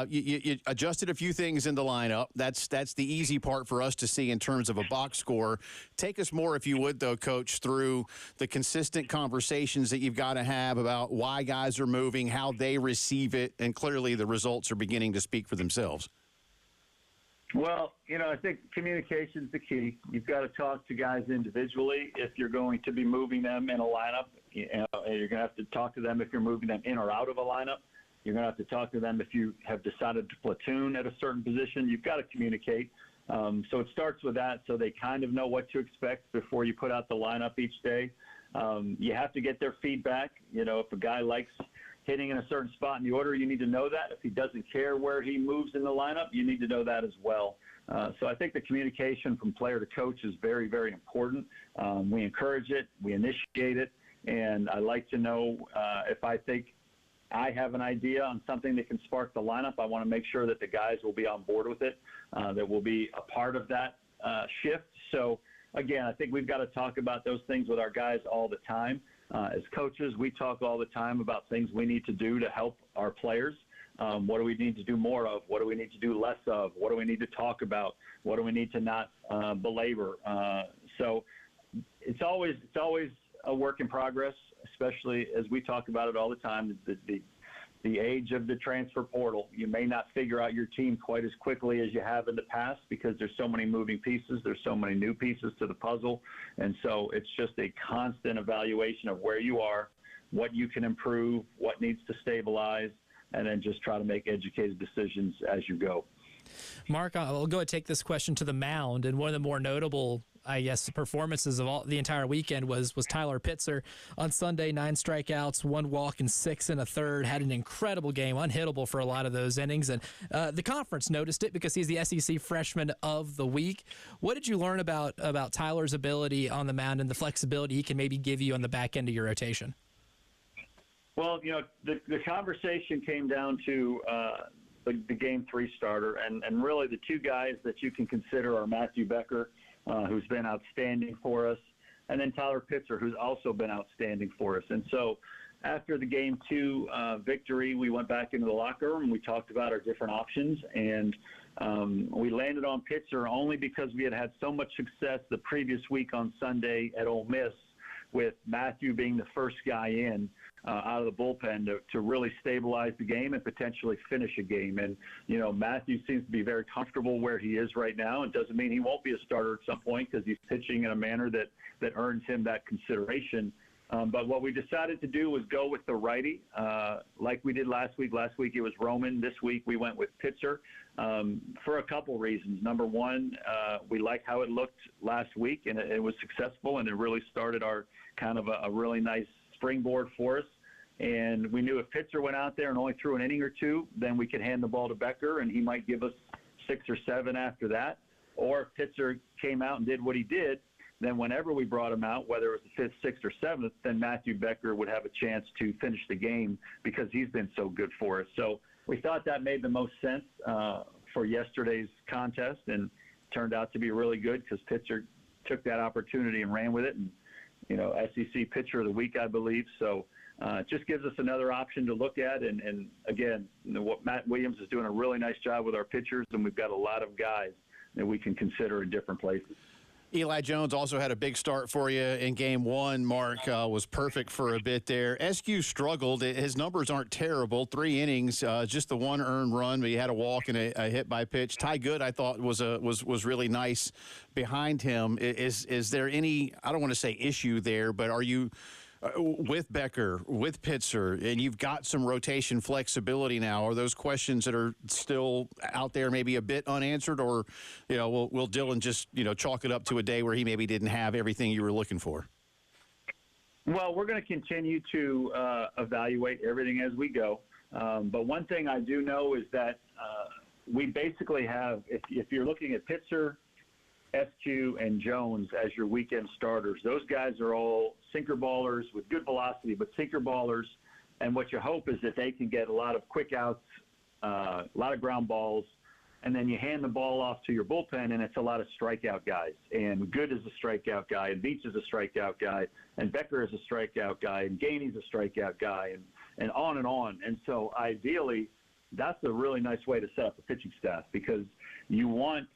You adjusted a few things in the lineup. That's the easy part for us to see in terms of a box score. Take us more, if you would, though, Coach, through the consistent conversations that you've got to have about why guys are moving, how they receive it, and clearly the results are beginning to speak for themselves. Well, I think communication's the key. You've got to talk to guys individually if you're going to be moving them in a lineup. And you're going to have to talk to them if you're moving them in or out of a lineup. You're going to have to talk to them if you have decided to platoon at a certain position. You've got to communicate. So it starts with that so they kind of know what to expect before you put out the lineup each day. You have to get their feedback. If a guy likes hitting in a certain spot in the order, you need to know that. If he doesn't care where he moves in the lineup, you need to know that as well. So I think the communication from player to coach is very, very important. We encourage it. We initiate it. And I like to know if I think I have an idea on something that can spark the lineup, I want to make sure that the guys will be on board with it, that will be a part of that shift. So, again, I think we've got to talk about those things with our guys all the time. As coaches, we talk all the time about things we need to do to help our players. What do we need to do more of? What do we need to do less of? What do we need to talk about? What do we need to not belabor? So it's always a work in progress, especially as we talk about it all the time, the age of the transfer portal. You may not figure out your team quite as quickly as you have in the past because there's so many moving pieces. There's so many new pieces to the puzzle. And so it's just a constant evaluation of where you are, what you can improve, what needs to stabilize, and then just try to make educated decisions as you go. Mark, I'll go and take this question to the mound, and one of the more notable, I guess, performances of the entire weekend was Tyler Pitzer on Sunday. 9 strikeouts, 1 walk, and 6 1/3. Had an incredible game, unhittable for a lot of those innings, and the conference noticed it because he's the SEC Freshman of the Week. What did you learn about Tyler's ability on the mound and the flexibility he can maybe give you on the back end of your rotation? Well, the conversation came down to the Game 3 starter, and really the two guys that you can consider are Matthew Becker, who's been outstanding for us, and then Tyler Pitzer, who's also been outstanding for us. And so after the Game 2 victory, we went back into the locker room and we talked about our different options, and we landed on Pitzer only because we had had so much success the previous week on Sunday at Ole Miss with Matthew being the first guy in out of the bullpen to really stabilize the game and potentially finish a game. And, Matthew seems to be very comfortable where he is right now. It doesn't mean he won't be a starter at some point because he's pitching in a manner that earns him that consideration. But what we decided to do was go with the righty like we did last week. Last week it was Roman. This week we went with Pitzer for a couple reasons. Number one, we like how it looked last week, and it was successful, and it really started our kind of a really nice springboard for us. And we knew if Pitzer went out there and only threw an inning or two, then we could hand the ball to Becker, and he might give us 6 or 7 after that. Or if Pitzer came out and did what he did, then whenever we brought him out, whether it was the 5th, 6th, or 7th, then Matthew Becker would have a chance to finish the game because he's been so good for us. So we thought that made the most sense for yesterday's contest, and turned out to be really good because Pitzer took that opportunity and ran with it. And, SEC Pitcher of the Week, I believe. So it just gives us another option to look at. And again, what Matt Williams is doing a really nice job with our pitchers, and we've got a lot of guys that we can consider in different places. Eli Jones also had a big start for you in Game 1. Mark was perfect for a bit there. SQ struggled. His numbers aren't terrible. 3 innings, just the 1 earned run, but he had a walk and a hit by pitch. Ty Good, I thought, was really nice behind him. Is there any, I don't want to say issue there, but are you With Becker, with Pitzer, and you've got some rotation flexibility now. Are those questions that are still out there maybe a bit unanswered, or will Dylan just chalk it up to a day where he maybe didn't have everything you were looking for? Well, we're going to continue to evaluate everything as we go. But one thing I do know is that we basically have, if you're looking at Pitzer, SQ, and Jones as your weekend starters, those guys are all sinker ballers with good velocity, but sinker ballers. And what you hope is that they can get a lot of quick outs, a lot of ground balls, and then you hand the ball off to your bullpen, and it's a lot of strikeout guys. And Good is a strikeout guy, and Beach is a strikeout guy, and Becker is a strikeout guy, and Gainey's a strikeout guy, and on and on. And so ideally, that's a really nice way to set up a pitching staff, because you want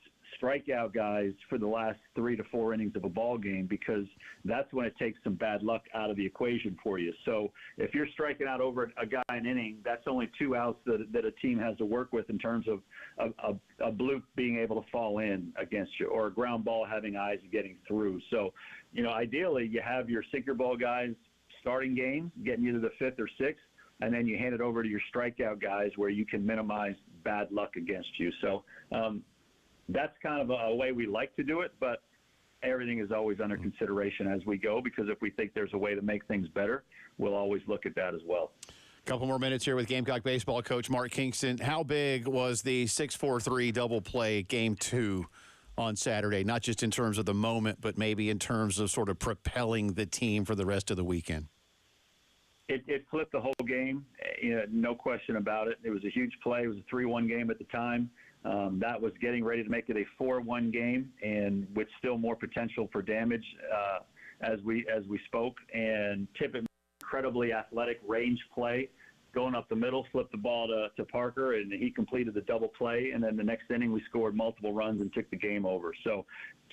strikeout guys for the last 3 to 4 innings of a ball game, because that's when it takes some bad luck out of the equation for you. So if you're striking out over a guy an inning, that's only 2 outs that a team has to work with in terms of a bloop being able to fall in against you, or a ground ball having eyes getting through. So, ideally you have your sinker ball guys starting games, getting you to the 5th or 6th, and then you hand it over to your strikeout guys where you can minimize bad luck against you. So, that's kind of a way we like to do it, but everything is always under consideration as we go, because if we think there's a way to make things better, we'll always look at that as well. Couple more minutes here with Gamecock baseball coach Mark Kingston. How big was the 6-4-3 double play game 2 on Saturday, not just in terms of the moment, but maybe in terms of sort of propelling the team for the rest of the weekend? It flipped the whole game, no question about it. It was a huge play. It was a 3-1 game at the time. That was getting ready to make it a 4-1 game, and with still more potential for damage as we spoke. And Tippett, incredibly athletic range play, going up the middle, flipped the ball to Parker, and he completed the double play. And then the next inning, we scored multiple runs and took the game over. So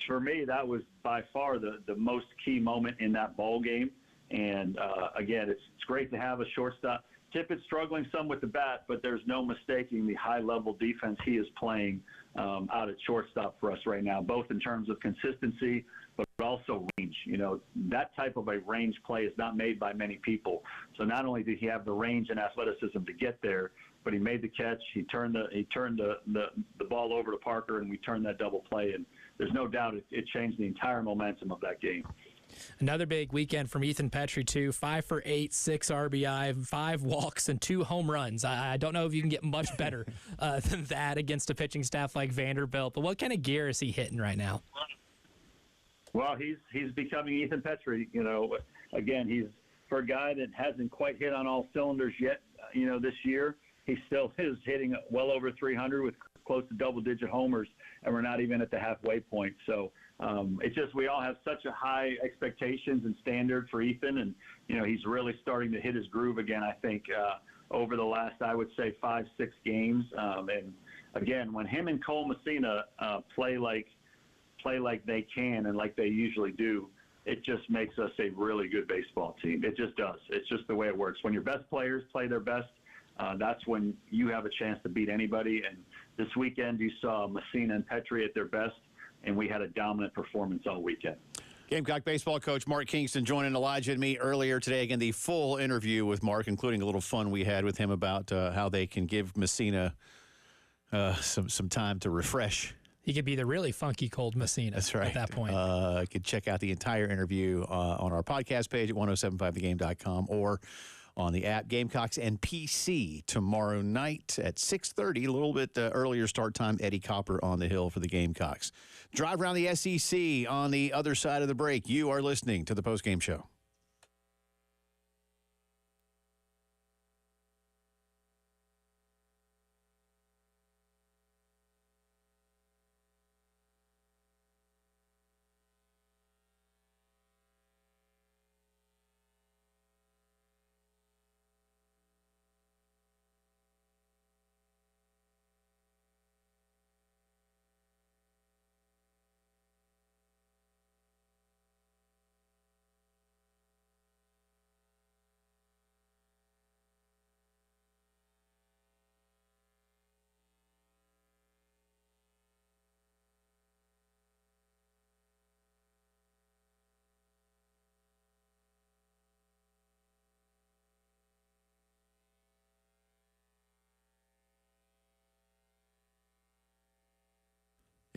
for me, that was by far the most key moment in that ball game. And again, it's great to have a shortstop. Tippett's struggling some with the bat, but there's no mistaking the high-level defense he is playing out at shortstop for us right now, both in terms of consistency, but also range. That type of a range play is not made by many people. So not only did he have the range and athleticism to get there, but he made the catch. He turned the ball over to Parker, and we turned that double play. And there's no doubt it changed the entire momentum of that game. Another big weekend from Ethan Petry, too. 5 for 8, 6 RBI, 5 walks, and 2 home runs. I don't know if you can get much better than that against a pitching staff like Vanderbilt. But what kind of gear is he hitting right now? Well, he's becoming Ethan Petry. Again, he's, for a guy that hasn't quite hit on all cylinders yet, this year, he still is hitting well over 300 with close to double-digit homers, and we're not even at the halfway point. So it's just we all have such a high expectations and standard for Ethan, and he's really starting to hit his groove again. I think over the last, I would say, 5-6 games. And again, when him and Cole Messina play like they can and like they usually do, it just makes us a really good baseball team. It just does. It's just the way it works. When your best players play their best, that's when you have a chance to beat anybody. And this weekend, you saw Messina and Petry at their best, and we had a dominant performance all weekend. Gamecock baseball coach Mark Kingston joining Elijah and me earlier today. Again, the full interview with Mark, including a little fun we had with him about how they can give Messina some time to refresh. He could be the really funky cold Messina. That's right. At that point. You could check out the entire interview on our podcast page at 1075thegame.com or on the app. Gamecocks and PC tomorrow night at 6:30, a little bit earlier start time. Eddie Copper on the hill for the Gamecocks. Drive around the SEC on the other side of the break. You are listening to the Postgame Show.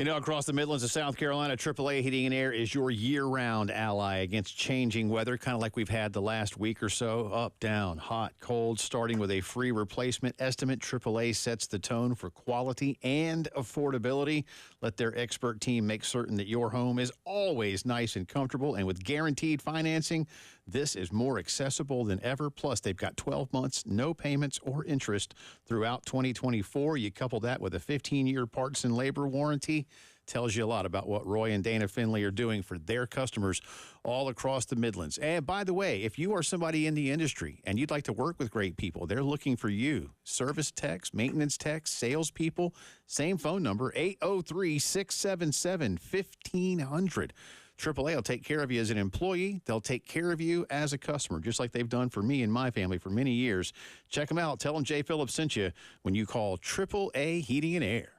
You know, across the Midlands of South Carolina, AAA Heating and Air is your year-round ally against changing weather, kind of like we've had the last week or so. Up, down, hot, cold, starting with a free replacement estimate. AAA sets the tone for quality and affordability. Let their expert team make certain that your home is always nice and comfortable. And with guaranteed financing, this is more accessible than ever. Plus, they've got 12 months, no payments or interest throughout 2024. You couple that with a 15-year parts and labor warranty. Tells you a lot about what Roy and Dana Finley are doing for their customers all across the Midlands. And by the way, if you are somebody in the industry and you'd like to work with great people, they're looking for you. Service techs, maintenance techs, salespeople, same phone number, 803-677-1500. AAA will take care of you as an employee. They'll take care of you as a customer, just like they've done for me and my family for many years. Check them out. Tell them Jay Phillips sent you when you call AAA Heating and Air.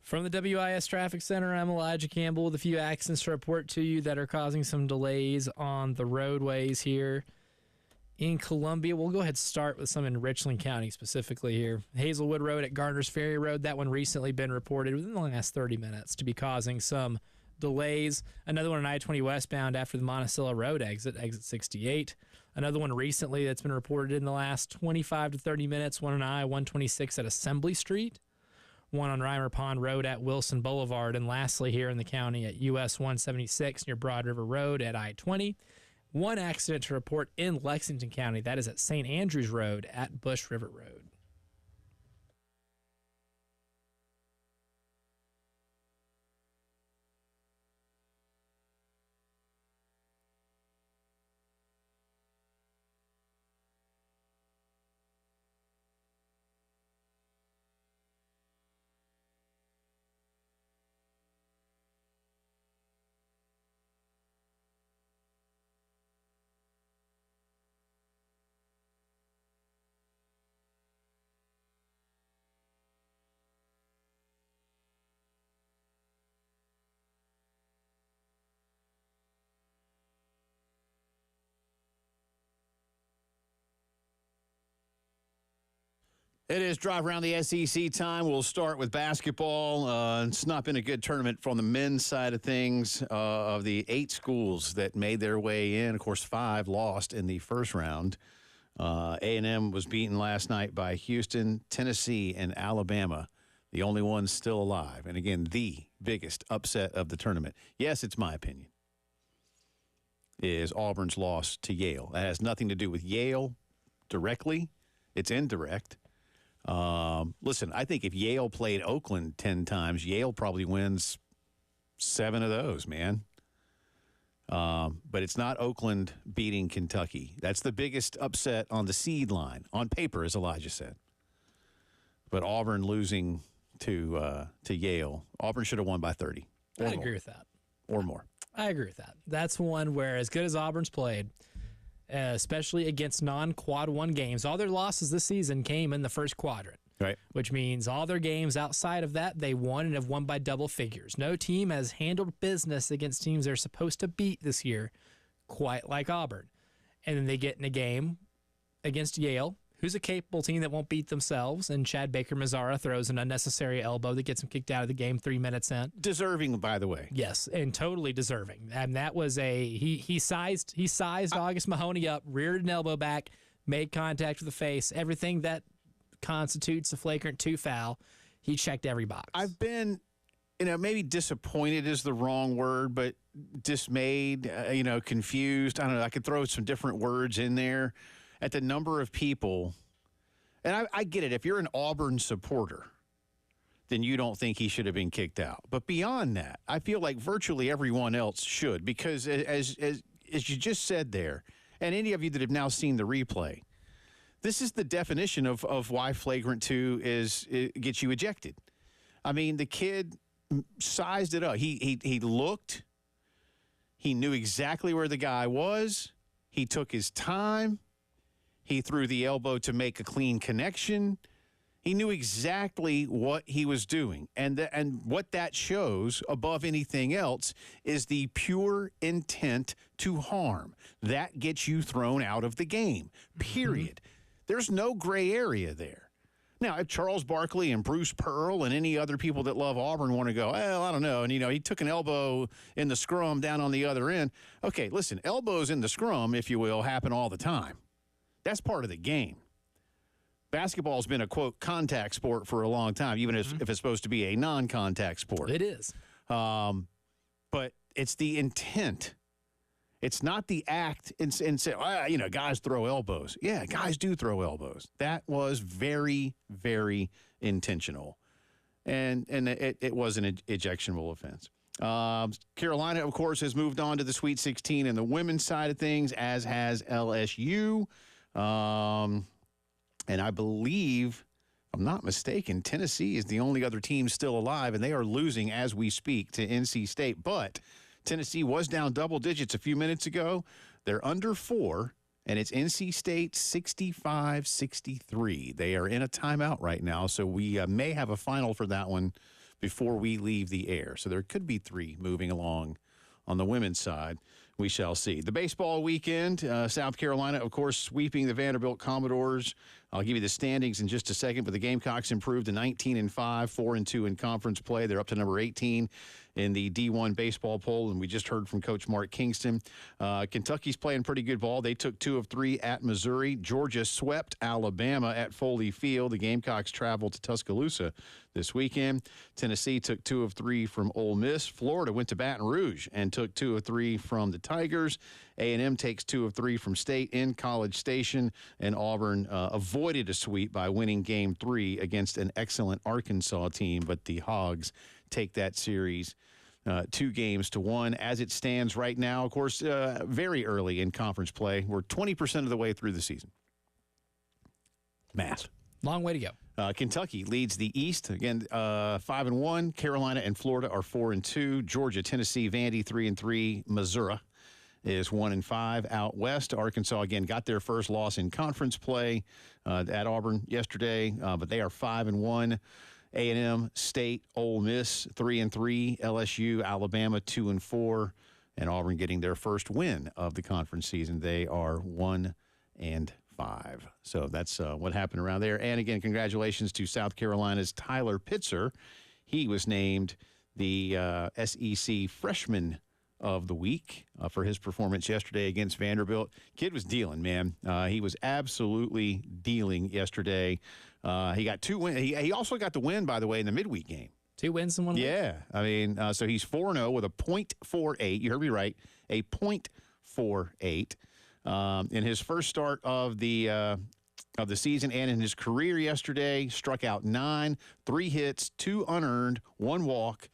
From the WIS Traffic Center, I'm Elijah Campbell with a few accidents to report to you that are causing some delays on the roadways here in Columbia. We'll go ahead and start with some in Richland County specifically here. Hazelwood Road at Garner's Ferry Road, that one recently been reported within the last 30 minutes to be causing some delays. Another one on I-20 westbound after the Monticello Road exit 68. Another one recently that's been reported in the last 25 to 30 minutes, one on I-126 at Assembly Street. One on Reimer Pond Road at Wilson Boulevard, and lastly here in the county at US 176 near Broad River Road at I-20. One accident to report in Lexington County, that is at St. Andrews Road at Bush River Road. It is drive around the SEC time. We'll start with basketball. It's not been a good tournament from the men's side of things. Of the 8 schools that made their way in, of course, 5 lost in the first round. A&M was beaten last night by Houston, Tennessee, and Alabama, the only ones still alive. And again, the biggest upset of the tournament. Yes, it's my opinion, is Auburn's loss to Yale. That has nothing to do with Yale directly. It's indirect. Listen, I think if Yale played Oakland 10 times, Yale probably wins 7 of those, man. But it's not Oakland beating Kentucky. That's the biggest upset on the seed line, on paper, as Elijah said. But Auburn losing to Yale. Auburn should have won by 30. I agree with that. Or more. I agree with that. That's one where, as good as Auburn's played, especially against non-quad 1 games, all their losses this season came in the first quadrant. Right. Which means all their games outside of that, they won and have won by double figures. No team has handled business against teams they're supposed to beat this year quite like Auburn. And then they get in a game against Yale, who's a capable team that won't beat themselves, and Chad Baker-Mazara throws an unnecessary elbow that gets him kicked out of the game 3 minutes in. Deserving, by the way. Yes, and totally deserving. And that was he sized August Mahoney up, reared an elbow back, made contact with the face, everything that constitutes a flagrant 2 foul. He checked every box. I've been, maybe disappointed is the wrong word, but dismayed, confused. I don't know. I could throw some different words in there at the number of people. And I get it. If you're an Auburn supporter, then you don't think he should have been kicked out. But beyond that, I feel like virtually everyone else should, because as you just said there, and any of you that have now seen the replay, this is the definition of why flagrant 2 gets you ejected. I mean, the kid sized it up. He looked. He knew exactly where the guy was. He took his time. He threw the elbow to make a clean connection. He knew exactly what he was doing. And what that shows, above anything else, is the pure intent to harm. That gets you thrown out of the game, period. There's no gray area there. Now, if Charles Barkley and Bruce Pearl and any other people that love Auburn want to go, well, I don't know, and, he took an elbow in the scrum down on the other end. Okay, listen, elbows in the scrum, if you will, happen all the time. That's part of the game. Basketball's been a, quote, contact sport for a long time, even if it's supposed to be a non-contact sport. It is. But it's the intent. It's not the act and say, guys throw elbows. Yeah, guys do throw elbows. That was very, very intentional. And it was an ejectionable offense. Carolina, of course, has moved on to the Sweet 16 in the women's side of things, as has LSU. And I believe, if I'm not mistaken, Tennessee is the only other team still alive, and they are losing as we speak to NC State. But Tennessee was down double digits a few minutes ago. They're under 4, and it's NC State 65-63. They are in a timeout right now, so we may have a final for that one before we leave the air. So there could be 3 moving along on the women's side. We shall see. The baseball weekend, South Carolina, of course, sweeping the Vanderbilt Commodores. I'll give you the standings in just a second, but the Gamecocks improved to 19-5, 4-2 in conference play. They're up to number 18 in the D1 baseball poll, and we just heard from Coach Mark Kingston. Kentucky's playing pretty good ball. They took 2 of 3 at Missouri. Georgia swept Alabama at Foley Field. The Gamecocks traveled to Tuscaloosa this weekend. Tennessee took 2 of 3 from Ole Miss. Florida went to Baton Rouge and took 2 of 3 from the Tigers. A&M takes 2 of 3 from State in College Station, and Auburn avoided a sweep by winning Game 3 against an excellent Arkansas team, but the Hogs take that series 2-1 as it stands right now. Of course, very early in conference play. We're 20% of the way through the season. Math. Long way to go. Kentucky leads the East. Again, 5-1. Carolina and Florida are 4-2. Georgia, Tennessee, Vandy, 3-3. Missouri is 1-5 out west. Arkansas, again, got their first loss in conference play at Auburn yesterday, but they are 5-1. A&M, State, Ole Miss, 3-3. LSU, Alabama, 2-4. And Auburn getting their first win of the conference season. They are 1-5. 5. So that's what happened around there. And again, congratulations to South Carolina's Tyler Pitzer. He was named the SEC Freshman of the Week for his performance yesterday against Vanderbilt. Kid was dealing, man. He was absolutely dealing yesterday. He got 2 wins. He also got the win, by the way, in the midweek game. 2 wins in 1 week? Yeah. I mean, so he's 4-0 with a .48. You heard me right. A .48. In his first start of the season and in his career yesterday, struck out 9, 3 hits, 2 unearned, 1 walk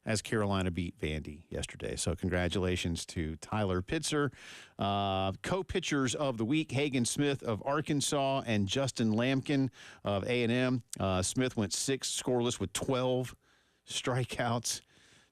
as Carolina beat Vandy yesterday. So congratulations to Tyler Pitzer. Co-pitchers of the week, Hagen Smith of Arkansas and Justin Lampkin of A&M. Smith went 6 scoreless with 12 strikeouts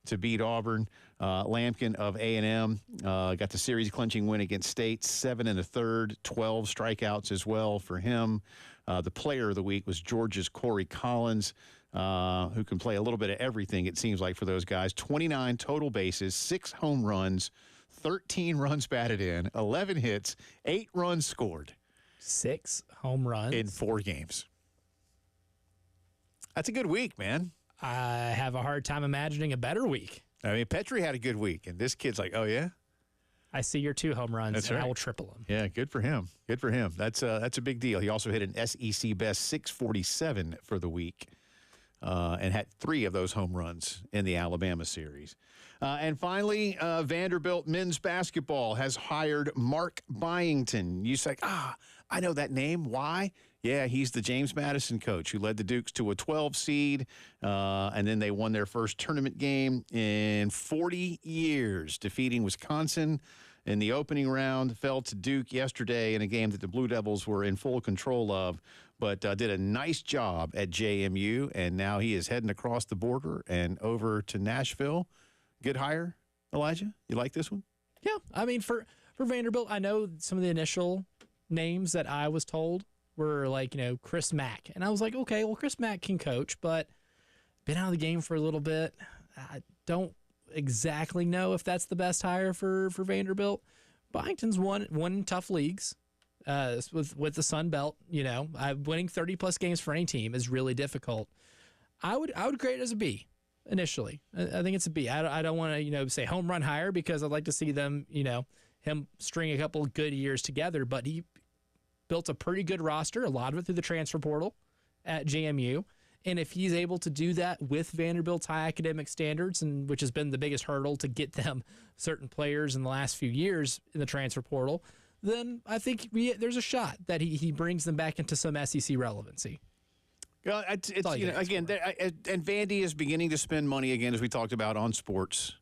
to beat Auburn. Lampkin of A&M got the series-clinching win against State, 7 1/3, 12 strikeouts as well for him. The player of the week was Georgia's Corey Collins, who can play a little bit of everything, it seems like, for those guys. 29 total bases, 6 home runs, 13 runs batted in, 11 hits, 8 runs scored. 6 home runs in 4 games. That's a good week, man. I have a hard time imagining a better week. I mean, Petrie had a good week, and this kid's like, oh, yeah? I see your 2 home runs, That's and right. I will triple them. Yeah, good for him. Good for him. That's a big deal. He also hit an SEC best 647 for the week and had 3 of those home runs in the Alabama series. And finally, Vanderbilt men's basketball has hired Mark Byington. You say, I know that name. Why? Yeah, he's the James Madison coach who led the Dukes to a 12 seed, and then they won their first tournament game in 40 years, defeating Wisconsin in the opening round. Fell to Duke yesterday in a game that the Blue Devils were in full control of, but did a nice job at JMU, and now he is heading across the border and over to Nashville. Good hire, Elijah? You like this one? Yeah, I mean, for Vanderbilt, I know some of the initial names that I was told were like, Chris Mack. And I was like, okay, well, Chris Mack can coach, but been out of the game for a little bit. I don't exactly know if that's the best hire for Vanderbilt. Byington's won tough leagues with the Sun Belt. Winning 30-plus games for any team is really difficult. I would grade it as a B initially. I think it's a B. I don't want to say home run hire because I'd like to see them him string a couple of good years together, but he built a pretty good roster, a lot of it through the transfer portal at JMU. And if he's able to do that with Vanderbilt's high academic standards, and which has been the biggest hurdle to get them certain players in the last few years in the transfer portal, then I think there's a shot that he brings them back into some SEC relevancy. Well, it's again, and Vandy is beginning to spend money again, as we talked about, on sports.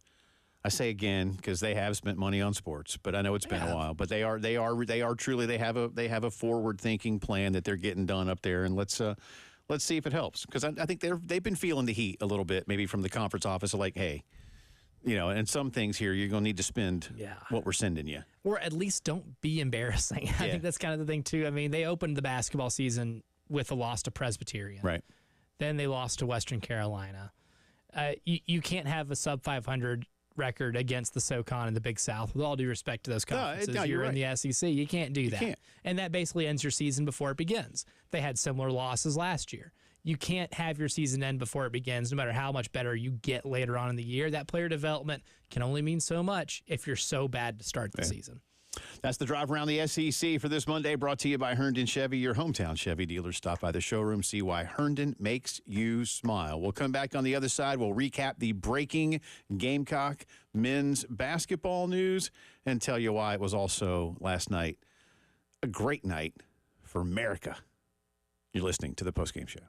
I say again because they have spent money on sports, but I know it's been a while. But they are truly they have a forward thinking plan that they're getting done up there, and let's see if it helps, because I think they've been feeling the heat a little bit, maybe from the conference office, of like, hey, and some things here you're going to need to spend what we're sending you, or at least don't be embarrassing. I think that's kind of the thing too. I mean, they opened the basketball season with a loss to Presbyterian, right? Then they lost to Western Carolina. You can't have a sub 500 record against the SoCon and the Big South, with all due respect to those conferences. You're in the SEC. You can't do that. And that basically ends your season before it begins. They had similar losses last year. You can't have your season end before it begins, no matter how much better you get later on in the year. That player development can only mean so much if you're so bad to start the season. That's the drive around the SEC for this Monday, brought to you by Herndon Chevy, your hometown Chevy dealer. Stop by the showroom, see why Herndon makes you smile. We'll come back on the other side. We'll recap the breaking Gamecock men's basketball news and tell you why it was also last night a great night for America. You're listening to the Postgame Show.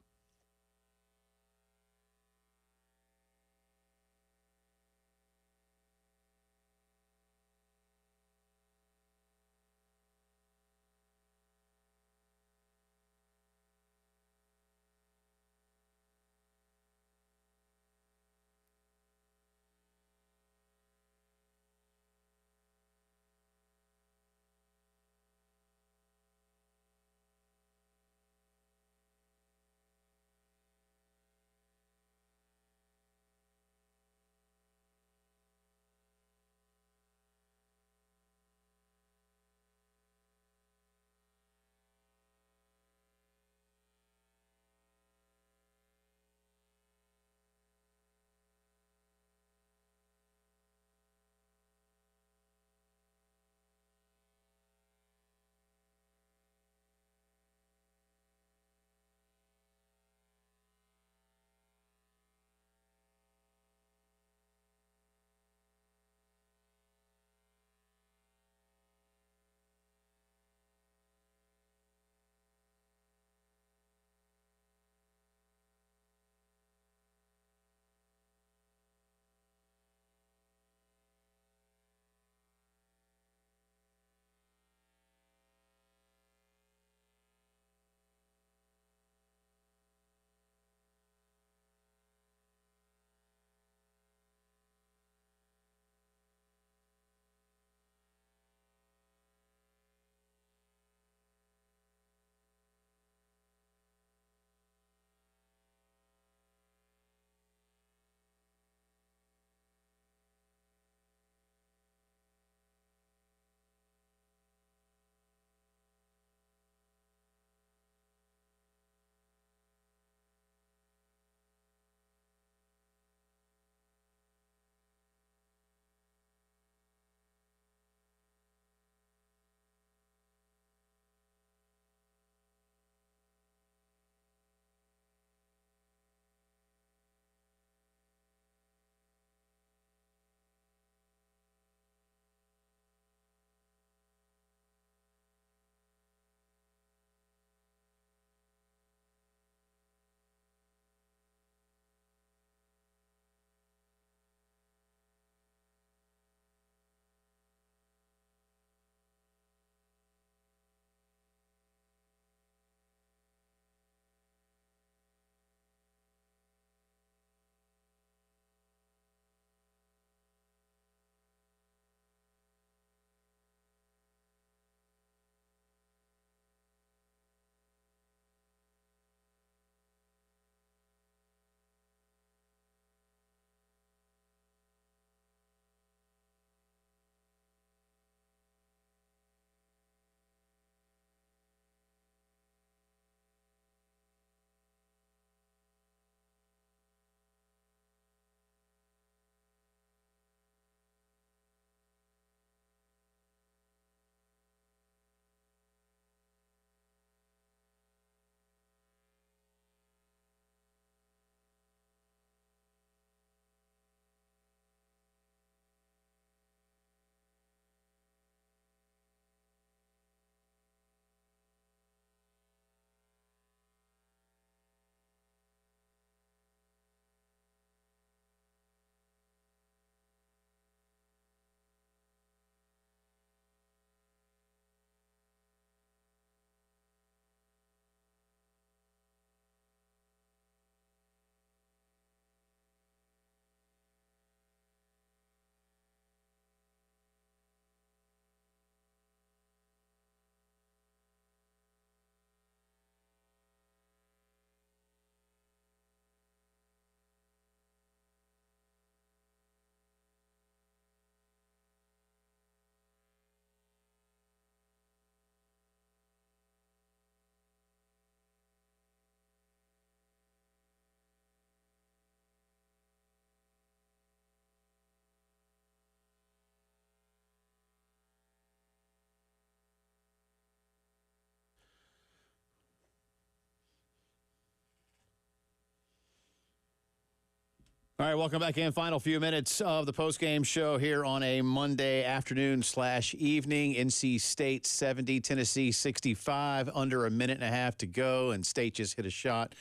All right, welcome back in. Final few minutes of the postgame show here on a Monday afternoon/evening. NC State 70, Tennessee 65, under a minute and a half to go, and State just hit a shot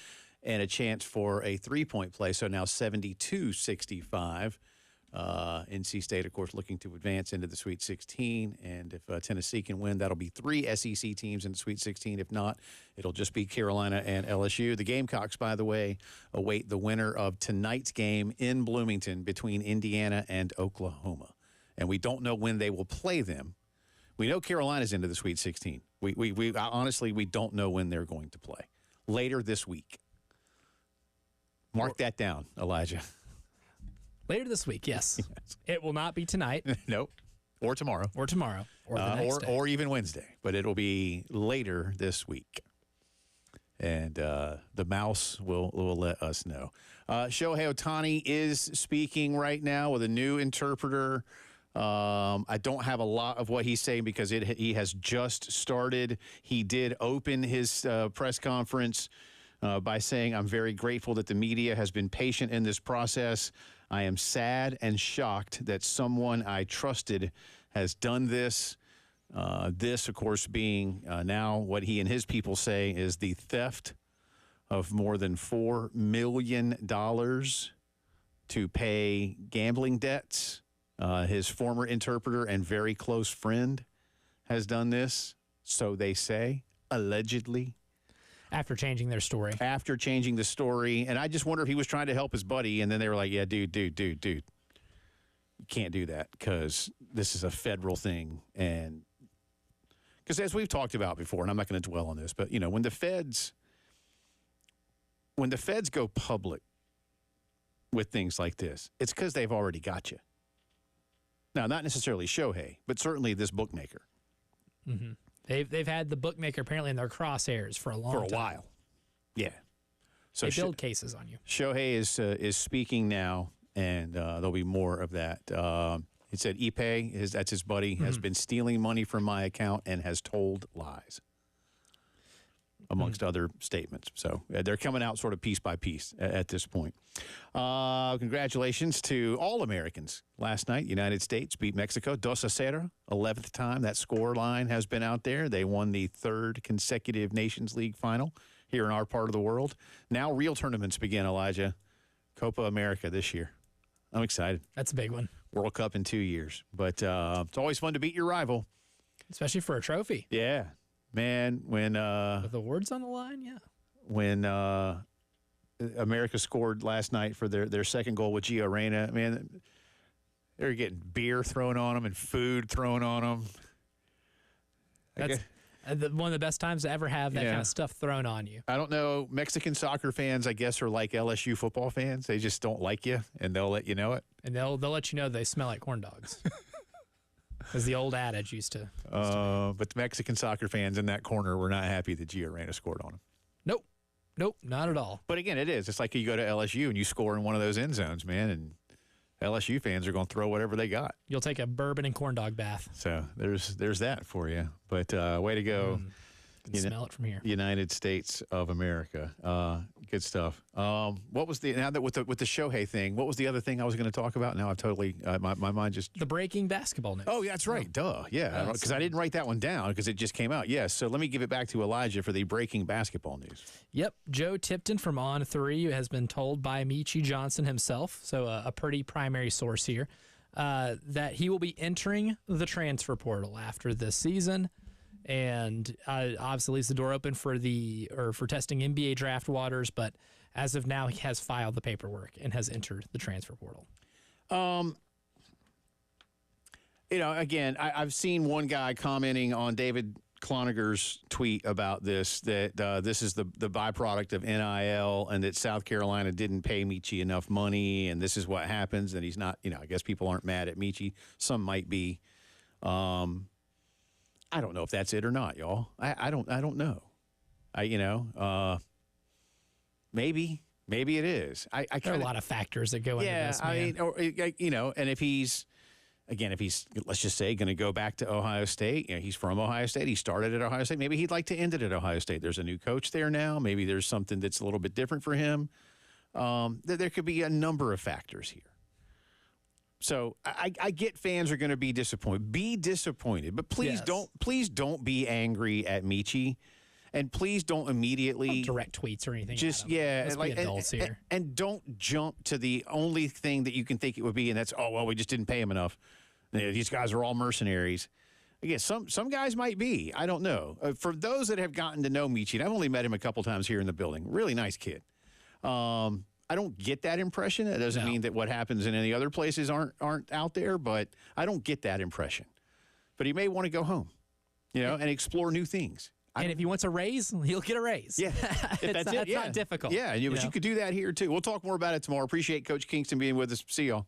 and a chance for a three-point play, so now 72-65. NC State, of course, looking to advance into the Sweet 16, and if Tennessee can win, that'll be 3 SEC teams in the Sweet 16. If not, it'll just be Carolina and LSU. The Gamecocks, by the way, await the winner of tonight's game in Bloomington between Indiana and Oklahoma, and we don't know when they will play them. We know Carolina's into the Sweet 16. We honestly, we don't know when they're going to play. Later this week. Mark that down, Elijah. Later this week, yes. It will not be tonight. Nope. Or tomorrow. Or tomorrow. Or the next day. Or even Wednesday. But it'll be later this week. And the mouse will let us know. Shohei Ohtani is speaking right now with a new interpreter. I don't have a lot of what he's saying because he has just started. He did open his press conference by saying, "I'm very grateful that the media has been patient in this process. I am sad and shocked that someone I trusted has done this." This, of course, being now what he and his people say is the theft of more than $4 million to pay gambling debts. His former interpreter and very close friend has done this, so they say, allegedly. After changing their story. After changing the story. And I just wonder if he was trying to help his buddy, and then they were like, yeah, dude. You can't do that because this is a federal thing. And because as we've talked about before, and I'm not going to dwell on this, but, when the feds go public with things like this, it's because they've already got you. Now, not necessarily Shohei, but certainly this bookmaker. Mm-hmm. They've had the bookmaker apparently in their crosshairs for a long time. For a while. Yeah. So they build cases on you. Shohei is speaking now, and there'll be more of that. He said Ipe, that's his buddy, has been stealing money from my account and has told lies, amongst other statements. So they're coming out sort of piece by piece at this point. Congratulations to all Americans. Last night, United States beat Mexico 2-0, 11th time that score line has been out there. They won the third consecutive Nations League final here in our part of the world. Now real tournaments begin, Elijah. Copa America this year. I'm excited. That's a big one. World Cup in 2 years. But it's always fun to beat your rival. Especially for a trophy. Yeah. Man, when with awards on the line, yeah. When America scored last night for their second goal with Gio Reyna, man, they were getting beer thrown on them and food thrown on them. That's one of the best times to ever have that kind of stuff thrown on you. I don't know. Mexican soccer fans, I guess, are like LSU football fans. They just don't like you, and they'll let you know it. And they'll let you know they smell like corn dogs. As the old adage used to. But the Mexican soccer fans in that corner were not happy that Gio Reyna scored on them. Nope, not at all. But again, it is. It's like you go to LSU and you score in one of those end zones, man, and LSU fans are going to throw whatever they got. You'll take a bourbon and corn dog bath. So there's that for you. But way to go. Can smell it from here. United States of America. Good stuff. What was with the Shohei thing? What was the other thing I was going to talk about? Now I've totally my mind just the breaking basketball news. Oh, yeah, that's right. Duh. Yeah, because I didn't write that one down because it just came out. Yes. So let me give it back to Elijah for the breaking basketball news. Yep. Joe Tipton from On3 has been told by Michi Johnson himself, so a pretty primary source here, that he will be entering the transfer portal after this season. And obviously leaves the door open for testing NBA draft waters, but as of now, he has filed the paperwork and has entered the transfer portal. Again, I've seen one guy commenting on David Cloninger tweet about this, that this is the byproduct of NIL and that South Carolina didn't pay Michi enough money, and this is what happens, and he's not, I guess people aren't mad at Michi. Some might be. I don't know if that's it or not, y'all. I don't know. Maybe it is. There are a lot of factors that go into this, man. And if he's let's just say going to go back to Ohio State, he's from Ohio State. He started at Ohio State. Maybe he'd like to end it at Ohio State. There's a new coach there now. Maybe there's something that's a little bit different for him. There could be a number of factors here. So I get fans are going to be disappointed. Be disappointed, but please don't be angry at Michi, and please don't immediately direct tweets or anything. Just Let's be adults here. And don't jump to the only thing that you can think it would be, and that's we just didn't pay him enough. These guys are all mercenaries. Again, some guys might be. I don't know. For those that have gotten to know Michi, and I've only met him a couple times here in the building. Really nice kid. I don't get that impression. That doesn't mean that what happens in any other places aren't out there, but I don't get that impression. But he may want to go home, and explore new things. And if he wants a raise, he'll get a raise. Yeah, It's not difficult. Yeah, but you could do that here too. We'll talk more about it tomorrow. Appreciate Coach Kingston being with us. See y'all.